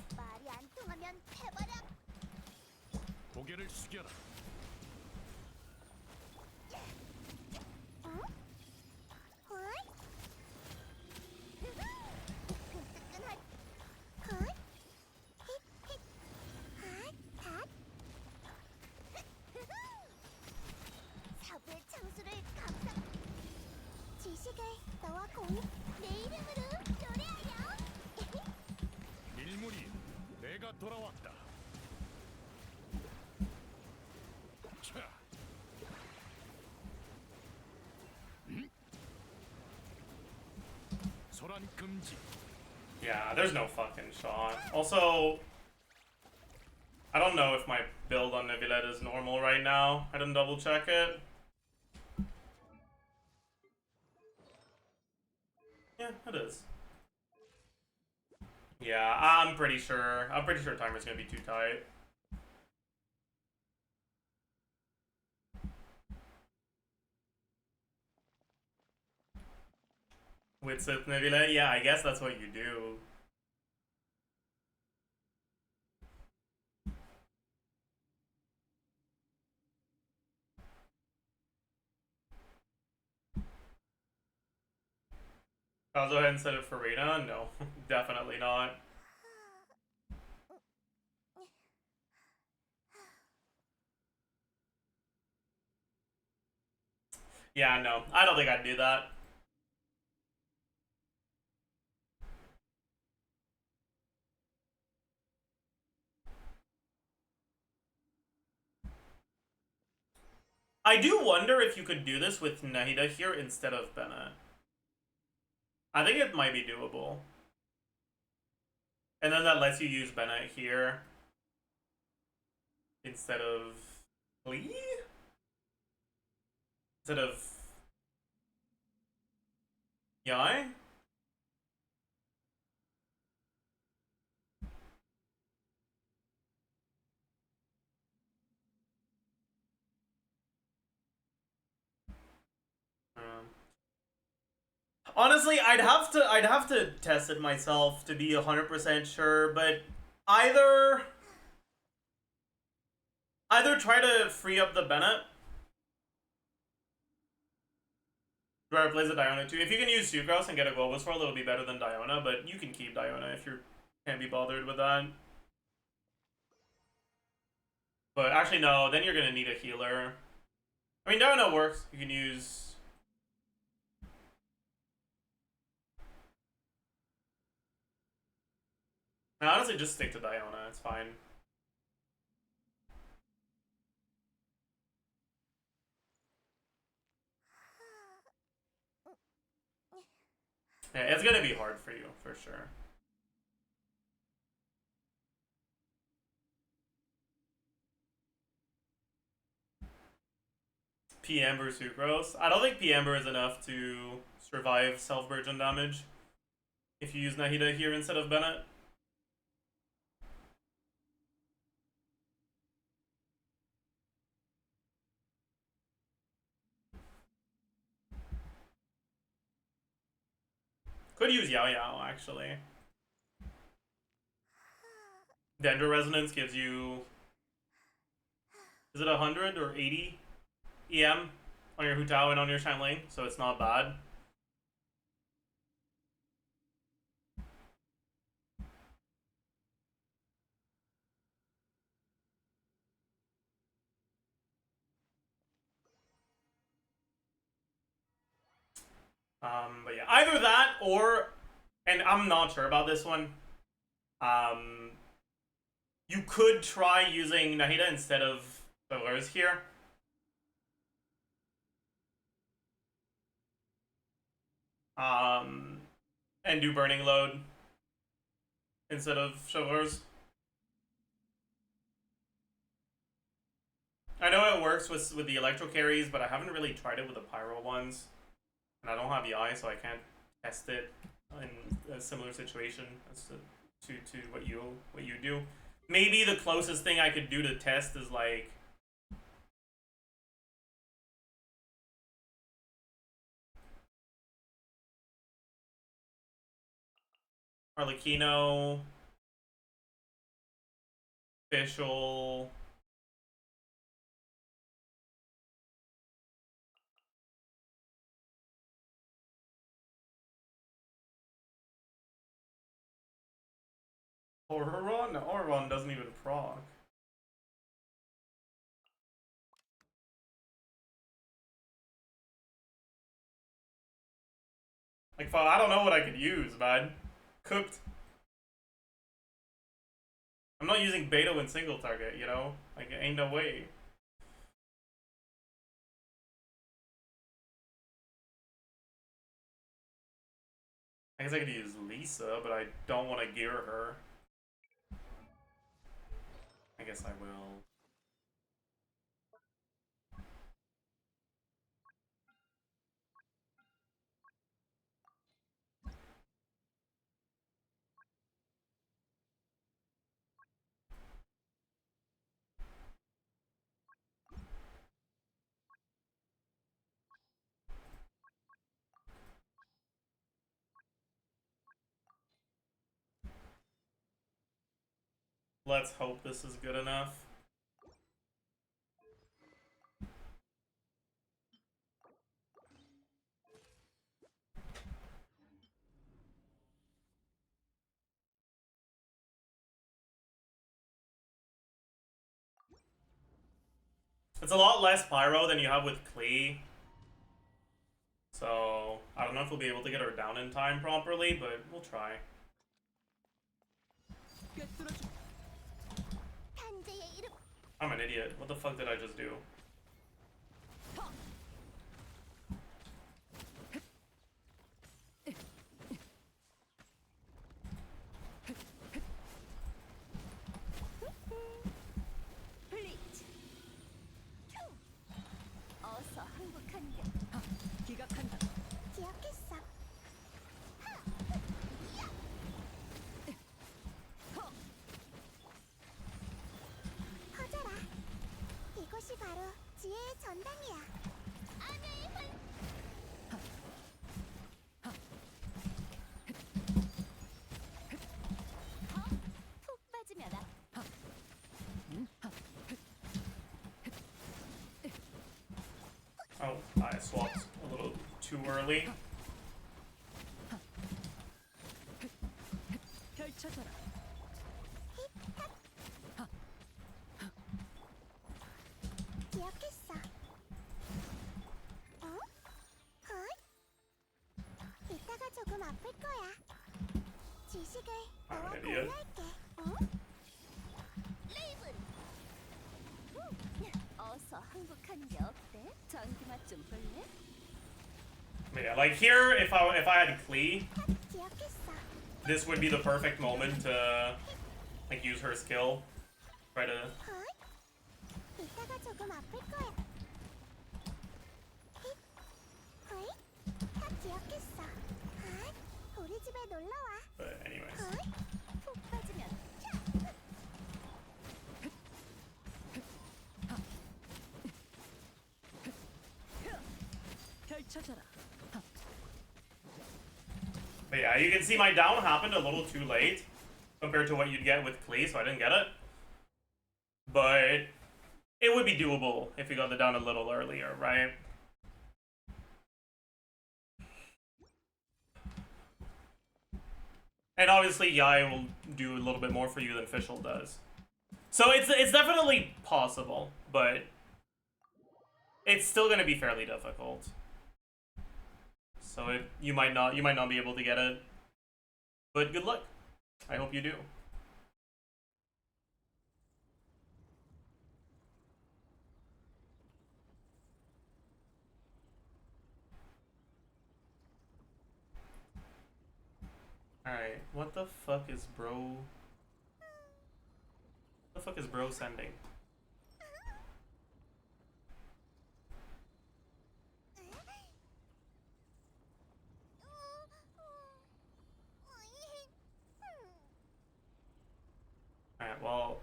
Speaker 1: Yeah, there's no fucking shot. Also, I don't know if my build on Nebulet is normal right now. I didn't double check it. Yeah, it is. Yeah, I'm pretty sure timer's gonna be too tight. With Sith Nebula? Yeah, I guess that's what you do. I'll go ahead and set it for Rita? No, definitely not. Yeah, no, I don't think I'd do that. I do wonder if you could do this with Nahida here instead of Bennett. I think it might be doable. And then that lets you use Bennett here instead of Lee? Instead of Yai? Honestly, I'd have to test it myself to be 100% sure, but either try to free up the Bennett. Whoever plays the Diona too. If you can use Sucrose and get a Global Swirl, it'll be better than Diona, but you can keep Diona if you can't be bothered with that. But actually, no, then you're gonna need a healer. I mean, Diona works. You can use... I honestly just stick to Diona, it's fine. Yeah, it's gonna be hard for you, for sure. PM versus Sucrose. I don't think PM is enough to survive self-burgeon damage if you use Nahida here instead of Bennett. Could use Yao Yao, actually. Dendro Resonance gives you... Is it 100 or 80 EM on your Hu Tao and on your Shanling, so it's not bad. But yeah, either that or, and I'm not sure about this one, you could try using Nahida instead of Dolores here. And do Burning Load instead of Shovelers. I know it works with the Electro Carries, but I haven't really tried it with the Pyro ones. And I don't have the eye, so I can't test it in a similar situation as to what you do. Maybe the closest thing I could do to test is like Arlecchino, Fischl, Oreron? No, Oreron doesn't even proc. Like, I don't know what I could use, man. Cooked. I'm not using Beto in single target, you know? Like, ain't no way. I guess I could use Lisa, but I don't want to gear her. I guess I will. Let's hope this is good enough. It's a lot less pyro than you have with Klee. So, I don't know if we'll be able to get her down in time properly, but we'll try. I'm an idiot. What the fuck did I just do? I swapped a little too early.
Speaker 7: 펼쳐져라.
Speaker 5: 기억했어. 어? 헐? 이따가 조금 아플 거야. 지식을 너와
Speaker 1: idiot.
Speaker 5: 공유할게. 어? 레이븐. 어서 항복하는 게 어때? 전기맛 좀 볼래?
Speaker 1: Yeah, like here, if I had Klee,
Speaker 5: 기억했어.
Speaker 1: this would be the perfect moment to like use her skill. Try to.
Speaker 5: 헐? 이따가 조금 아플 거야. 헐? 다 기억했어. 헐? 우리 집에 놀러 와.
Speaker 1: But anyways.
Speaker 5: 헐? 푹 빠지면 차!
Speaker 7: 펼쳐져라.
Speaker 1: But yeah, you can see my down happened a little too late compared to what you'd get with Klee, so I didn't get it. But it would be doable if you got the down a little earlier, right? And obviously Yai will do a little bit more for you than Fischl does. So it's definitely possible, but it's still gonna be fairly difficult. So you might not be able to get it. But good luck. I hope you do. Alright, what the fuck is bro? What the fuck is bro sending? Alright, well,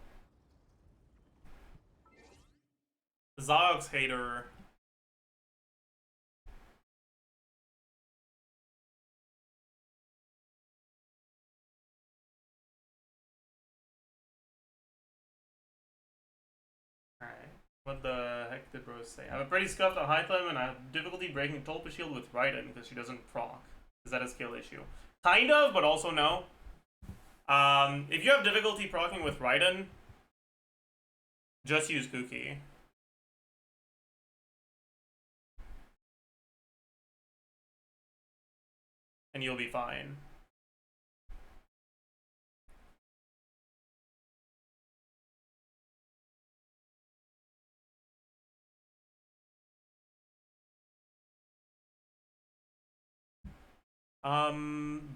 Speaker 1: Zog's hater. Alright, what the heck did Rose say? I have a pretty scuffed at high time and I have difficulty breaking Tulpa Shield with Raiden because she doesn't proc. Is that a skill issue? Kind of, but also no. If you have difficulty proccing with Raiden, just use Kuki. And you'll be fine.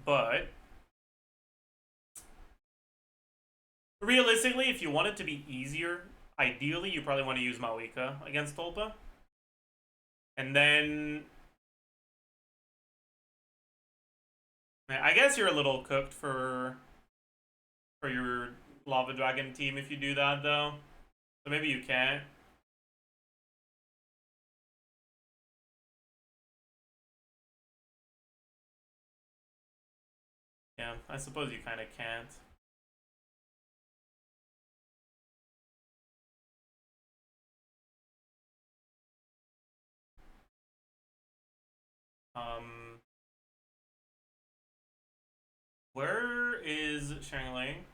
Speaker 1: But realistically, if you want it to be easier, ideally you probably want to use Mawika against Tulpa. And then I guess you're a little cooked for your Lava Dragon team if you do that though. So maybe you can't. Yeah, I suppose you kind of can't. Where is Shangling?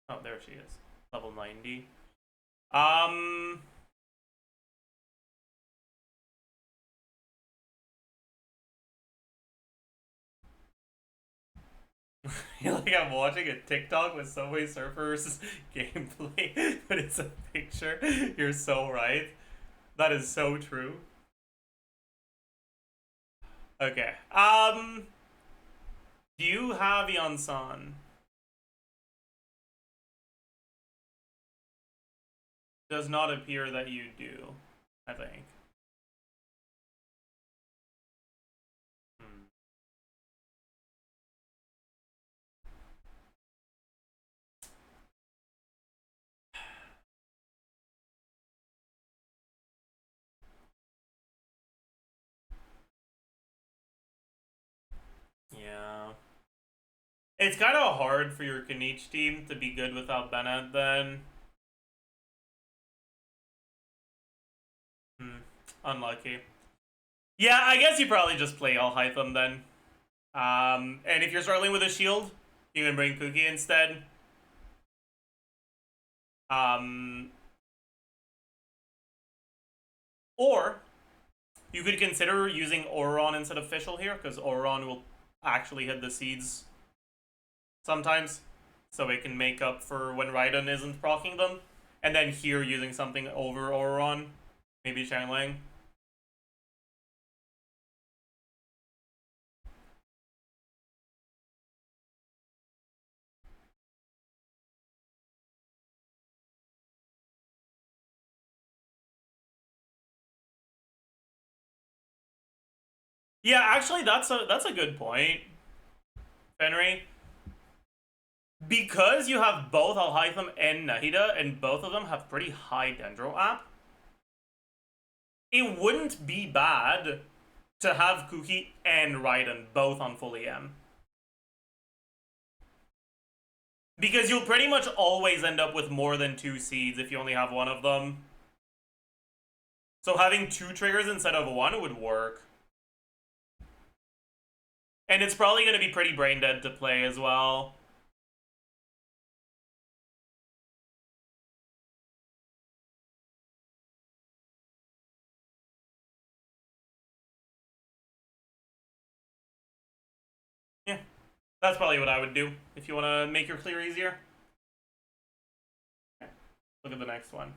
Speaker 1: Oh, there she is. Level 90. Like I'm watching a TikTok with Subway Surfers gameplay, but it's a picture. You're so right. That is so true. Okay. Do you have Yansan? Does not appear that you do, I think. Yeah. It's kind of hard for your Kenichi team to be good without Bennett then. Unlucky. Yeah, I guess you probably just play Alhaitham then. And if you're struggling with a shield, you can bring Cookie instead. Or you could consider using Auron instead of Fischl here, because Auron will actually hit the seeds sometimes, so it can make up for when Raiden isn't proccing them. And then here using something over Auron, maybe Xiangling. Yeah, actually, that's a good point, Henry. Because you have both Alhaitham and Nahida, and both of them have pretty high Dendro app, it wouldn't be bad to have Kuki and Raiden both on full EM. Because you'll pretty much always end up with more than 2 seeds if you only have one of them. So having 2 triggers instead of 1 would work. And it's probably going to be pretty brain dead to play as well. Yeah, that's probably what I would do if you want to make your clear easier. Okay. Look at the next one.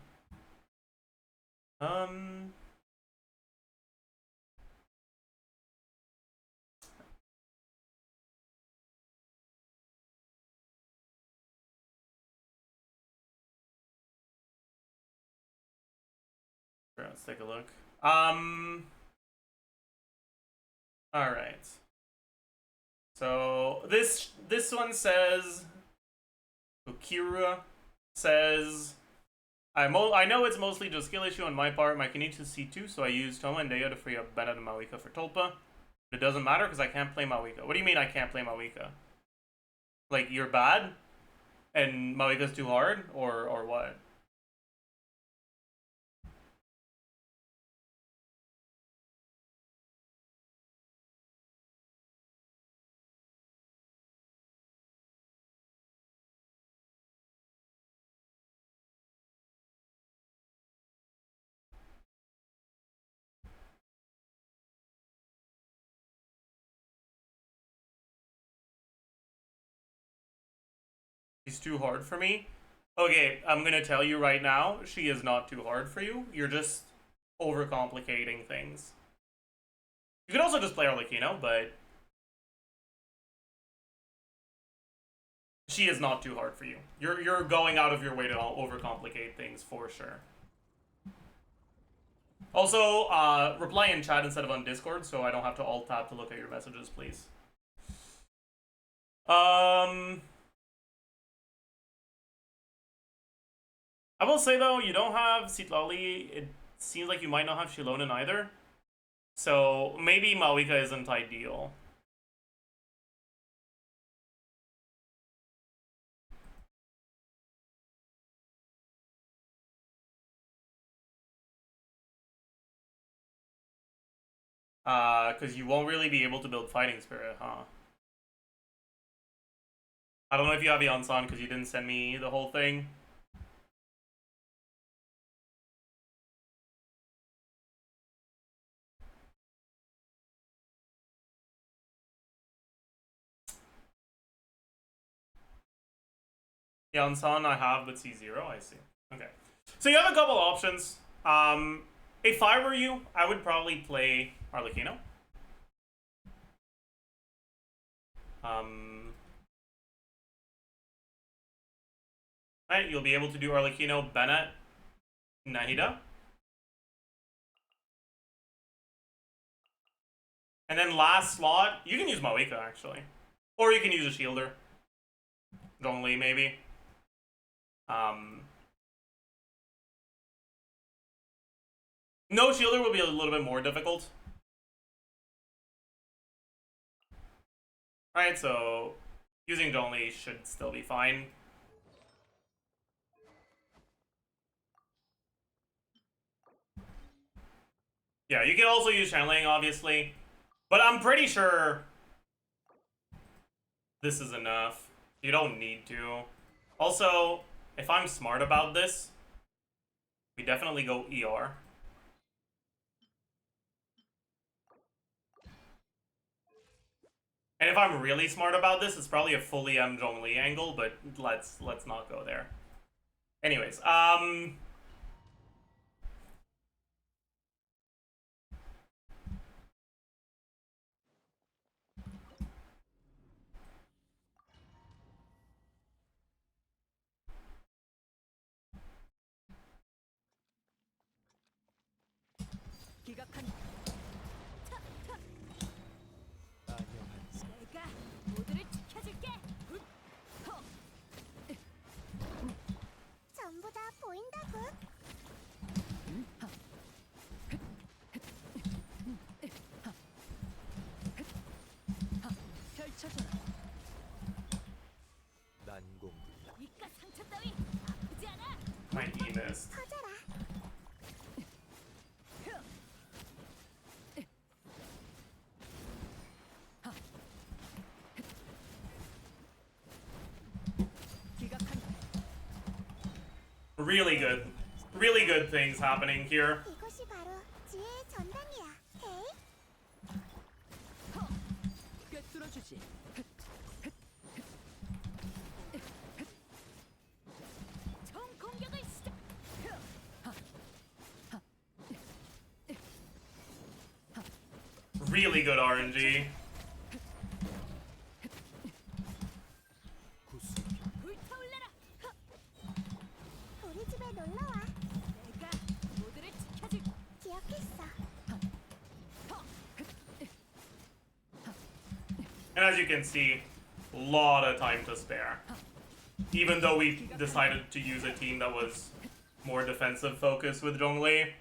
Speaker 1: Let's take a look. All right. So this one says, Ukira says, I know it's mostly just skill issue on my part. My Kenichi is C2, so I use Toma and Deo to free up Bennett and Mawika for Tulpa. It doesn't matter because I can't play Mawika. What do you mean I can't play Mawika? Like, you're bad and Mawika's too hard, or what? She's too hard for me? Okay, I'm gonna tell you right now, she is not too hard for you. You're just overcomplicating things. You could also just play Arlecchino, but she is not too hard for you. You're going out of your way to overcomplicate things for sure. Also, reply in chat instead of on Discord, so I don't have to alt-tab to look at your messages, please. I will say, though, you don't have Citlali. It seems like you might not have Shilonen either. So maybe Mawika isn't ideal. Because you won't really be able to build Fighting Spirit, huh? I don't know if you have Yansan because you didn't send me the whole thing. Yansan I have, but C0, I see. Okay. So you have a couple options. If I were you, I would probably play Arlecchino. Right, you'll be able to do Arlecchino, Bennett, Nahida. And then last slot, you can use Mawika, actually. Or you can use a Shielder. Zhongli, maybe. No Shielder will be a little bit more difficult. Alright, so Using Zhongli should still be fine. Yeah, you can also use Shanling, obviously. But I'm pretty sure this is enough. You don't need to. Also, if I'm smart about this, we definitely go ER. And if I'm really smart about this, it's probably a fully M Zhongli angle, but let's not go there. Anyways,
Speaker 7: 기각한 내가 모두를 지켜줄게.
Speaker 5: 전부 다 보인다고.
Speaker 7: 펼쳐줘라.
Speaker 2: 난공불락.
Speaker 7: 이깟 상처 따위 아프지 않아.
Speaker 1: my E missed.
Speaker 5: 터져라.
Speaker 7: 기각한
Speaker 1: Really good things happening here.
Speaker 5: 이것이 바로 지혜의 전당이야. 헤이.
Speaker 7: 꿰뚫어주지. 총 공격을 시작.
Speaker 1: Really good RNG.
Speaker 7: 불타올라라.
Speaker 5: 우리 집에 놀러와.
Speaker 7: 내가 모두를 지켜줄.
Speaker 5: 기억했어.
Speaker 1: And as you can see, a lot of time to spare. Even though we decided to use a team that was more defensive focused with Zhongli.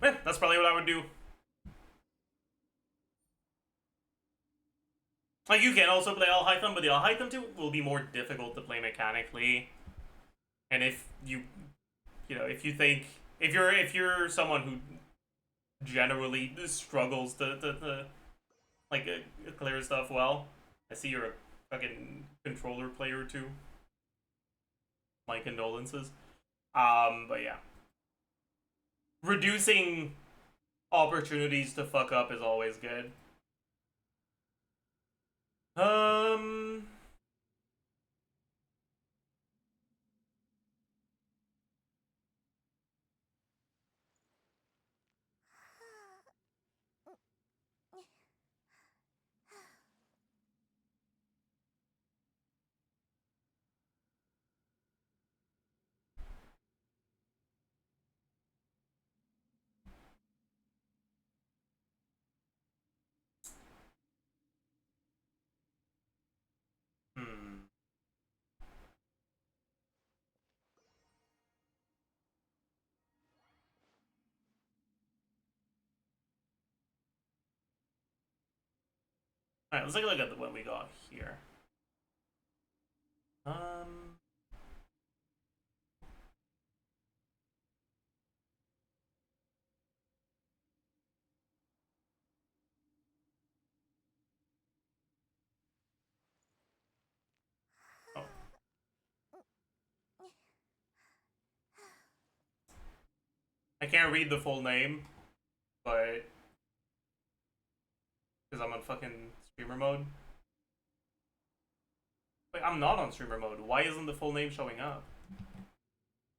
Speaker 1: Yeah, that's probably what I would do. Like, you can also play Alhaitham, but the Alhaitham 2 will be more difficult to play mechanically. And if you know, if you think, if you're someone who generally struggles to like clear stuff well, I see you're a fucking controller player too. My condolences. But yeah. Reducing opportunities to fuck up is always good. Alright, let's take a look at what we got here. Oh. I can't read the full name, but because I'm on fucking streamer mode. Wait, I'm not on streamer mode. Why isn't the full name showing up?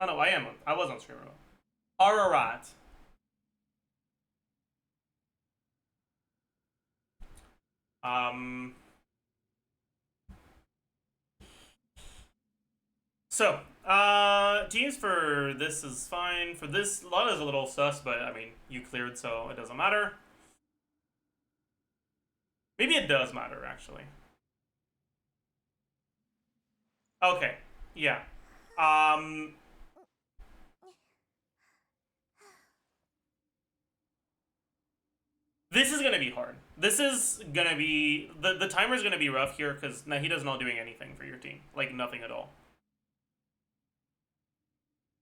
Speaker 1: Oh no, I was on streamer mode. Ararat. So, teams for this is fine. For this, Lana's a little sus, but I mean, you cleared, so it doesn't matter. Maybe it does matter, actually. Okay, yeah. This is gonna be hard. This is gonna be... The timer's gonna be rough here, because Nahida's not doing anything for your team. Like, nothing at all.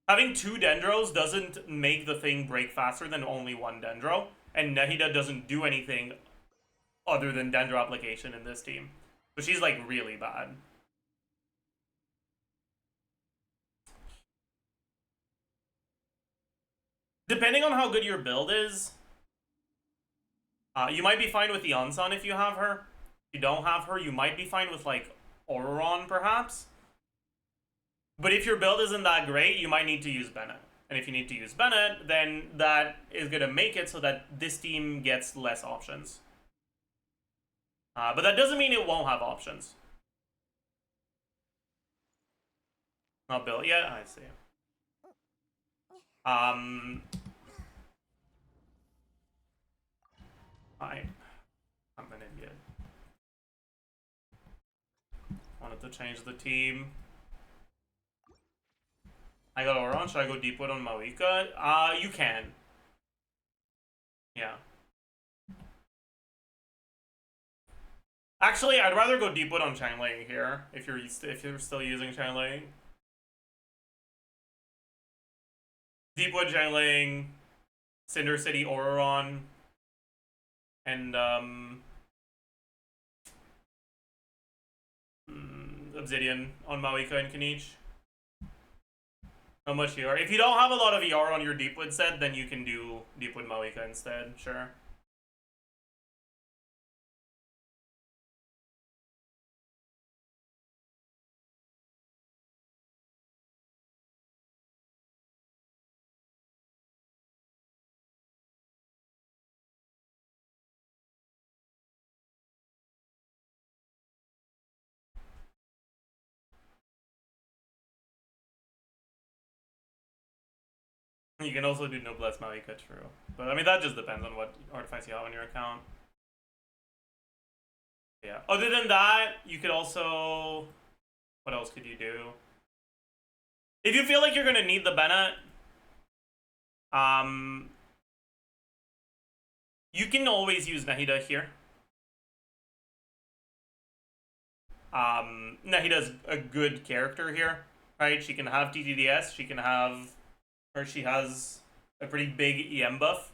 Speaker 1: Having 2 Dendros doesn't make the thing break faster than only 1 Dendro, and Nahida doesn't do anything other than Dendro application in this team. So she's, like, really bad. Depending on how good your build is, you might be fine with the Onsan if you have her. If you don't have her, you might be fine with, like, Auroron, perhaps. But if your build isn't that great, you might need to use Bennett. And if you need to use Bennett, then that is going to make it so that this team gets less options. But that doesn't mean it won't have options. Not built yet? I see. I'm an idiot. Wanted to change the team. I got Auron. Should I go Deepwood on Mawika? You can. Yeah. Actually, I'd rather go Deepwood on Changeling here if you're still using Changeling. Deepwood, Changeling, Cinder City, Auroron, and Obsidian on Mawika and Kanich. How much ER? If you don't have a lot of ER on your Deepwood set, then you can do Deepwood Mawika instead, sure. You can also do Noblesse Mawika, true. But I mean, that just depends on what artifacts you have on your account. Yeah. Other than that, you could also... What else could you do? If you feel like you're gonna need the Bennett, you can always use Nahida here. Nahida's a good character here, right? She can have TTDS, she can have... Or she has a pretty big EM buff,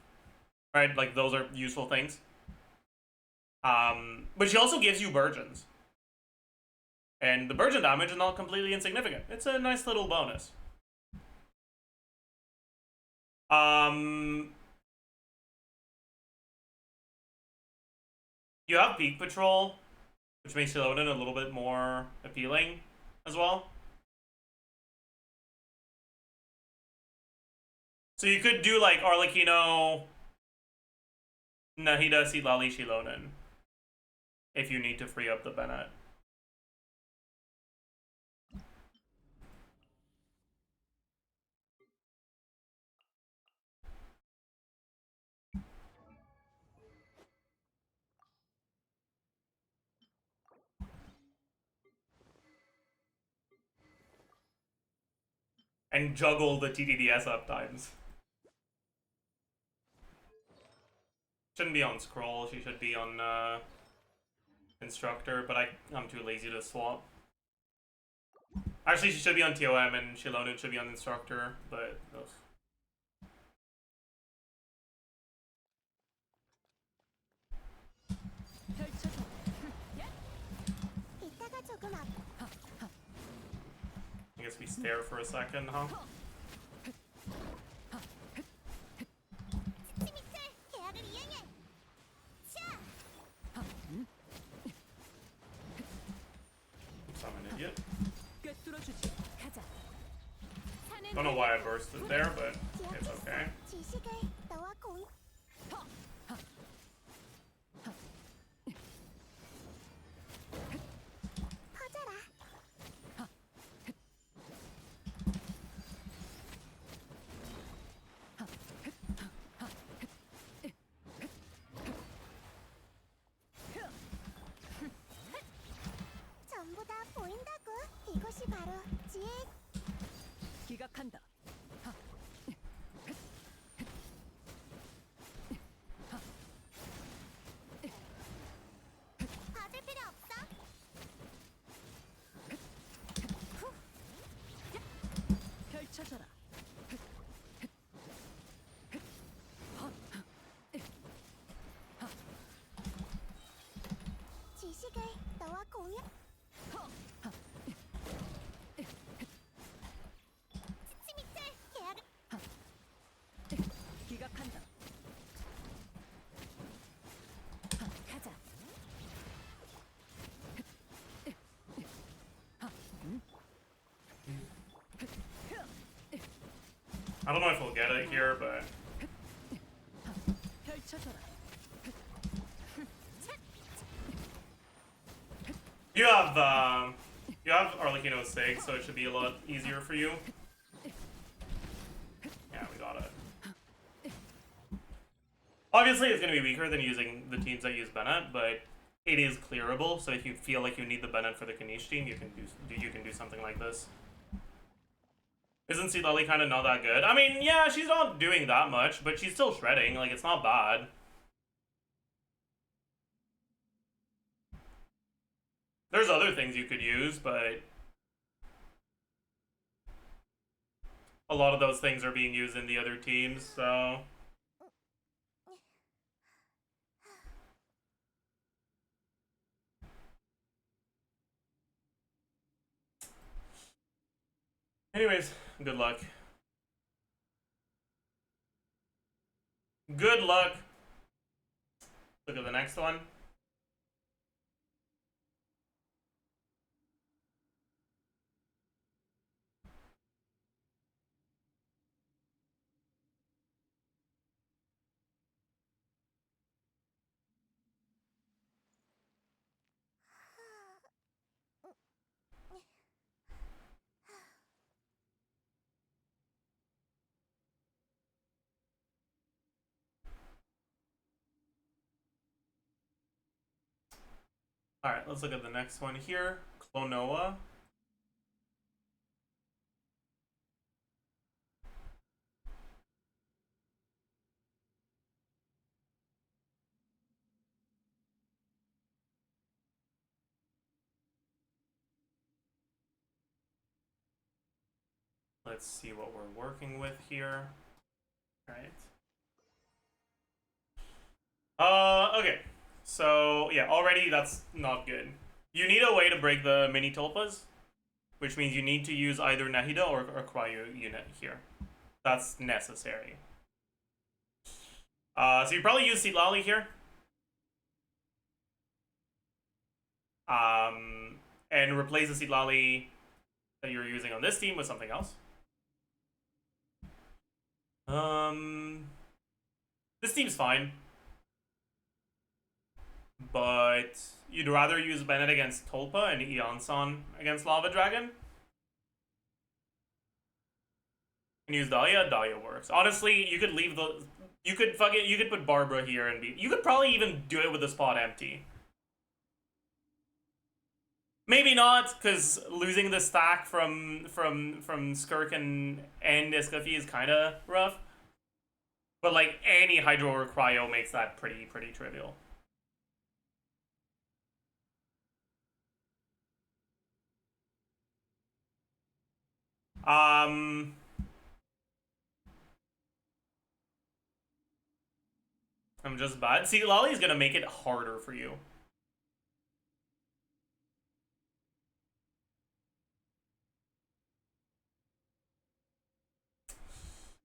Speaker 1: right? Like, those are useful things. But she also gives you Burgeons. And the Burgeon damage is not completely insignificant. It's a nice little bonus. You have Peak Patrol, which makes Sheloden a little bit more appealing as well. So you could do like Arlecchino, Nahida, Silali, Sheloden if you need to free up the Bennett. And juggle the TTDS up times. Shouldn't be on Scroll, she should be on Instructor, but I'm too lazy to swap. Actually, she should be on TOM and Sheloden should be on Instructor, but... Ugh. I guess we stare for a second, huh? I'm an idiot. Don't know why I bursted there, but it's okay.
Speaker 5: 전부 다 보인다고. 이것이 바로
Speaker 7: 기각한다.
Speaker 5: 봐줄 필요 없어.
Speaker 7: 펼쳐져라.
Speaker 5: 지식을 너와 공유. 치치미틀 계약을.
Speaker 7: 기각한다. 가자.
Speaker 1: I don't know if we'll get it here, but
Speaker 7: 펼쳐져라.
Speaker 1: you have Arlecchino 6, so it should be a lot easier for you. Yeah, we got it. Obviously, it's going to be weaker than using the teams that use Bennett, but it is clearable. So if you feel like you need the Bennett for the Kanish team, you can do something like this. Isn't Silali kind of not that good? I mean, yeah, she's not doing that much, but she's still shredding. Like, it's not bad. There's other things you could use, but a lot of those things are being used in the other teams, so... Anyways, good luck. Good luck. Look at the next one. Alright, let's look at the next one here. Clonoa. Let's see what we're working with here. Alright. Okay. So, yeah, already that's not good. You need a way to break the mini tulpas, which means you need to use either Nahida or Cryo unit here. That's necessary. So you probably use Sitlali here. And replace the Sitlali that you're using on this team with something else. This team's fine. But you'd rather use Bennett against Tulpa and Eonson against Lava Dragon? And use Dahlia? Dahlia works. Honestly, you could leave the... You could put Barbara here and be... You could probably even do it with the spot empty. Maybe not, because losing the stack from Skirk and Iskafi is kind of rough. But like any Hydro or Cryo makes that pretty trivial. I'm just bad. See, Lali's gonna make it harder for you.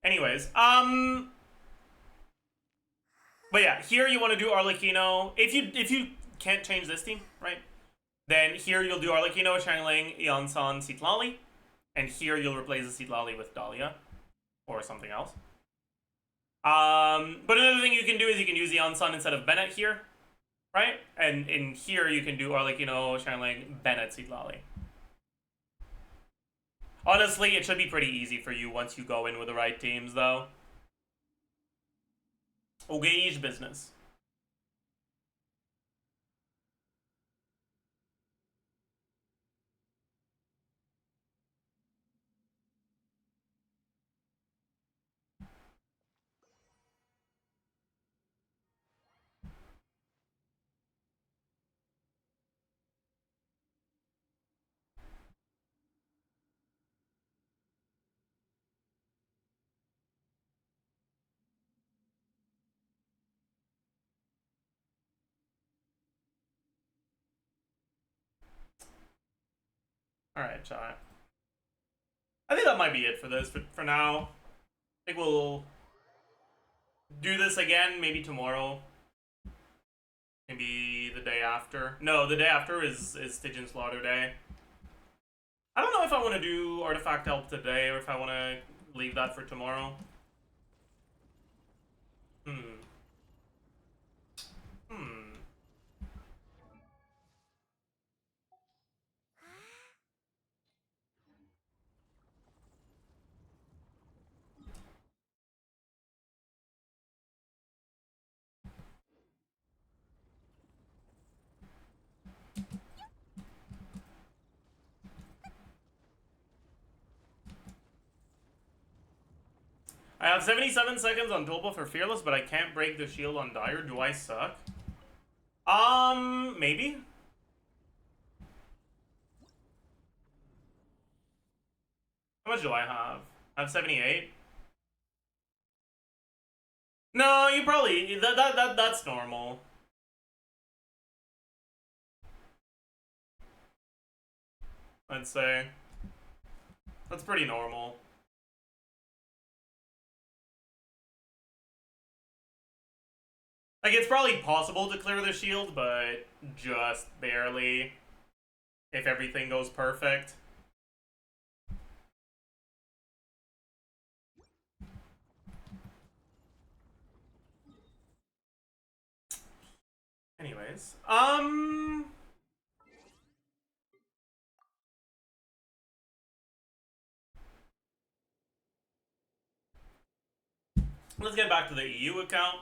Speaker 1: Anyways, but yeah, here you want to do Arlecchino. If you can't change this team, right? Then here you'll do Arlecchino, Changling, Eonson, Sitlali. And here you'll replace the Sitlali with Dahlia. Or something else. But another thing you can do is you can use Eonson instead of Bennett here. Right? And in here you can do Arlecchino, Changling, Bennett, Sitlali. Honestly, it should be pretty easy for you once you go in with the right teams, though. Okay, business. Alright, chat. I think that might be it for this for now. I think we'll do this again maybe tomorrow. Maybe the day after. No, the day after is Stygian Slaughter Day. I don't know if I want to do Artifact Help today or if I want to leave that for tomorrow. I have 77 seconds on Tulpa for Fearless, but I can't break the shield on Dire. Do I suck? Maybe? How much do I have? I have 78? No, you probably... That's normal. I'd say. That's pretty normal. Like, it's probably possible to clear the shield, but just barely. If everything goes perfect. Anyways, let's get back to the EU account.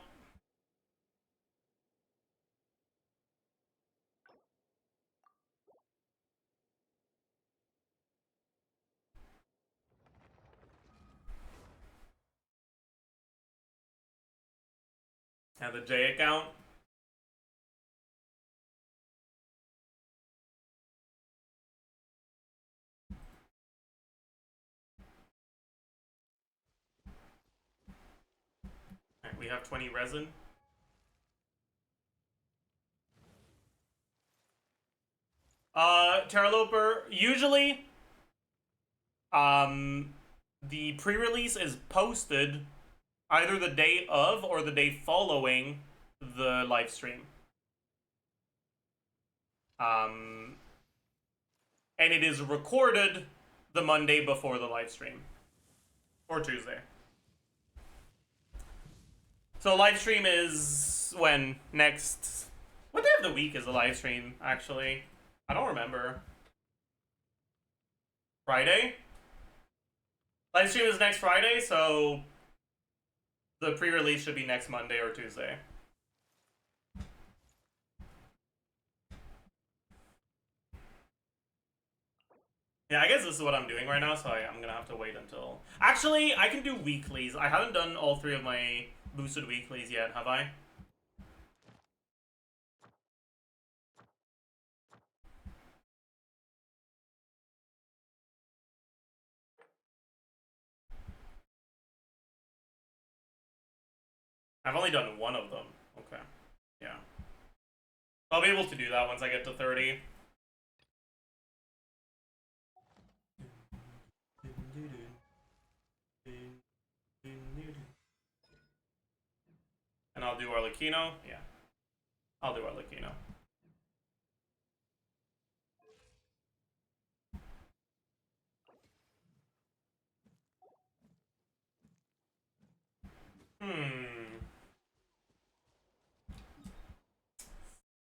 Speaker 1: And the J account. Alright, we have 20 resin. Terraloper, usually, the pre-release is posted either the day of or the day following the live stream. And it is recorded the Monday before the live stream. Or Tuesday. So live stream is when next... What day of the week is the live stream, actually? I don't remember. Friday? Live stream is next Friday, so the pre-release should be next Monday or Tuesday. Yeah, I guess this is what I'm doing right now, so I'm gonna have to wait until... Actually, I can do weeklies. I haven't done all 3 of my boosted weeklies yet, have I? I've only done 1 of them. Okay. Yeah. I'll be able to do that once I get to 30. And I'll do Arlecchino. Yeah. I'll do Arlecchino.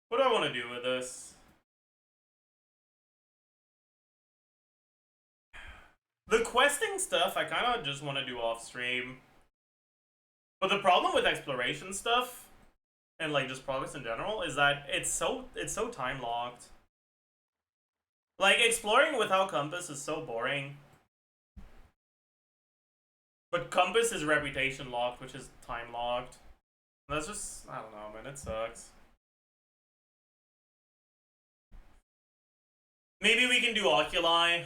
Speaker 1: What do I want to do with this? The questing stuff, I kind of just want to do off stream. But the problem with exploration stuff, and like just progress in general, is that it's so time locked. Like, exploring without compass is so boring. But compass is reputation locked, which is time locked. That's just, I don't know, man, it sucks. Maybe we can do Oculi.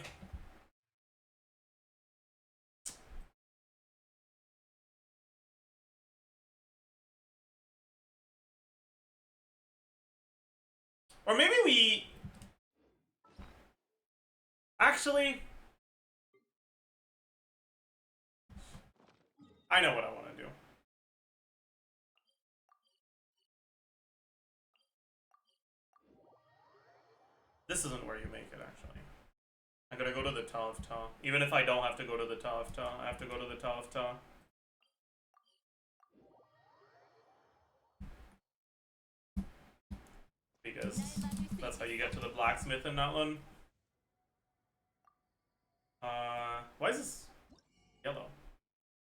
Speaker 1: Or maybe we... Actually, I know what I want to do. This isn't where you make it, actually. I gotta go to the Ta of Ta. Even if I don't have to go to the Ta of Ta, I have to go to the Ta of Ta. Because that's how you get to the blacksmith in that one. Why is this yellow?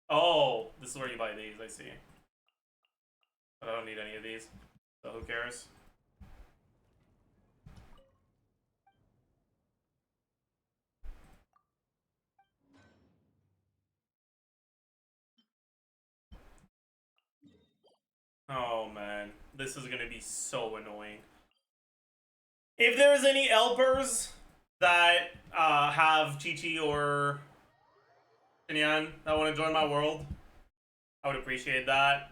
Speaker 1: Oh, this is where you buy these, I see. But I don't need any of these, so who cares? Oh man, this is gonna be so annoying. If there's any Elpers that have Chi-Chi or Xinyan that want to join my world, I would appreciate that.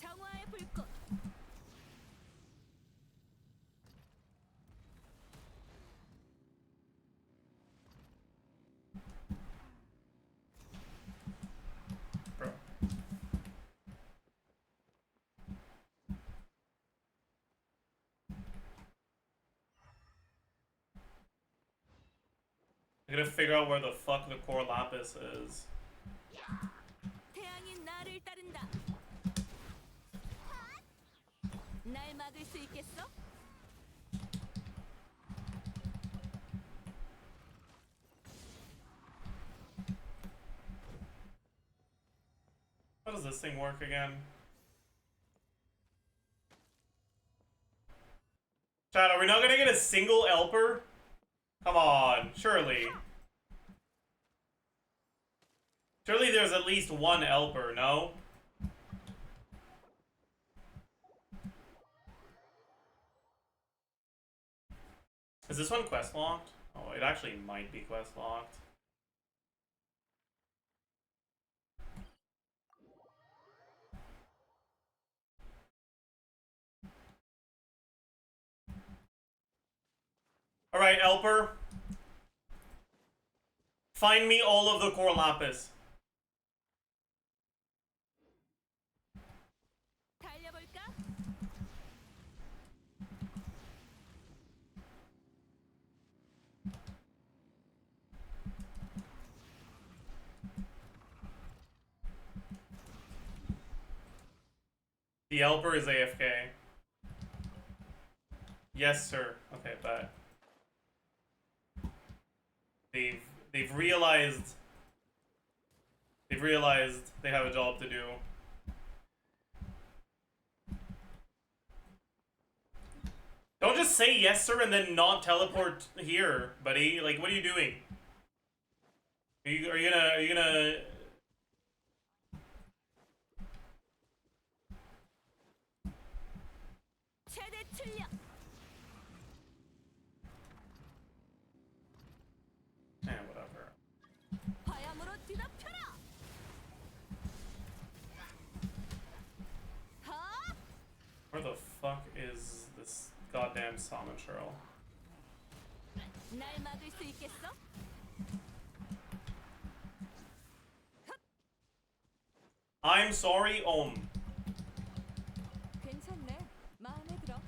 Speaker 7: 정화의 불꽃.
Speaker 1: Bro. I gotta figure out where the fuck the core lapis is.
Speaker 7: 태양이 나를 따른다. 날 막을 수 있겠어?
Speaker 1: How does this thing work again? Chad, are we not gonna get a single Elper? Come on, surely. Surely there's at least one Elper, no? Is this one quest locked? Oh, it actually might be quest locked. Alright, Elper. Find me all of the core lapis.
Speaker 7: 달려볼까?
Speaker 1: The Elper is AFK. Yes, sir. Okay, bet. They've realized they have a job to do. Don't just say yes, sir, and then not teleport here, buddy. Like, what are you doing? Are you gonna?
Speaker 7: 최대 출력.
Speaker 1: Whatever.
Speaker 7: 화염으로 뒤덮여라. 하!
Speaker 1: Where the fuck is this goddamn salmon churl?
Speaker 7: 날 막을 수 있겠어?
Speaker 1: I'm sorry,
Speaker 7: 괜찮네. 마음에 들어.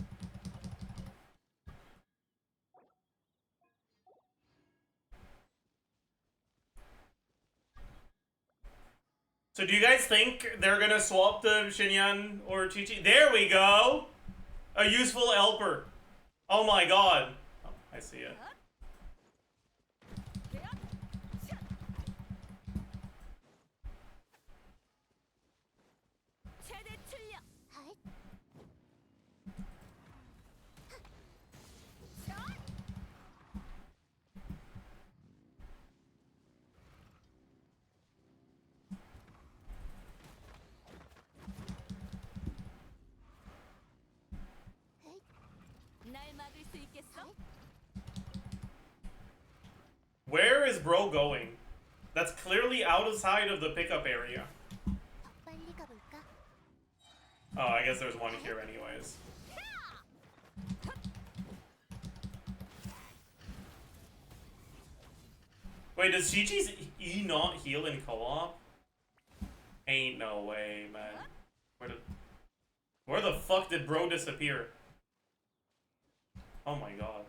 Speaker 1: So do you guys think they're gonna swap the Xinyan or Chi-Chi? There we go! A useful Elper. Oh my god. Oh, I see it.
Speaker 7: 최대 출력. 날 막을 수 있겠어?
Speaker 1: Where is bro going? That's clearly outside of the pickup area.
Speaker 5: 빨리 가볼까?
Speaker 1: Oh, I guess there's one here anyways. Wait, does Chi-Chi's E not heal in co-op? Ain't no way, man. Where the fuck did bro disappear? Oh my god.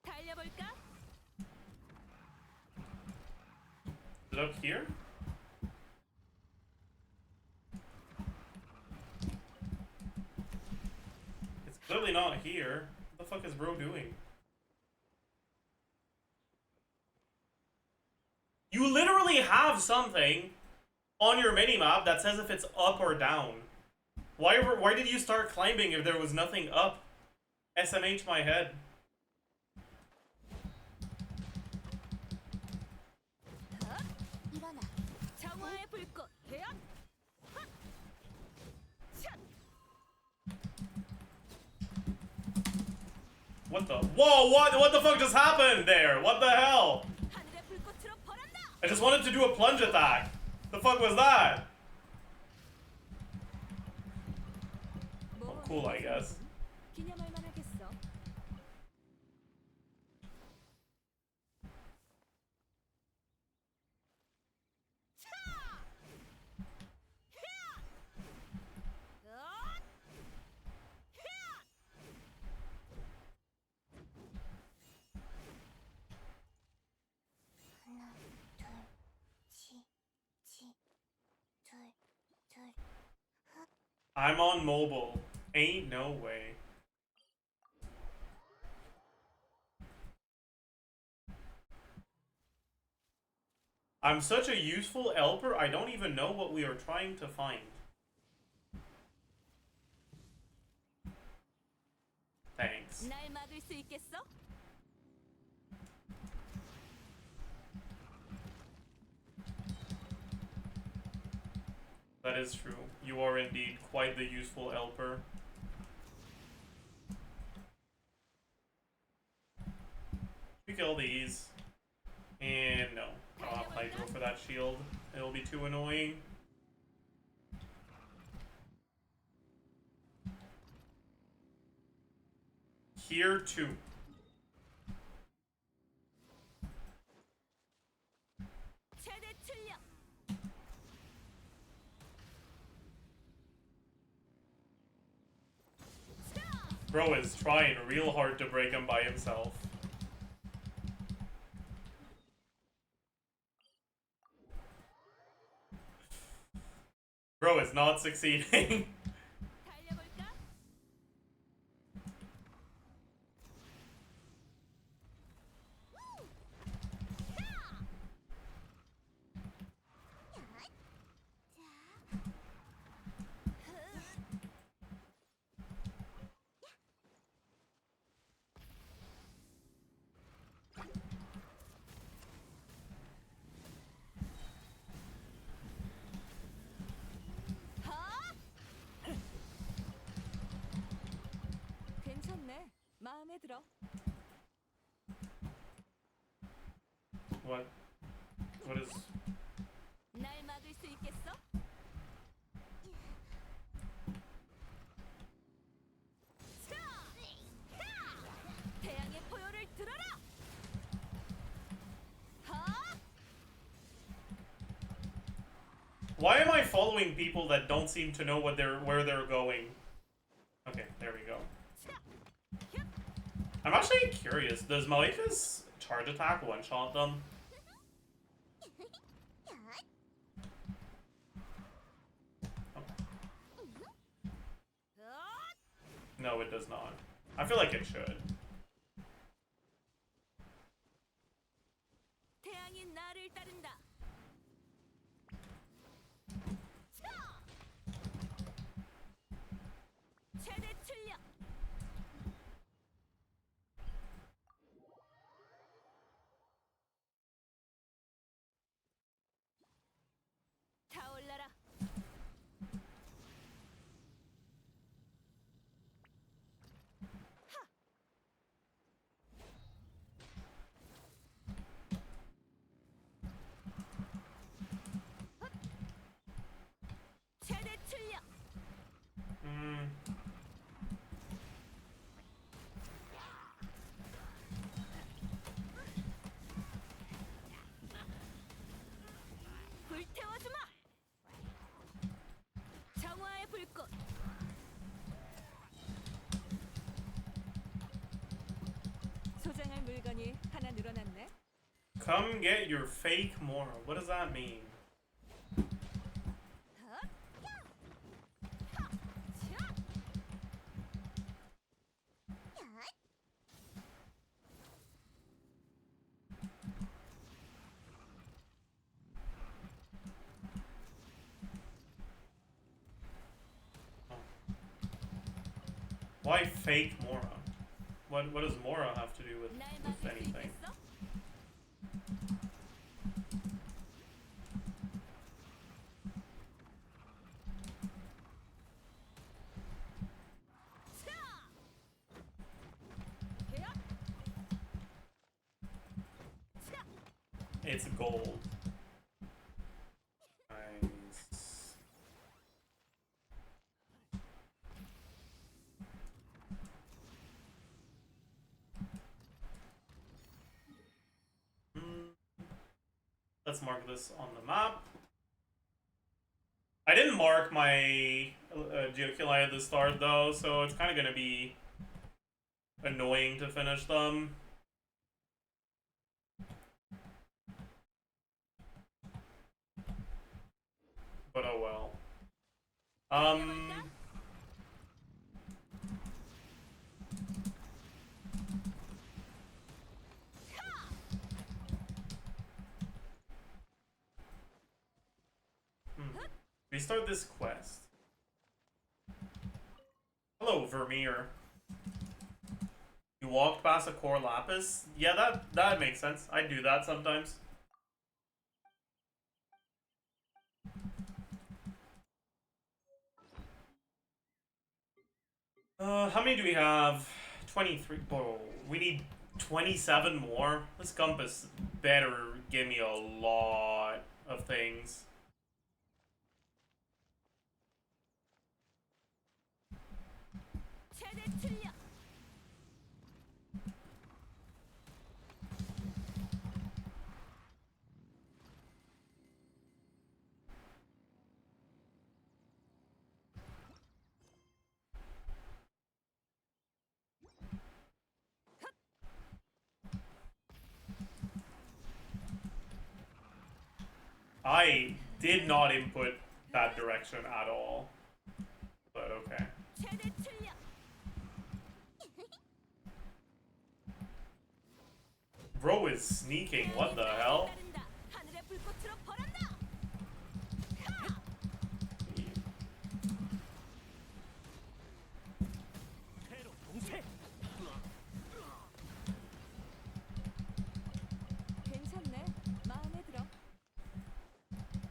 Speaker 7: 달려볼까?
Speaker 1: Is it up here? It's clearly not here. What the fuck is bro doing? You literally have something on your minimap that says if it's up or down. Why did you start climbing if there was nothing up? SMH my head.
Speaker 7: 정화의 불꽃 개연.
Speaker 1: What the? Whoa! What the fuck just happened there? What the hell?
Speaker 7: 하늘의 불꽃으로 벌한다.
Speaker 1: I just wanted to do a plunge attack. The fuck was that? Oh, cool, I guess.
Speaker 7: 기념할 만하겠어.
Speaker 1: I'm on mobile. Ain't no way. I'm such a useful helper, I don't even know what we are trying to find. Thanks.
Speaker 7: 날 막을 수 있겠어?
Speaker 1: That is true. You are indeed quite the useful helper. We kill these. And no. I don't have Hydro for that shield. It'll be too annoying. Here too.
Speaker 7: 최대 출력.
Speaker 1: Bro is trying real hard to break him by himself. Bro is not succeeding.
Speaker 7: 달려볼까? 괜찮네. 마음에 들어.
Speaker 1: What? What is...
Speaker 7: 날 막을 수 있겠어? 태양의 포효를 들어라.
Speaker 1: Why am I following people that don't seem to know where they're going? Okay, there we go. I'm actually curious. Does Malika's charge attack one-shot them? No, it does not. I feel like it should.
Speaker 7: 태양이 나를 따른다. 최대 출력. 타올라라. 최대 출력. 불태워주마. 정화의 불꽃. 소장할 물건이 하나 늘어났네.
Speaker 1: Come get your fake Mora. What does that mean? Why fake Mora? What does Mora have to do with anything? It's gold. Nice. Let's mark this on the map. I didn't mark my Geoculi at the start though, so it's kind of gonna be annoying to finish them. But oh well. Restart this quest. Hello, Vermeer. You walked past a core lapis? Yeah, that makes sense. I do that sometimes. How many do we have? 23. Oh, we need 27 more. This compass better give me a lot of things. I did not input that direction at all, but okay. Bro is sneaking, what the hell?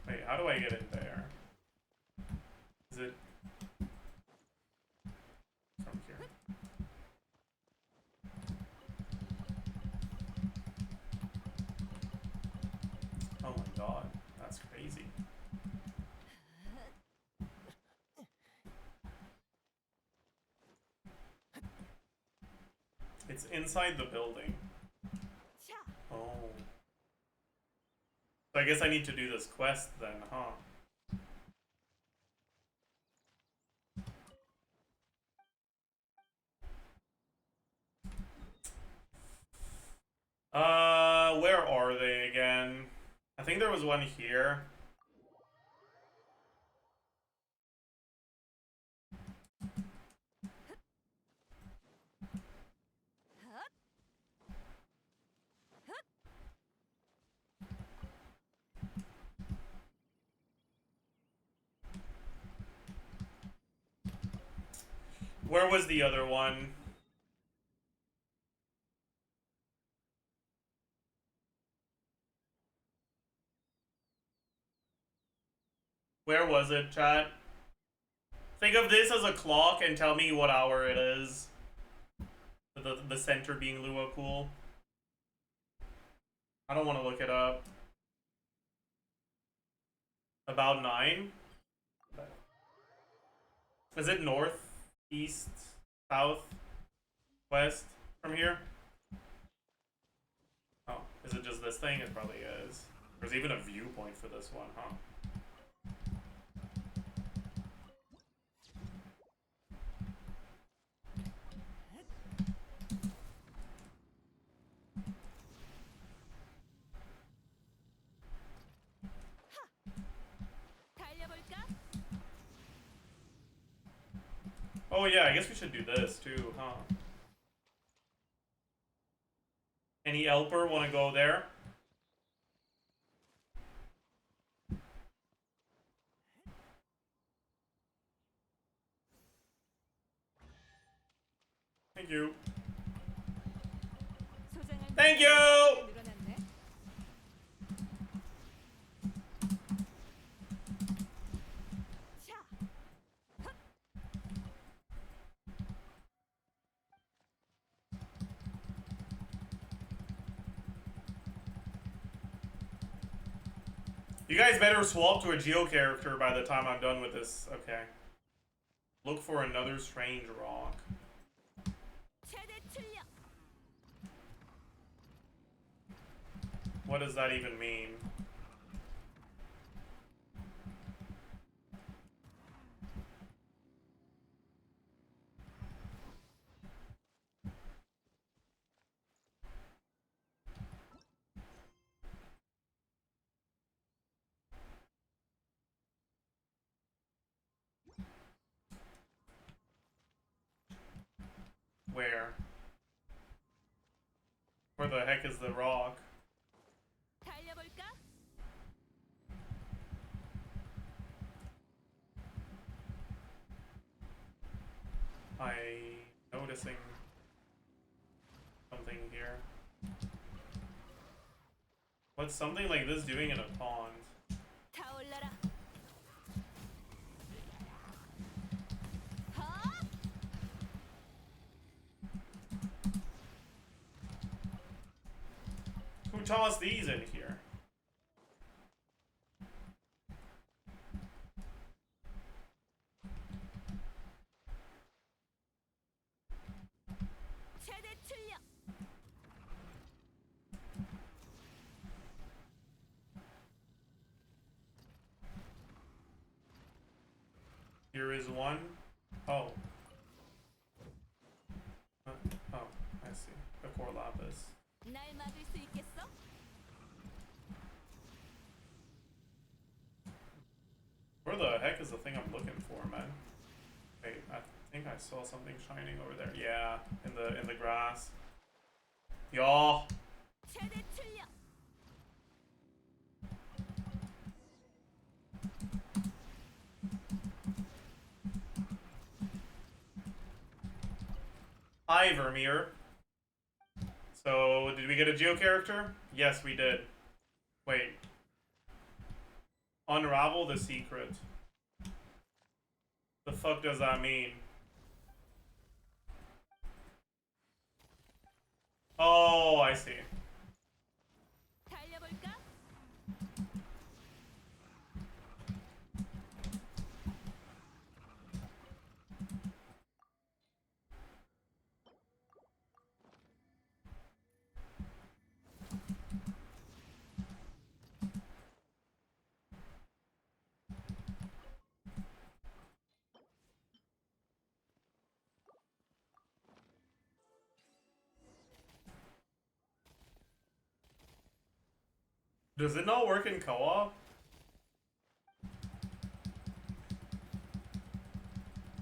Speaker 1: Wait, how do I get in there? Is it from here? Oh my god, that's crazy. It's inside the building. Oh. So I guess I need to do this quest then, huh? Where are they again? I think there was one here. Where was the other one? Where was it, chat? Think of this as a clock and tell me what hour it is. The center being Lua Pool. I don't want to look it up. About 9? Is it north, east, south, west from here? Oh, is it just this thing? It probably is. There's even a viewpoint for this one, huh? Oh yeah, I guess we should do this too, huh? Any Elper want to go there? Thank you. Thank you! You guys better swap to a Geo character by the time I'm done with this. Okay. Look for another strange rock. What does that even mean? Where? Where the heck is the rock? I'm noticing something here. What's something like this doing in a pond? Who tossed these in here? Here is one. Oh. Oh, I see. The core lapis. Where the heck is the thing I'm looking for, man? Wait, I think I saw something shining over there. Yeah, in the grass. Y'all. Hi, Vermeer. So, did we get a Geo character? Yes, we did. Wait. Unravel the secret. The fuck does that mean? Oh, I see. Does it not work in co-op?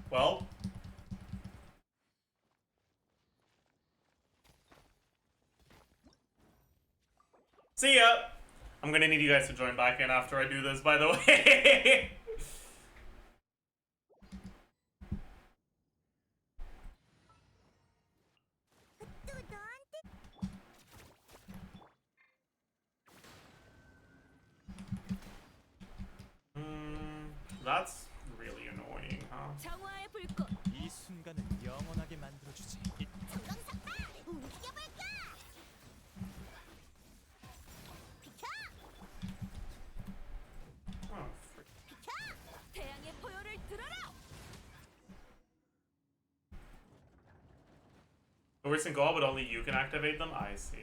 Speaker 1: Well. See ya! I'm gonna need you guys to join back in after I do this, by the way.
Speaker 6: 영원하게 만들어주지.
Speaker 5: 정강석파 움직여볼까? 비켜!
Speaker 1: Oh, frick.
Speaker 5: 비켜!
Speaker 7: 태양의 포효를 들어라.
Speaker 1: Doors can go out, but only you can activate them? I see.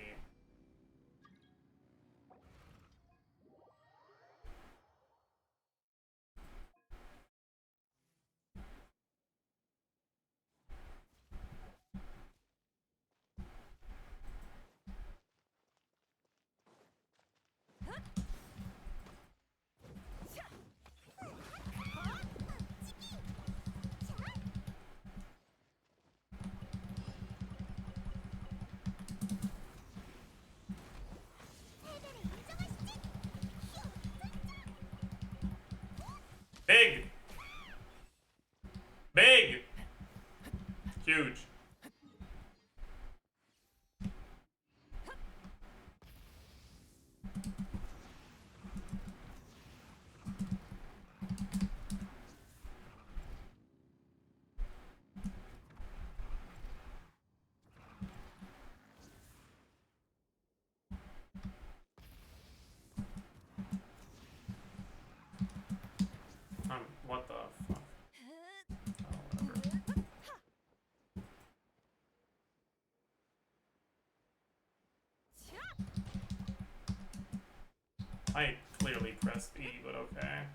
Speaker 5: 패배를 인정하시지?
Speaker 1: Big! Big! Huge. What the fuck? Oh, whatever. I clearly pressed E, but okay.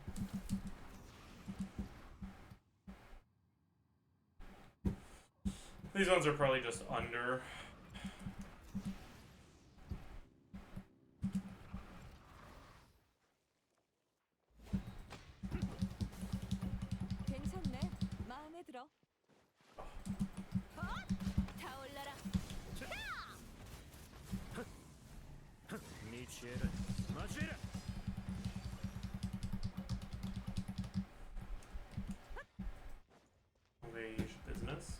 Speaker 1: These ones are probably just under.
Speaker 7: 괜찮네. 마음에 들어. 타올라라.
Speaker 3: 네 죄를 마주해라.
Speaker 1: Wage business.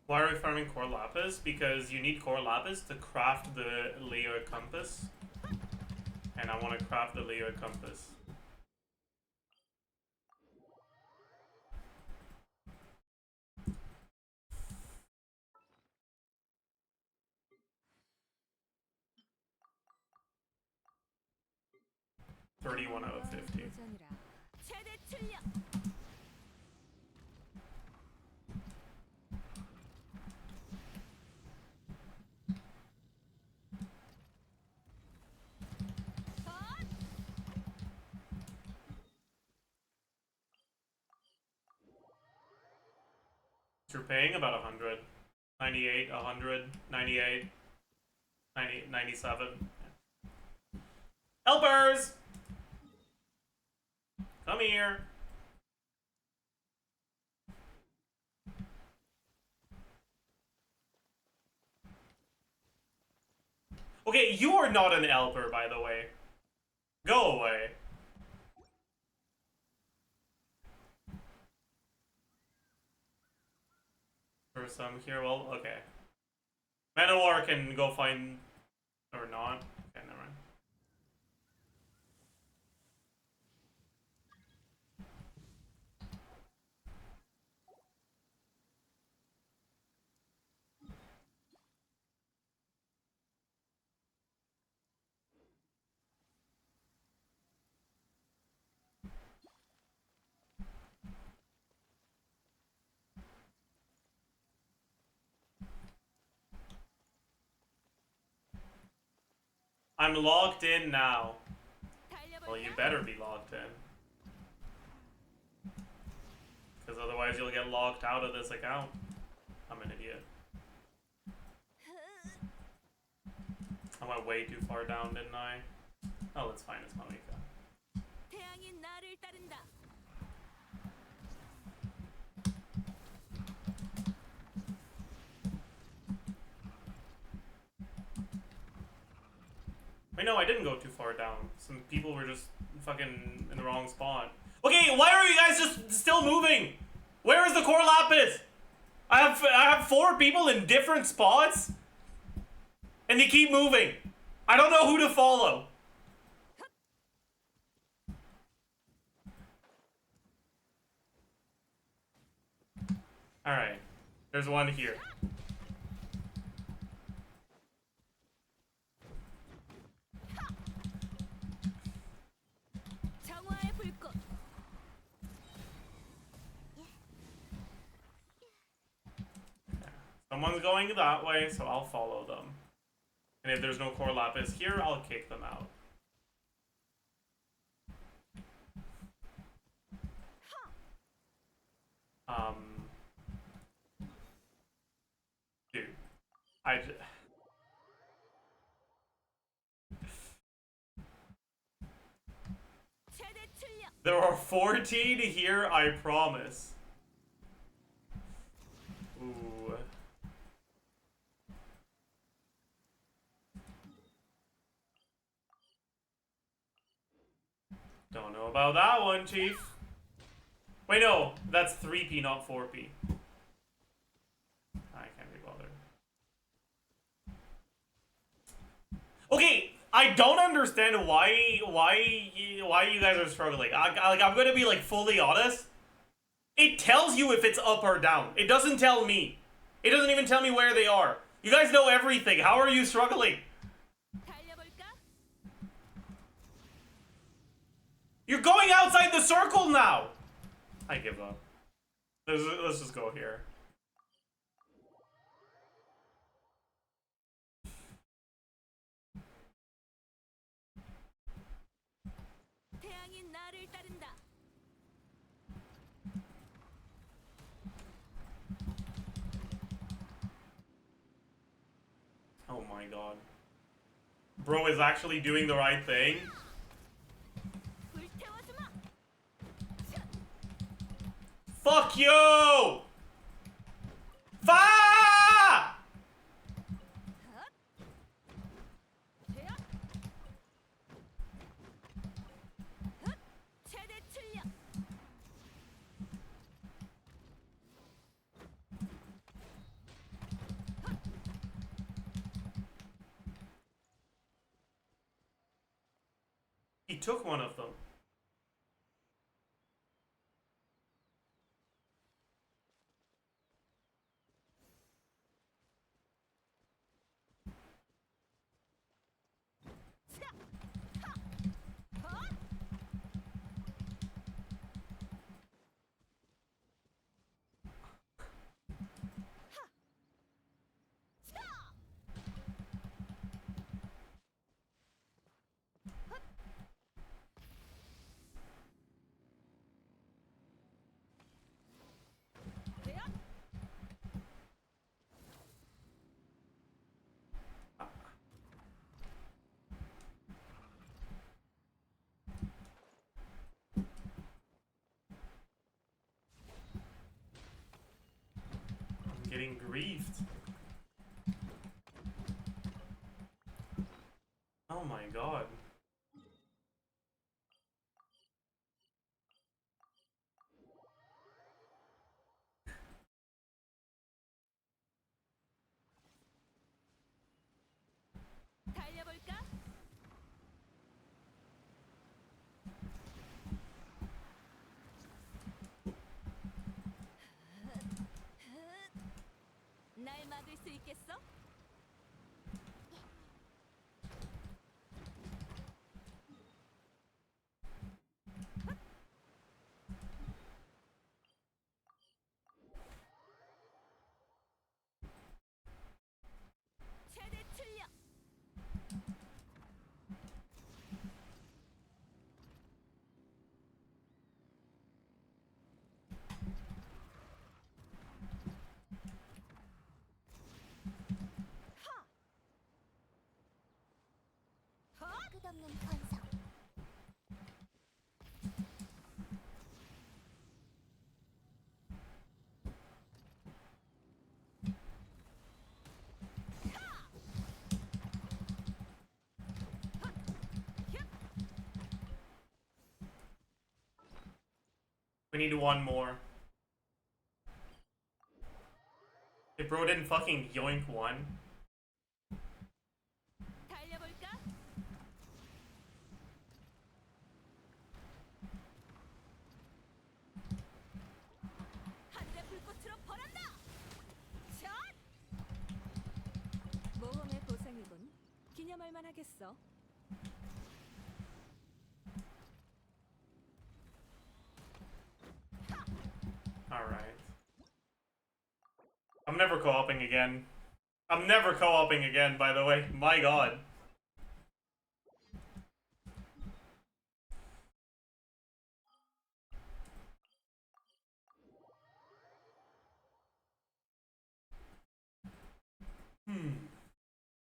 Speaker 1: Why are we farming core lapis? Because you need core lapis to craft the layer compass. And I want to craft the layer compass. $31 out of 50.
Speaker 7: 도전이라. 최대 출력.
Speaker 1: You're paying about 100. 98, 100, 98, 90, 97. Helpers! Come here. Okay, you are not an helper, by the way. Go away. There's some here. Well, okay. Manowar can go find... Or not. Okay, never mind. I'm logged in now. Well, you better be logged in. Because otherwise you'll get locked out of this account. I'm an idiot. I went way too far down, didn't I? Oh, it's fine, it's Malika.
Speaker 7: 태양이 나를 따른다.
Speaker 1: Wait, no, I didn't go too far down. Some people were just fucking in the wrong spot. Okay, why are you guys just still moving? Where is the core lapis? I have 4 people in different spots, and they keep moving. I don't know who to follow. All right, there's one here.
Speaker 7: 정화의 불꽃.
Speaker 1: Someone's going that way, so I'll follow them. And if there's no core lapis here, I'll kick them out. Dude,
Speaker 7: 최대 출력.
Speaker 1: there are 14 here, I promise. Ooh. Don't know about that one, Chief. Wait, no, that's 3p, not 4p. I can't be bothered. Okay, I don't understand why you guys are struggling. I'm gonna be like fully honest. It tells you if it's up or down. It doesn't tell me. It doesn't even tell me where they are. You guys know everything. How are you struggling?
Speaker 7: 달려볼까?
Speaker 1: You're going outside the circle now! I give up. Let's just go here.
Speaker 7: 태양이 나를 따른다.
Speaker 1: Oh my god. Bro is actually doing the right thing.
Speaker 7: 불태워주마.
Speaker 1: Fuck you! Fa!
Speaker 7: 제압. 최대 출력.
Speaker 1: He took one of them. I'm getting griefed. Oh my god.
Speaker 7: 달려볼까? 날 막을 수 있겠어? 최대 출력.
Speaker 5: 끝없는 번성.
Speaker 1: We need one more. Hey, bro didn't fucking yoink one.
Speaker 7: 달려볼까? 하늘의 불꽃으로 벌한다. 샷! 모험의 보상이군. 기념할 만하겠어.
Speaker 1: Alright. I'm never co-oping again. I'm never co-oping again, by the way. My god.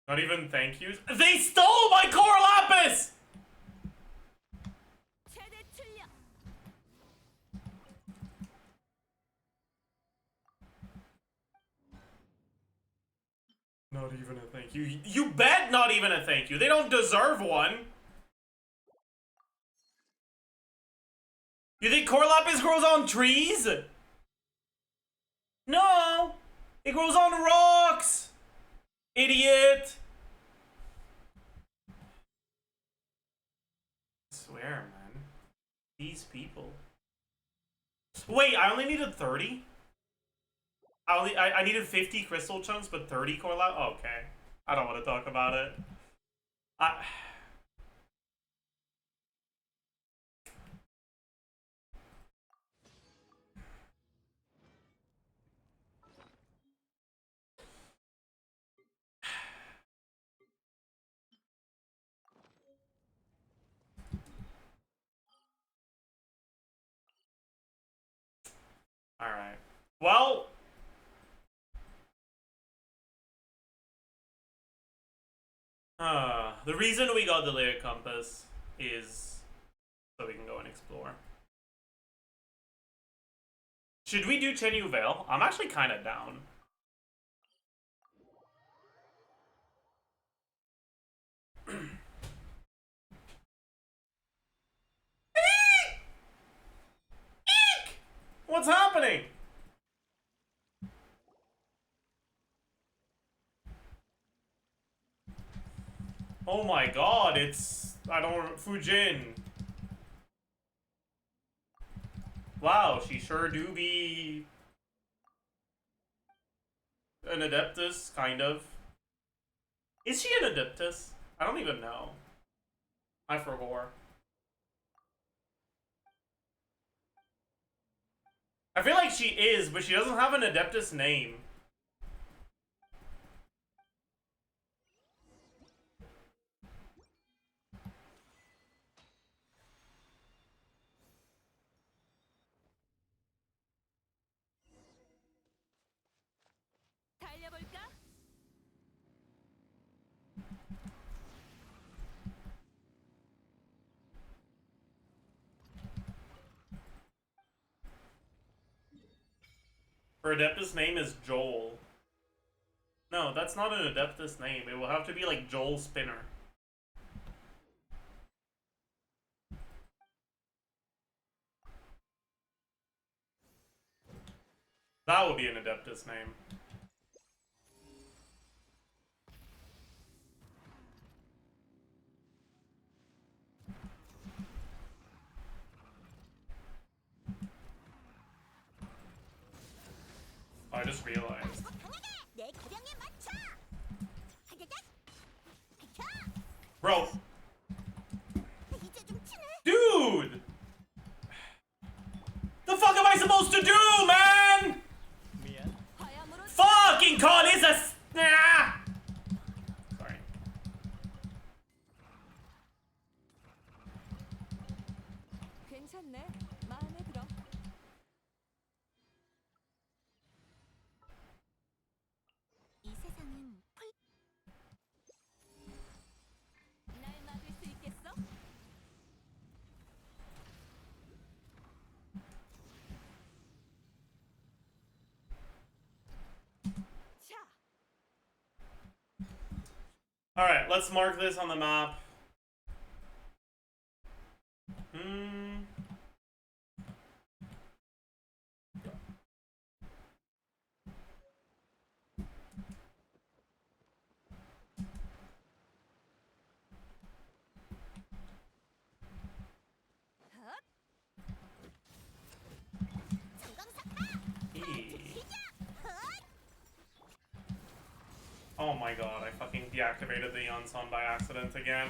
Speaker 1: Not even thank yous. They stole my core lapis!
Speaker 7: 최대 출력.
Speaker 1: Not even a thank you. You bet not even a thank you. They don't deserve one. You think core lapis grows on trees? No! It grows on rocks! Idiot! I swear, man. These people. Wait, I only needed 30? I needed 50 crystal chunks, but 30 core lapis? Oh, okay. I don't want to talk about it. Alright. Well... the reason we got the layered compass is so we can go and explore. Should we do Chenyu Vale? I'm actually kind of down. What's happening? Oh my god, it's... I don't... Fujin. Wow, she sure do be... an Adeptus, kind of. Is she an Adeptus? I don't even know. I forgot. I feel like she is, but she doesn't have an Adeptus name.
Speaker 7: 달려볼까?
Speaker 1: Her Adeptus name is Joel. No, that's not an Adeptus name. It will have to be like Joel Spinner. That would be an Adeptus name. Oh, I just realized.
Speaker 5: 내 고령에 맞춰. 비켜.
Speaker 1: Bro.
Speaker 5: 이제 좀 치네.
Speaker 1: Dude! The fuck am I supposed to do, man?
Speaker 3: 미안.
Speaker 7: 화염으로
Speaker 1: Fucking call is a... Sorry.
Speaker 7: 괜찮네. 마음에 들어.
Speaker 5: 이 세상은
Speaker 7: 날 막을 수 있겠어? 자,
Speaker 1: Alright, let's mark this on the map. Oh my god, I fucking deactivated the Yunsun by accident again.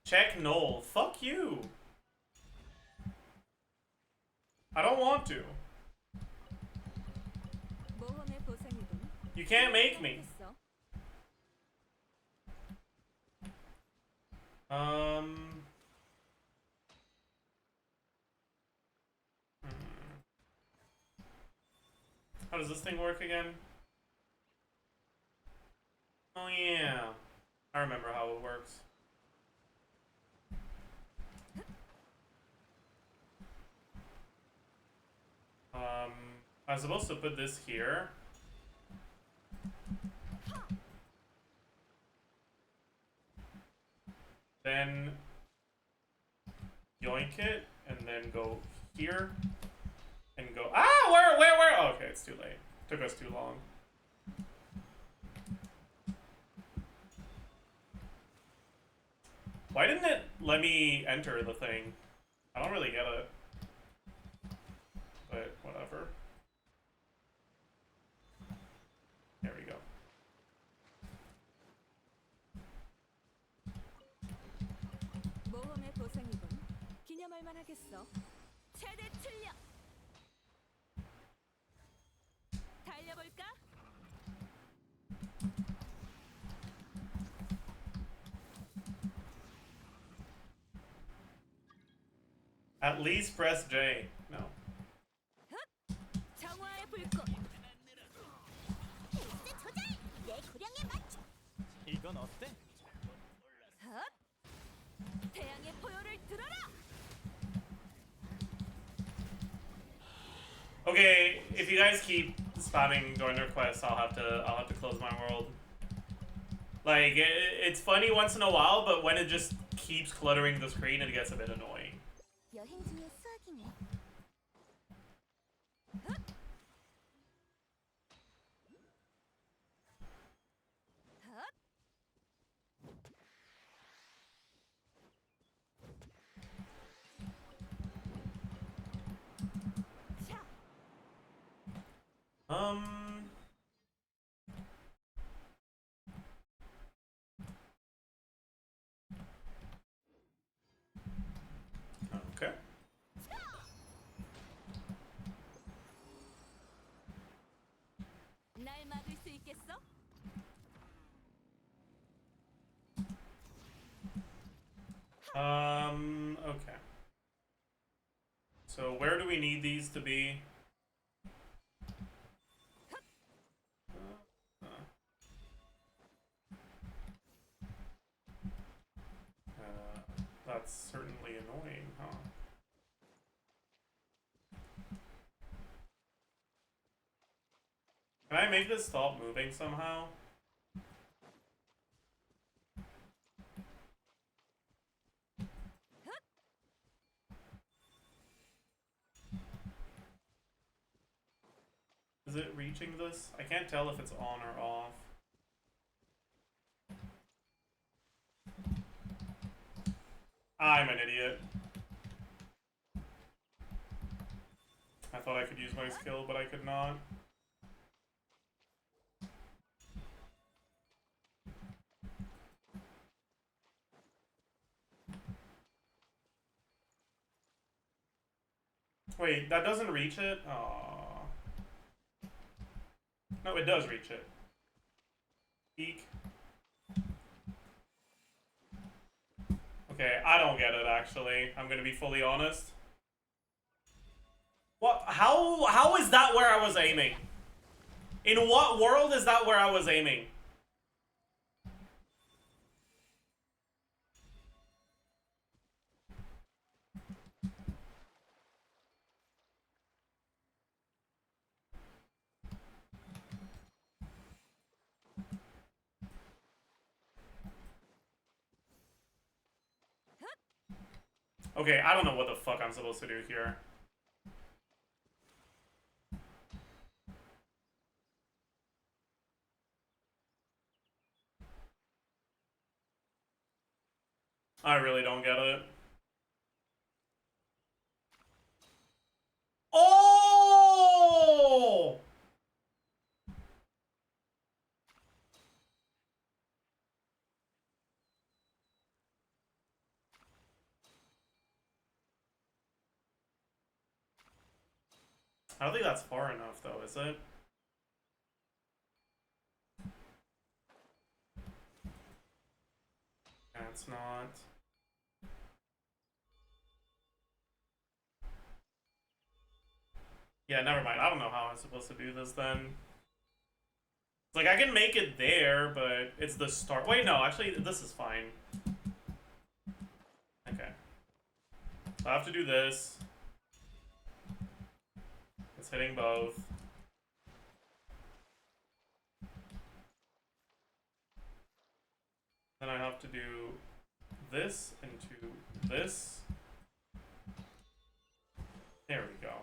Speaker 1: Check Knoll. Fuck you. I don't want to. You can't make me. How does this thing work again? Oh yeah. I remember how it works. I was supposed to put this here. Then yoink it, and then go here, and go, ah, where? Oh, okay, it's too late. Took us too long. Why didn't it let me enter the thing? I don't really get it. But whatever. There we go.
Speaker 7: 모험의 보상이군. 기념할 만하겠어. 최대 출력. 달려볼까?
Speaker 1: At least press J. No.
Speaker 7: 정화의 불꽃.
Speaker 5: 페이스 조절. 내 고량에 맞춰.
Speaker 3: 이건 어때?
Speaker 7: 헛! 태양의 포효를 들어라.
Speaker 1: Okay, if you guys keep spamming join requests, I'll have to close my world. Like it's funny once in a while, but when it just keeps cluttering the screen, it gets a bit annoying.
Speaker 5: 여행 중에 수학이네.
Speaker 1: Okay.
Speaker 7: 날 막을 수 있겠어?
Speaker 1: Okay. So where do we need these to be? That's certainly annoying, huh? Can I make this stop moving somehow? Is it reaching this? I can't tell if it's on or off. I'm an idiot. I thought I could use my skill, but I could not. Wait, that doesn't reach it? Aww. No, it does reach it. Eek. Okay, I don't get it, actually. I'm gonna be fully honest. What? How is that where I was aiming? In what world is that where I was aiming? Okay, I don't know what the fuck I'm supposed to do here. I really don't get it. Oh! I don't think that's far enough, though, is it? Yeah, it's not. Yeah, never mind. I don't know how I'm supposed to do this then. It's like, I can make it there, but it's the start. Wait, no, actually, this is fine. Okay. So I have to do this. It's hitting both. Then I have to do this into this. There we go.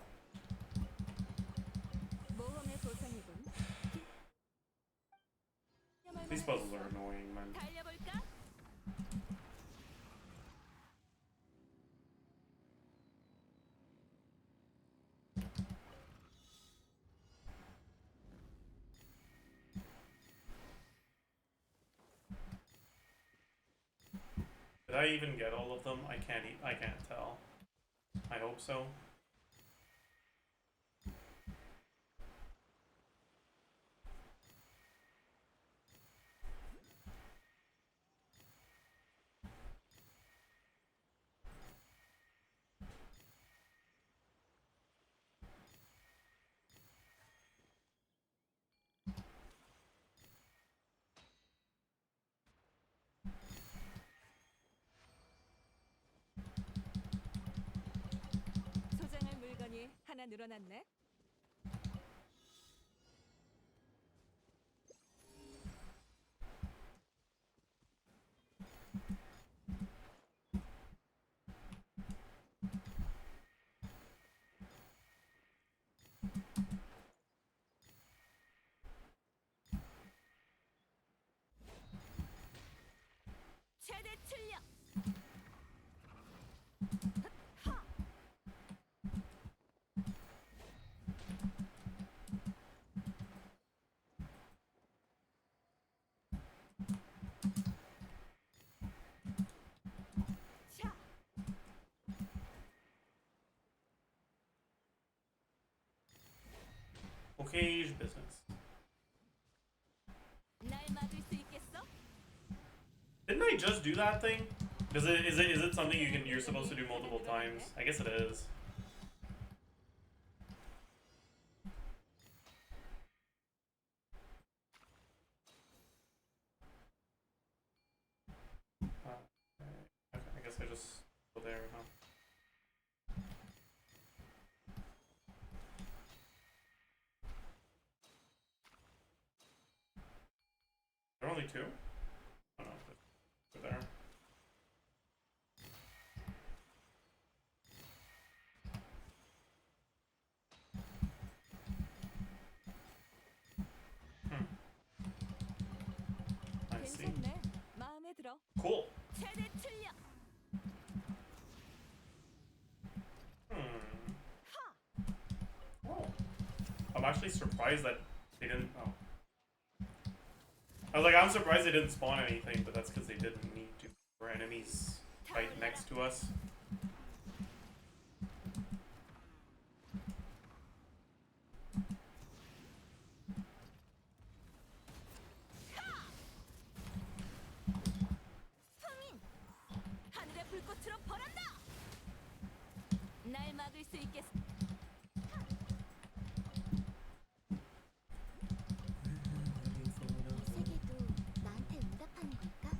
Speaker 7: 모험의 보상이군.
Speaker 1: These puzzles are annoying, man.
Speaker 7: 달려볼까?
Speaker 1: Did I even get all of them? I can't tell. I hope so.
Speaker 7: 소장할 물건이 하나 늘어났네. 최대 출력. 차.
Speaker 1: Okay, business.
Speaker 7: 날 막을 수 있겠어?
Speaker 1: Didn't I just do that thing? Is it something you're supposed to do multiple times? I guess it is. Okay, I guess I just go there, huh? There are only two? Oh no, they're there. I see.
Speaker 7: 괜찮네. 마음에 들어.
Speaker 1: Cool.
Speaker 7: 최대 출력.
Speaker 1: Oh. I'm actually surprised that they didn't. Oh. I was like, I'm surprised they didn't spawn anything, but that's because they didn't need to. Or enemies right next to us.
Speaker 7: 성인. 하늘의 불꽃으로 벌한다. 날 막을 수 있겠어?
Speaker 5: 이 세계도 나한테 응답하는 걸까?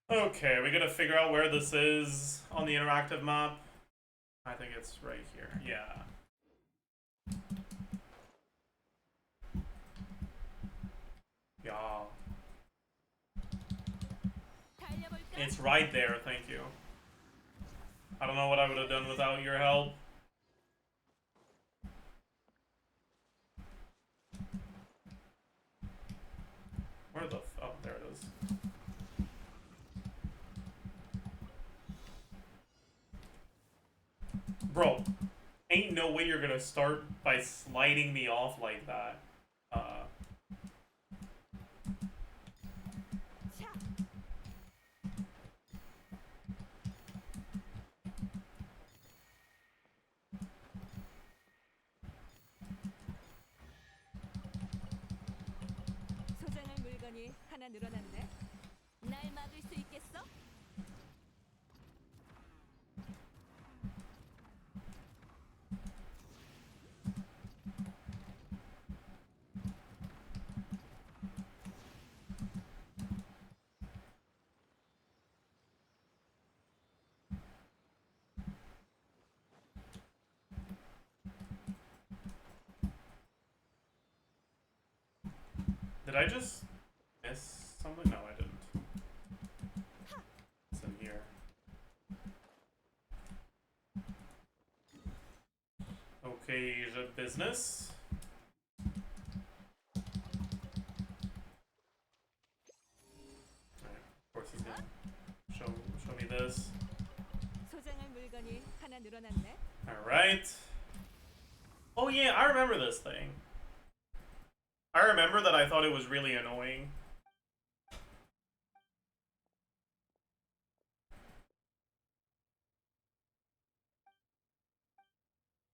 Speaker 1: Okay, we gotta figure out where this is on the interactive map. I think it's right here. Yeah. It's right there, thank you. I don't know what I would have done without your help. Where the oh, there it is. Bro, ain't no way you're gonna start by sliding me off like that.
Speaker 7: 소장할 물건이 하나 늘어났네. 날 막을 수 있겠어?
Speaker 1: Did I just miss something? No, I didn't. It's in here. Okay, the business. Alright, of course he's gonna show me this.
Speaker 7: 소장할 물건이 하나 늘어났네.
Speaker 1: Alright. Oh yeah, I remember this thing. I remember that I thought it was really annoying.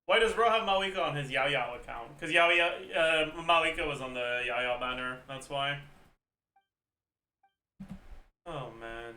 Speaker 1: Why does Bro have Mawika on his Yao Yao account? Because Mawika was on the Yao Yao banner, that's why. Oh man.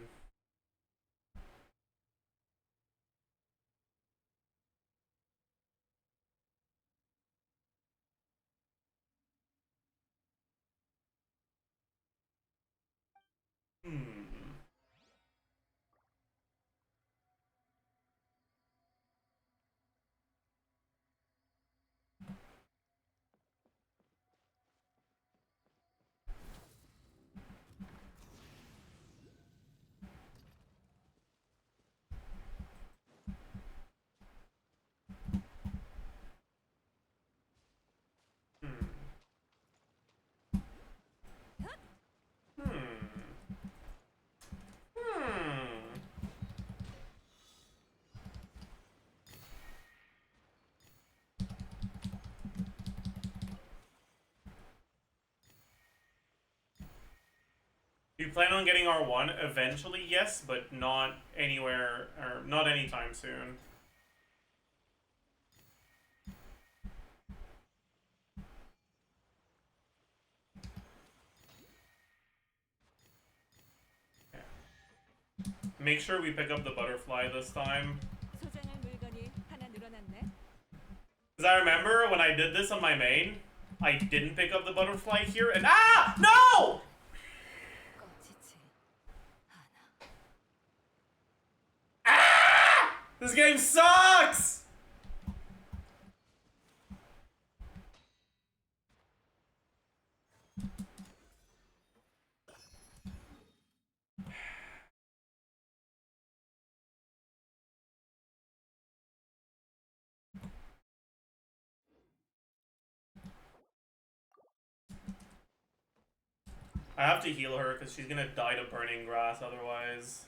Speaker 1: Do you plan on getting R1 eventually? Yes, but not anywhere, or not anytime soon. Okay. Make sure we pick up the butterfly this time.
Speaker 7: 소장할 물건이 하나 늘어났네.
Speaker 1: Because I remember when I did this on my main, I didn't pick up the butterfly here, and ah! No! Ah! This game sucks! I have to heal her because she's gonna die to burning grass otherwise.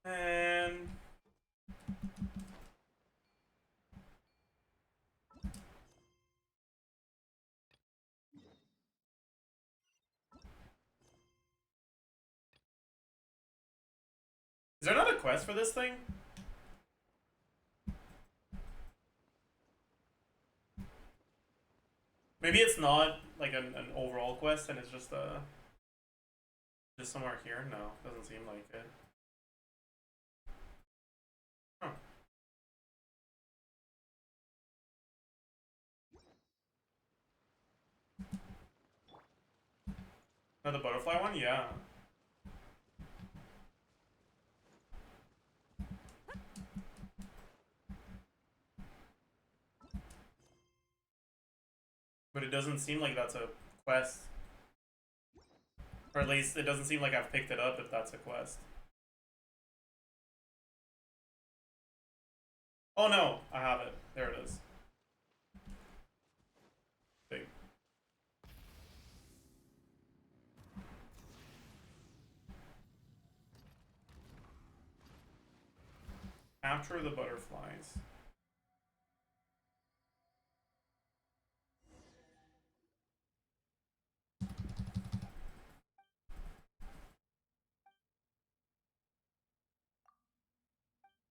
Speaker 1: And is there another quest for this thing? Maybe it's not like an overall quest and it's just somewhere here? No, doesn't seem like it. Huh. No, the butterfly one? Yeah. But it doesn't seem like that's a quest. Or at least it doesn't seem like I've picked it up if that's a quest. Oh no, I have it. There it is. Big. Capture the butterflies.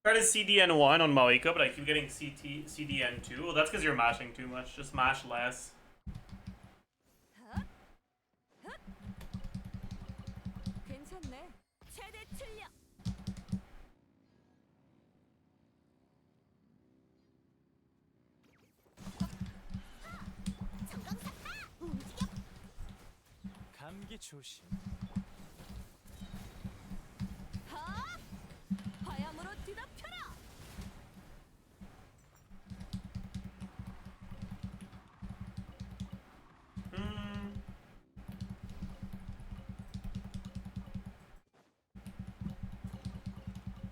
Speaker 1: Tried CDN1 on Maoika, but I keep getting CDN2. Well, that's because you're mashing too much. Just mash less.
Speaker 7: 괜찮네. 최대 출력.
Speaker 3: 감기 조심.
Speaker 7: 화염으로 뒤덮여라.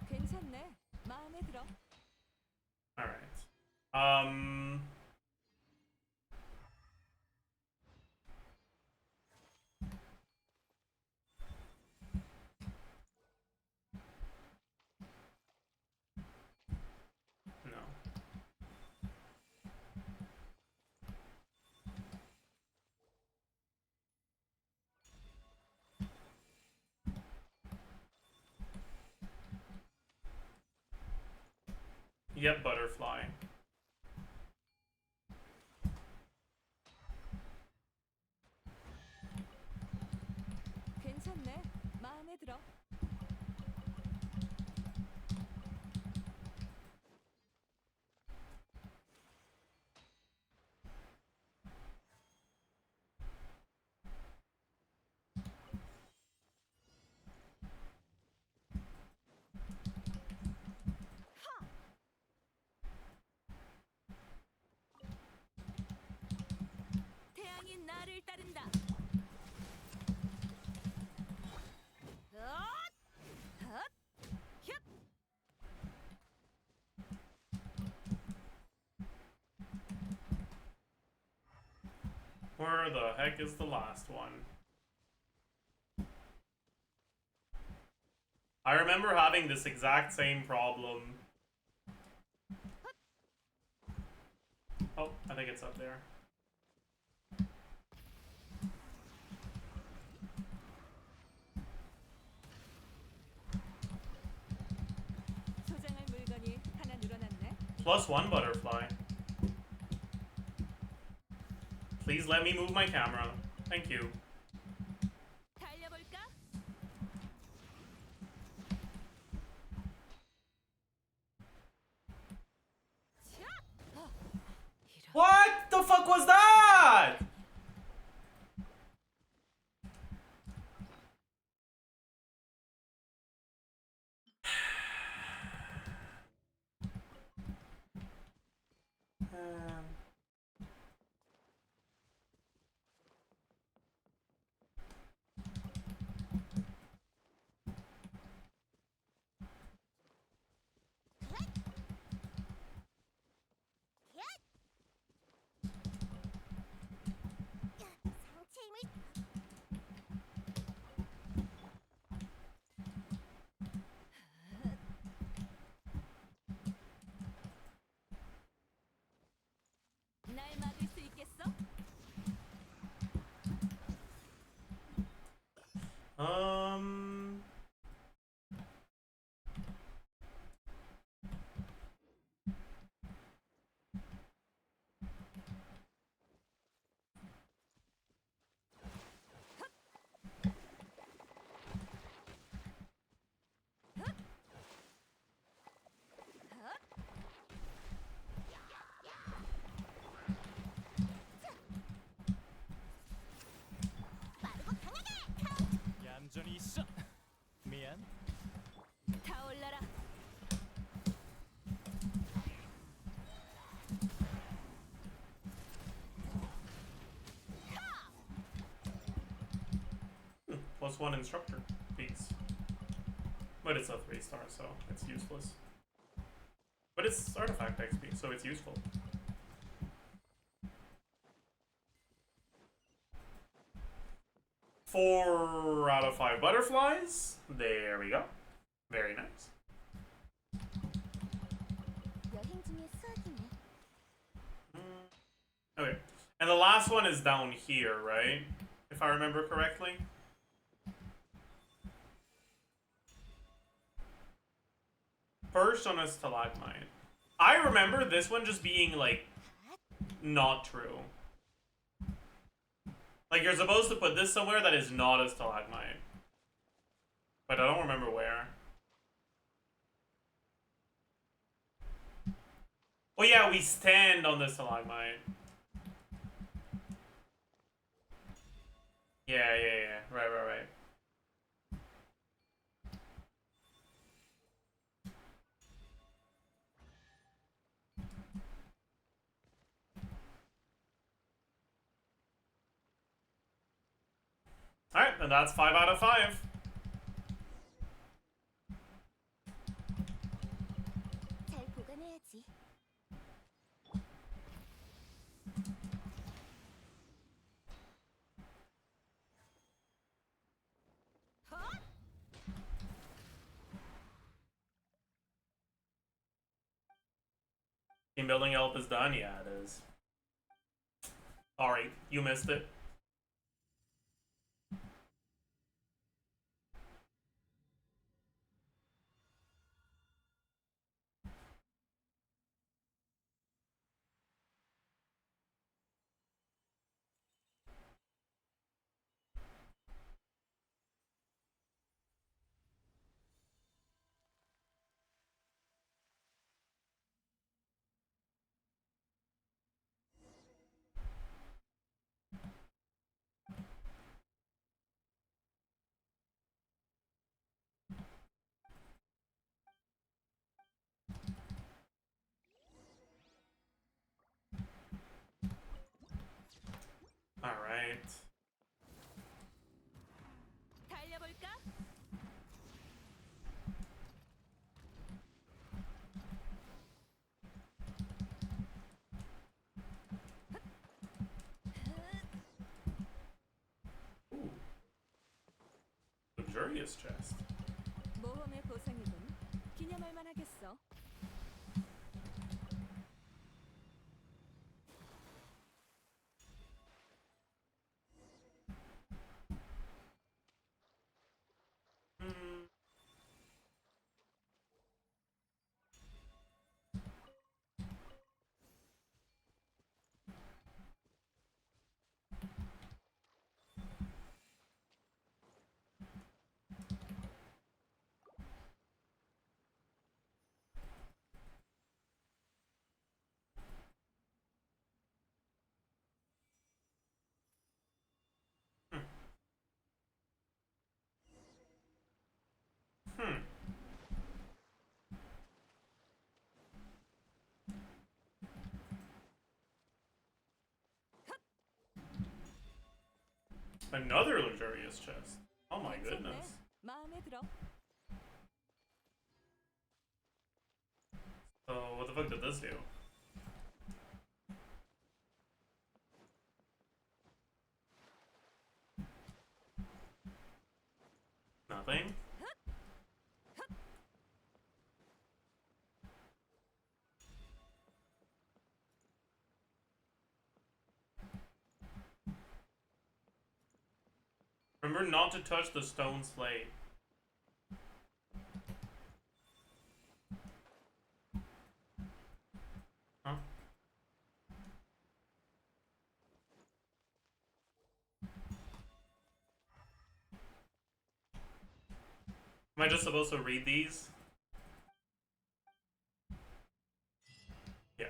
Speaker 7: 괜찮네. 마음에 들어.
Speaker 1: Alright. No. Yep, butterfly.
Speaker 7: 괜찮네. 마음에 들어. 태양이 나를 따른다.
Speaker 1: Where the heck is the last one? I remember having this exact same problem. Oh, I think it's up there.
Speaker 7: 소장할 물건이 하나 늘어났네.
Speaker 1: +1 butterfly. Please let me move my camera. Thank you.
Speaker 7: 달려볼까?
Speaker 1: What the fuck was that?
Speaker 5: 상체 힘을
Speaker 1: +1 instructor piece. But it's a 3-star, so it's useless. But it's artifact XP, so it's useful. Four out of 5 butterflies. There we go. Very nice. Okay. And the last one is down here, right? If I remember correctly. First on a stalagmite. I remember this one just being, like, not true. Like, you're supposed to put this somewhere that is not a stalagmite. But I don't remember where. Oh yeah, we stand on the stalagmite. Yeah. Right. Alright, and that's 5 out of 5. Team building ELP is done? Yeah, it is. Sorry, you missed it. Alright.
Speaker 7: 달려볼까?
Speaker 1: Ooh. Luxurious chest.
Speaker 7: 모험의 보상이군. 기념할 만하겠어.
Speaker 1: Another luxurious chest. Oh my goodness.
Speaker 7: 마음에 들어.
Speaker 1: So, what the fuck did this do? Nothing? Remember not to touch the stone slate. Huh? Am I just supposed to read these? Yeah.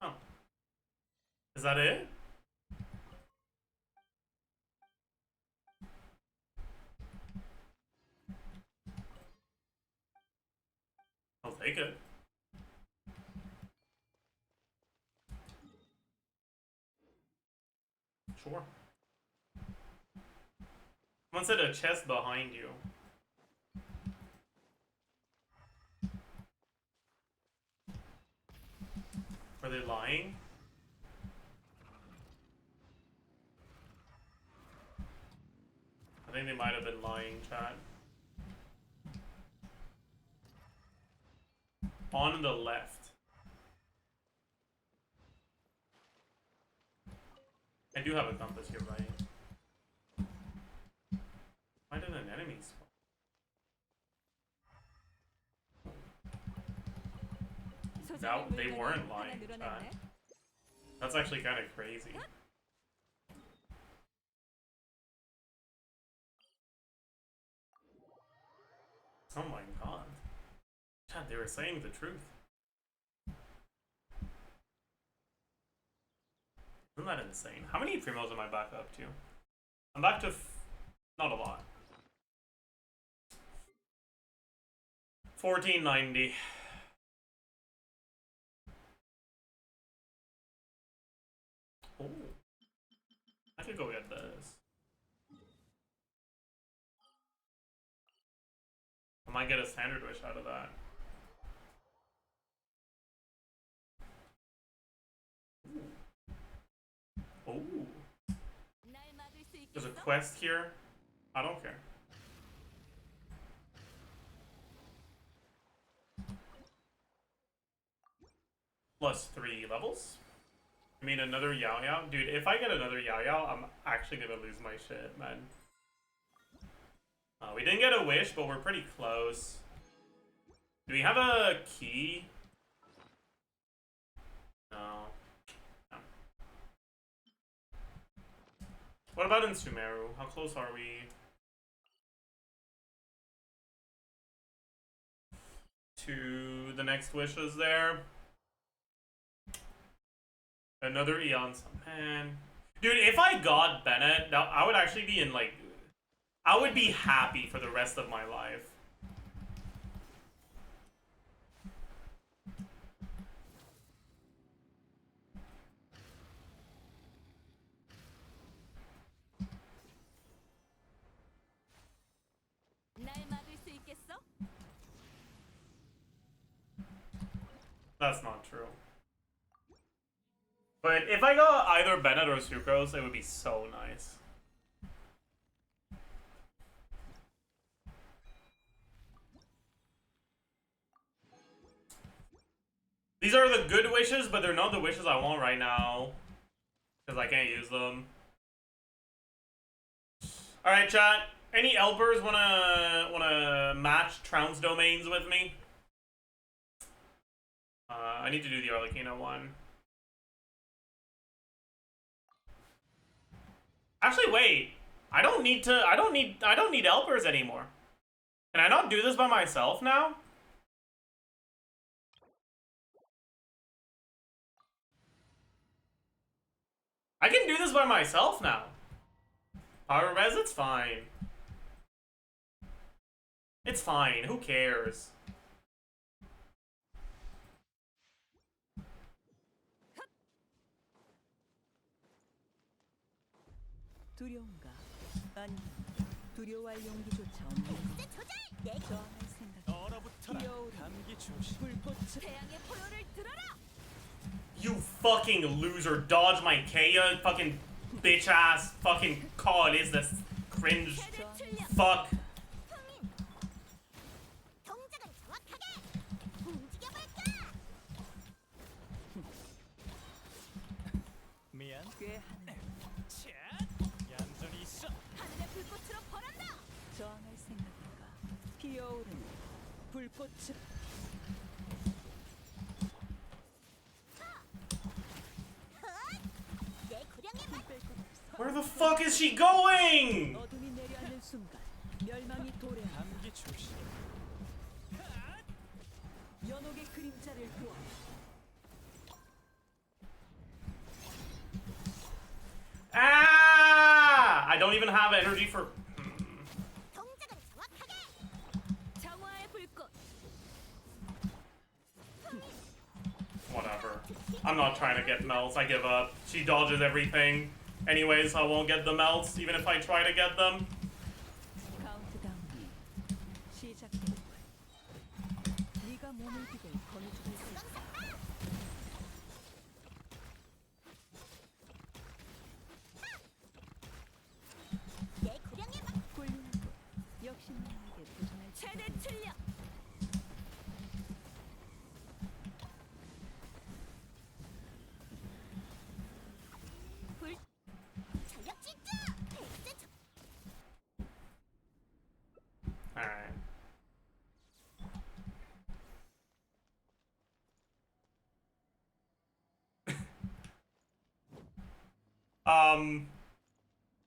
Speaker 1: Oh. Is that it? I'll take it. Sure. Someone said a chest behind you. Were they lying? I think they might have been lying, chat. On the left. I do have a compass here, right? Why did an enemy spawn? No, they weren't lying, chat. That's actually kind of crazy. Oh my god. God, they were saying the truth. Isn't that insane? How many primos am I back up to? I'm back to not a lot. 1490. Oh. I could go get this. I might get a standard wish out of that. Oh. There's a quest here. I don't care. +3 levels? I mean, another Yao Yao? Dude, if I get another Yao Yao, I'm actually gonna lose my shit, man. We didn't get a wish, but we're pretty close. Do we have a key? No. No. What about in Sumeru? How close are we? To the next wishes there. Another Eon. Man. Dude, if I got Bennett, I would actually be in, like... I would be happy for the rest of my life. That's not true. But if I got either Bennett or Sucrose, it would be so nice. These are the good wishes, but they're not the wishes I want right now. Because I can't use them. Alright, chat. Any Elpers wanna match Trounce domains with me? I need to do the Arlecchino one. Actually, wait. I don't need Elpers anymore. Can I not do this by myself now? I can do this by myself now. Power res, it's fine. It's fine, who cares?
Speaker 10: 두려운가? 아니, 두려워할 용기조차 없는 저항할 생각.
Speaker 3: 얼어붙어라. 감기 조심.
Speaker 10: 불꽃을
Speaker 7: 태양의 포효를 들어라.
Speaker 1: You fucking loser, dodge my Kea, fucking bitch ass, fucking call is this cringe fuck.
Speaker 5: 동작은 정확하게 움직여볼까?
Speaker 3: 미안.
Speaker 10: 꽤 하네.
Speaker 3: 얌전히 있어.
Speaker 7: 하늘의 불꽃으로 벌한다.
Speaker 10: 저항할 생각인가? 피어오르는 불꽃을
Speaker 5: 내 구령의 맛.
Speaker 1: Where the fuck is she going?
Speaker 10: 어둠이 내려앉는 순간 멸망이 도래한다.
Speaker 3: 감기 조심.
Speaker 10: 연옥의 그림자를 보아.
Speaker 1: Ah! I don't even have energy for...
Speaker 5: 동작은 정확하게.
Speaker 7: 정화의 불꽃.
Speaker 1: Whatever. I'm not trying to get melts, I give up. She dodges everything. Anyways, I won't get the melts, even if I try to get them.
Speaker 10: 네가 몸을 비고 거미줄을 수 있어.
Speaker 5: 내 구령에 막
Speaker 10: 훌륭하고 역신나게 도전할 최대 출력.
Speaker 5: 전력 질주. 백세
Speaker 1: Alright.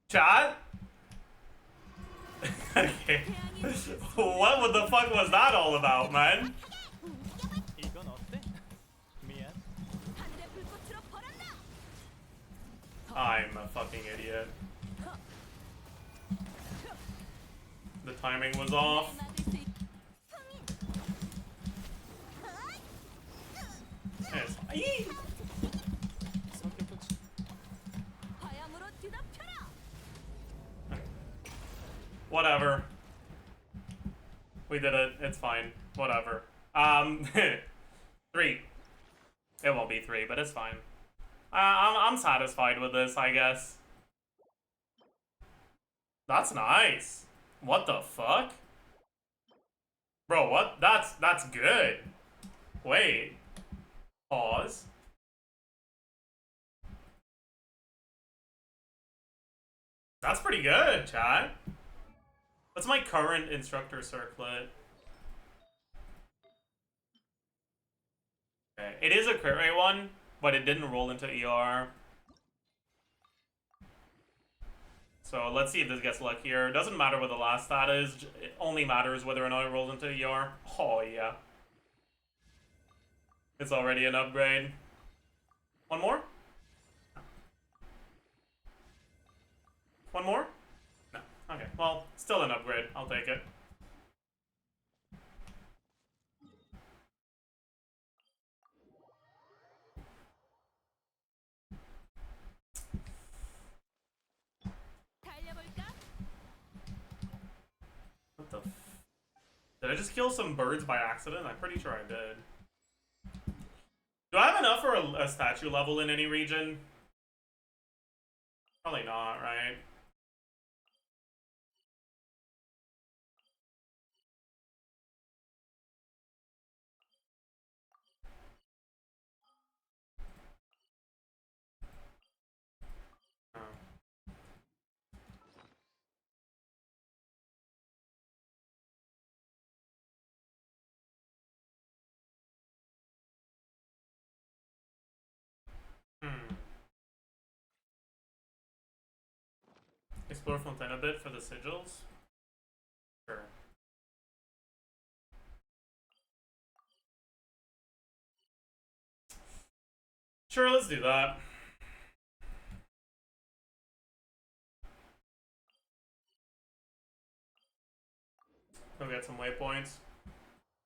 Speaker 1: Chat? Okay. What the fuck was that all about, man?
Speaker 3: 이건 어때? 미안.
Speaker 10: 하늘의 불꽃으로 벌한다.
Speaker 1: I'm a fucking idiot. The timing was off. Yes. Eee!
Speaker 10: 화염으로 뒤덮여라.
Speaker 1: Whatever. We did it. It's fine. Whatever. 3. It won't be 3, but it's fine. I'm satisfied with this, I guess. That's nice. What the fuck? Bro, what? That's good. Wait. Pause. That's pretty good, chat. What's my current instructor circlet? Okay. It is a crit rate one, but it didn't roll into ER. So let's see if this gets luckier. It doesn't matter what the last stat is. It only matters whether or not it rolls into ER. Oh, yeah. It's already an upgrade. One more? One more? No. Okay. Well, still an upgrade. I'll take it. What the f... Did I just kill some birds by accident? I'm pretty sure I did. Do I have enough for a statue level in any region? Probably not, right? Oh. Explore Fontaine a bit for the sigils? Sure. Sure, let's do that. Go get some waypoints.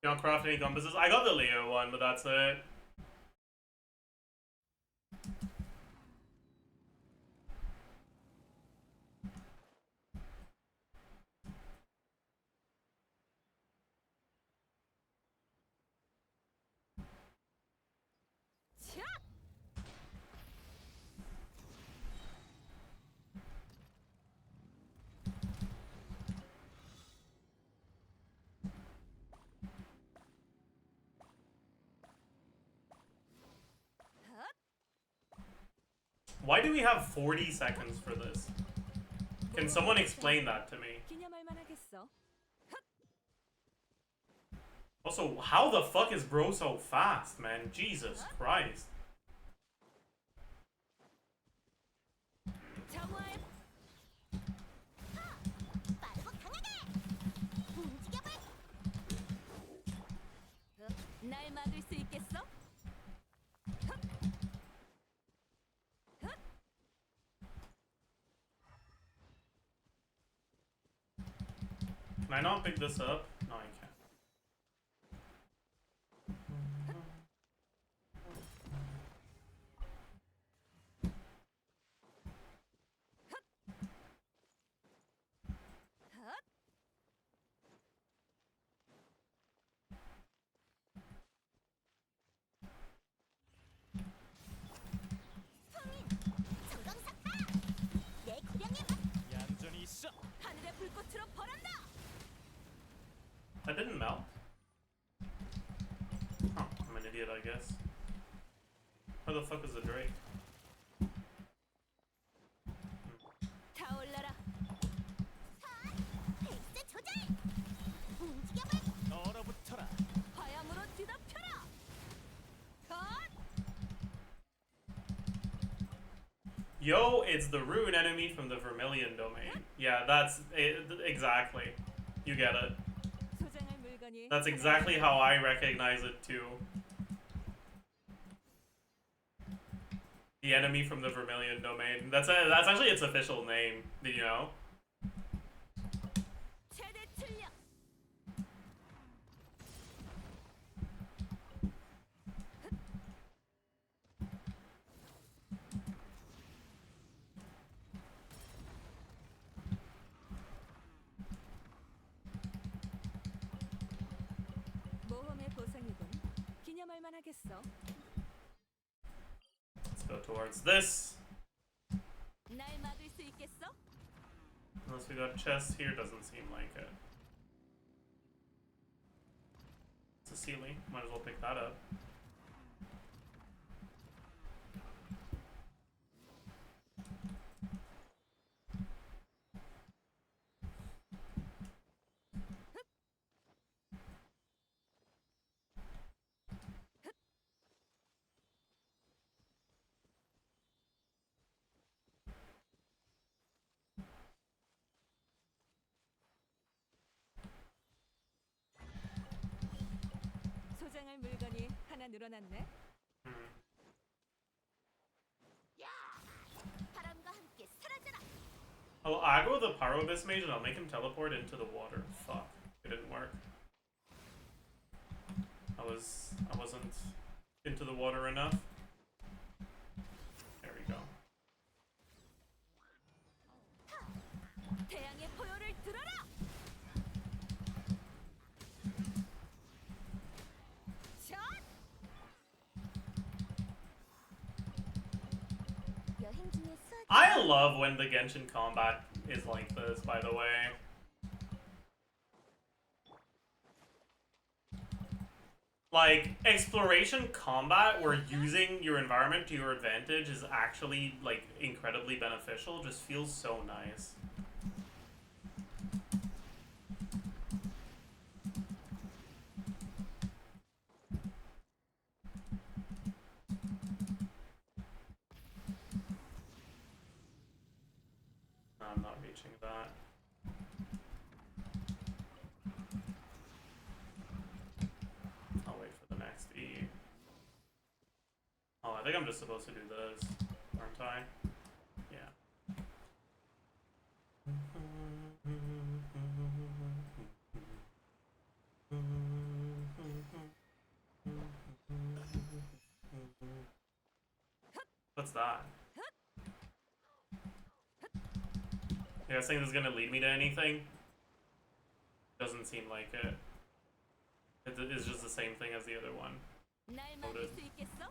Speaker 1: You don't craft any compasses? I got the Leo one, but that's it. Why do we have 40 seconds for this? Can someone explain that to me?
Speaker 10: 기념할 만하겠어.
Speaker 1: Also, how the fuck is bro so fast, man? Jesus Christ.
Speaker 10: 정화의
Speaker 5: 빠르고 강하게. 움직여볼.
Speaker 10: 날 막을 수 있겠어?
Speaker 1: Can I not pick this up? No, I can't. idiot, I guess. Where the fuck is the Drake?
Speaker 10: 타올라라.
Speaker 5: 페이스 조절. 움직여봐.
Speaker 3: 얼어붙어라.
Speaker 10: 화염으로 뒤덮여라. 컷.
Speaker 1: Yo, it's the rune enemy from the Vermilion domain. Yeah, that's it, exactly. You get it.
Speaker 10: 소장할 물건이
Speaker 1: That's exactly how I recognize it too. The enemy from the Vermilion domain. That's actually its official name. Did you know?
Speaker 10: 최대 출력. 모험의 보상이군. 기념할 만하겠어.
Speaker 1: Let's go towards this.
Speaker 10: 날 막을 수 있겠어?
Speaker 1: Unless we got chests here, doesn't seem like it. It's a ceiling. Might as well pick that up.
Speaker 10: 소장할 물건이 하나 늘어났네. 바람과 함께 사라져라.
Speaker 1: I'll aggro the Pyro Abyss Mage and I'll make him teleport into the water. Fuck. It didn't work. I wasn't into the water enough. There we go.
Speaker 10: 태양의 포효를 들어라. 샷!
Speaker 5: 여행 중에 수학.
Speaker 1: I love when the Genshin combat is like this, by the way. Like, exploration combat where using your environment to your advantage is actually, like, incredibly beneficial just feels so nice. I'm not reaching that. I'll wait for the next E. Oh, I think I'm just supposed to do this, aren't I? Yeah. What's that? You guys think this is gonna lead me to anything? Doesn't seem like it. It is just the same thing as the other one.
Speaker 10: 날 막을 수 있겠어?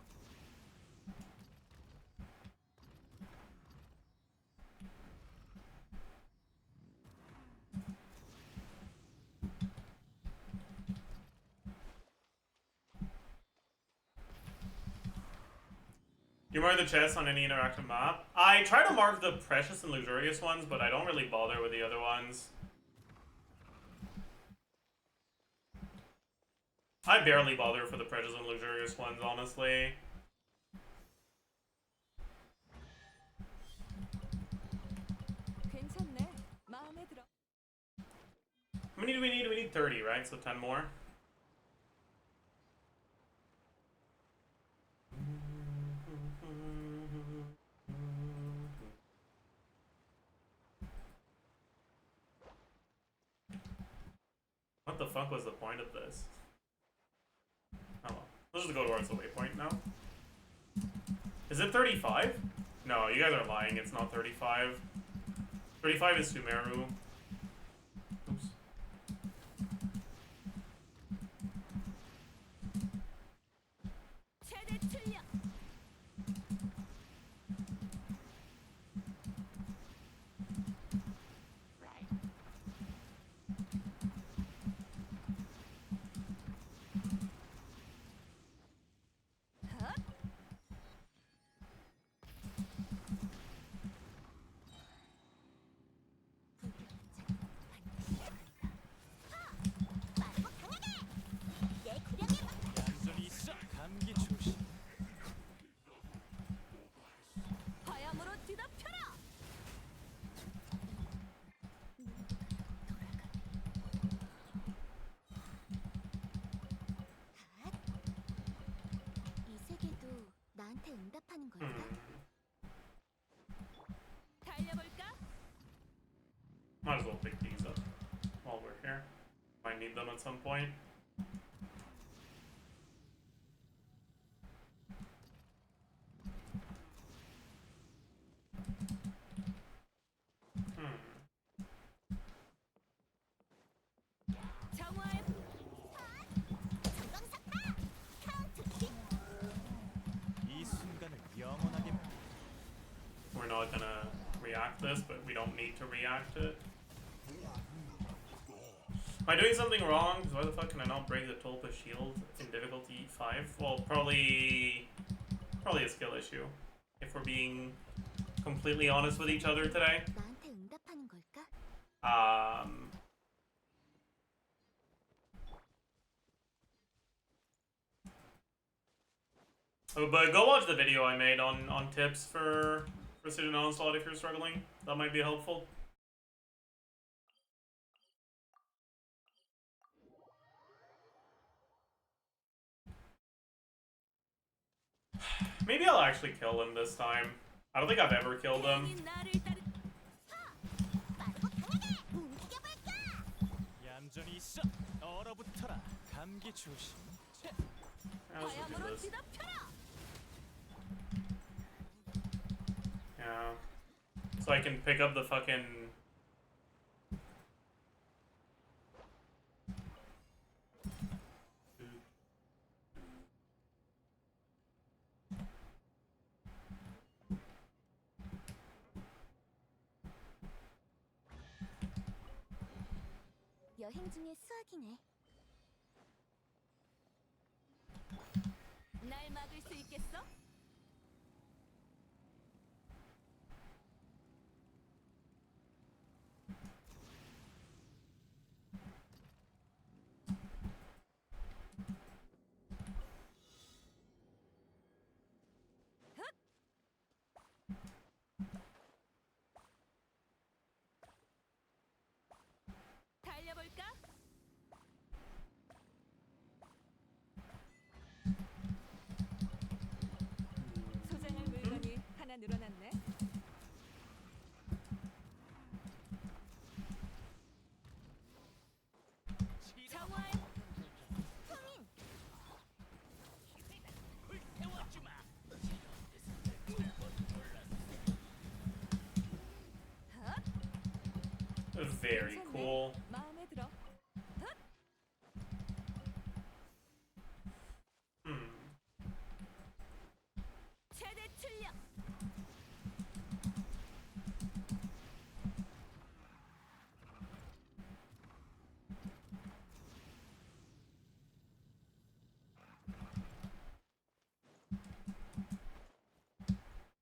Speaker 1: You mark the chest on any interactive map? I try to mark the precious and luxurious ones, but I don't really bother with the other ones. I barely bother for the precious and luxurious ones, honestly.
Speaker 10: 괜찮네. 마음에 들어.
Speaker 1: How many do we need? We need 30, right? So 10 more. What the fuck was the point of this? Oh well. Let's just go towards the waypoint now. Is it 35? No, you guys are lying. It's not 35. 35 is Sumeru. Oops.
Speaker 10: 최대 출력.
Speaker 1: pick these up while we're here. Might need them at some point.
Speaker 10: 정화의
Speaker 3: 이 순간을 영원하게
Speaker 1: We're not gonna react this, but we don't need to react it. Am I doing something wrong? Because why the fuck can I not break the Tulpa shield in difficulty 5? Well, probably a skill issue. If we're being completely honest with each other today.
Speaker 5: 나한테 응답하는 걸까?
Speaker 1: Oh, but go watch the video I made on tips for Precision Onslaught if you're struggling. That might be helpful. Maybe I'll actually kill him this time. I don't think I've ever killed him.
Speaker 10: 나를 따르
Speaker 5: 빠르고 강하게 움직여볼까?
Speaker 3: 얌전히 있어. 얼어붙어라. 감기 조심.
Speaker 1: Yeah, let's do
Speaker 10: 바야흐로
Speaker 1: this.
Speaker 10: 뒤덮여라.
Speaker 1: Yeah. So I can pick up the fucking...
Speaker 5: 여행 중에 수학이네.
Speaker 10: 날 막을 수 있겠어? 달려볼까? 소장할 물건이 하나 늘어났네. 정화의
Speaker 1: Very cool.
Speaker 10: 마음에 들어. 최대 출력.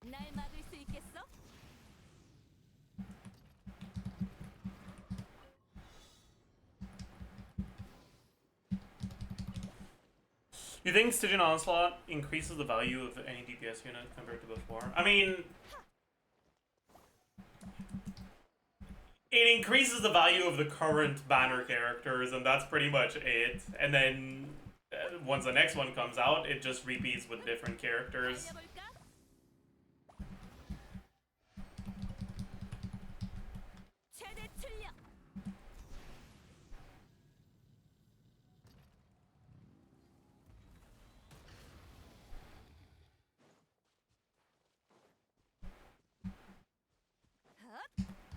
Speaker 10: 날 막을 수 있겠어?
Speaker 1: You think Stygian Onslaught increases the value of any DPS unit compared to before? I mean... It increases the value of the current banner characters, and that's pretty much it. And then, once the next one comes out, it just repeats with different characters.
Speaker 10: 달려볼까? 최대 출력.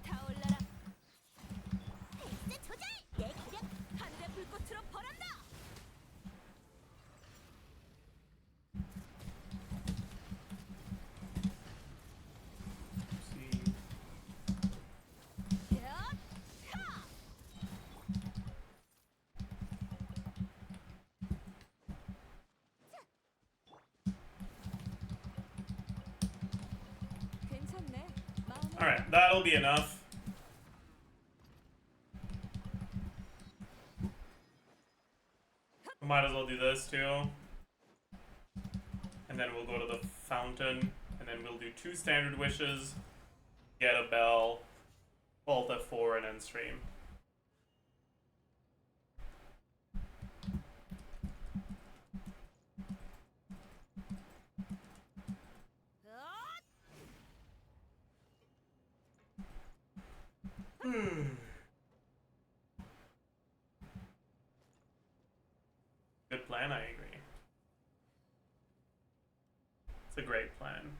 Speaker 10: 타올라라.
Speaker 5: 페이스 조절. 내 기력.
Speaker 10: 하늘의 불꽃으로 벌한다. 야! 하! 괜찮네. 마음에
Speaker 1: Alright, that'll be enough. We might as well do this too. And then we'll go to the fountain. And then we'll do 2 standard wishes. Get a bell. Alt F4 and end stream. plan, I agree. It's a great plan.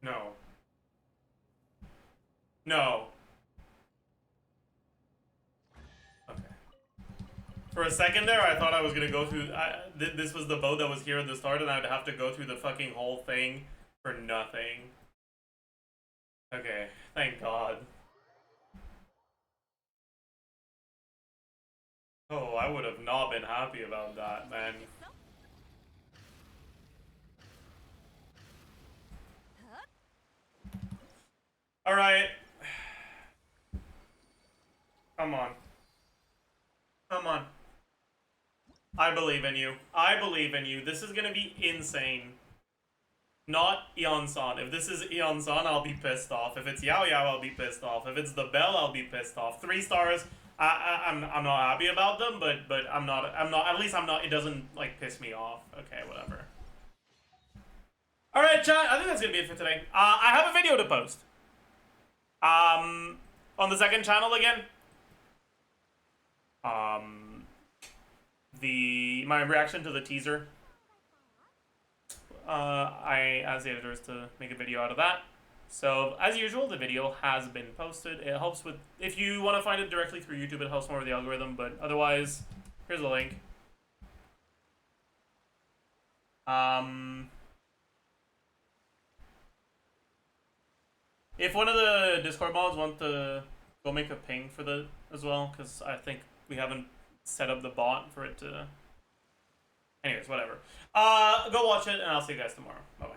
Speaker 1: No. No. Okay. For a second there, I thought I was gonna go through... this was the boat that was here at the start, and I'd have to go through the fucking whole thing for nothing. Okay, thank God. Oh, I would have not been happy about that, man. Alright. Come on. Come on. I believe in you. I believe in you. This is gonna be insane. Not Eon-san. If this is Eon-san, I'll be pissed off. If it's Yao Yao, I'll be pissed off. If it's the Bell, I'll be pissed off. 3 stars. I'm not happy about them, but I'm not. At least I'm not. It doesn't like piss me off. Okay, whatever. All right, chat. I think that's gonna be it for today. I have a video to post. On the second channel again. My reaction to the teaser. I asked the editors to make a video out of that. So, as usual, the video has been posted. It helps with... If you want to find it directly through YouTube, it helps more with the algorithm, but otherwise, here's a link. If one of the Discord mods want to go make a ping for the as well, because I think we haven't set up the bot for it to... Anyways, whatever. Go watch it, and I'll see you guys tomorrow. Bye-bye.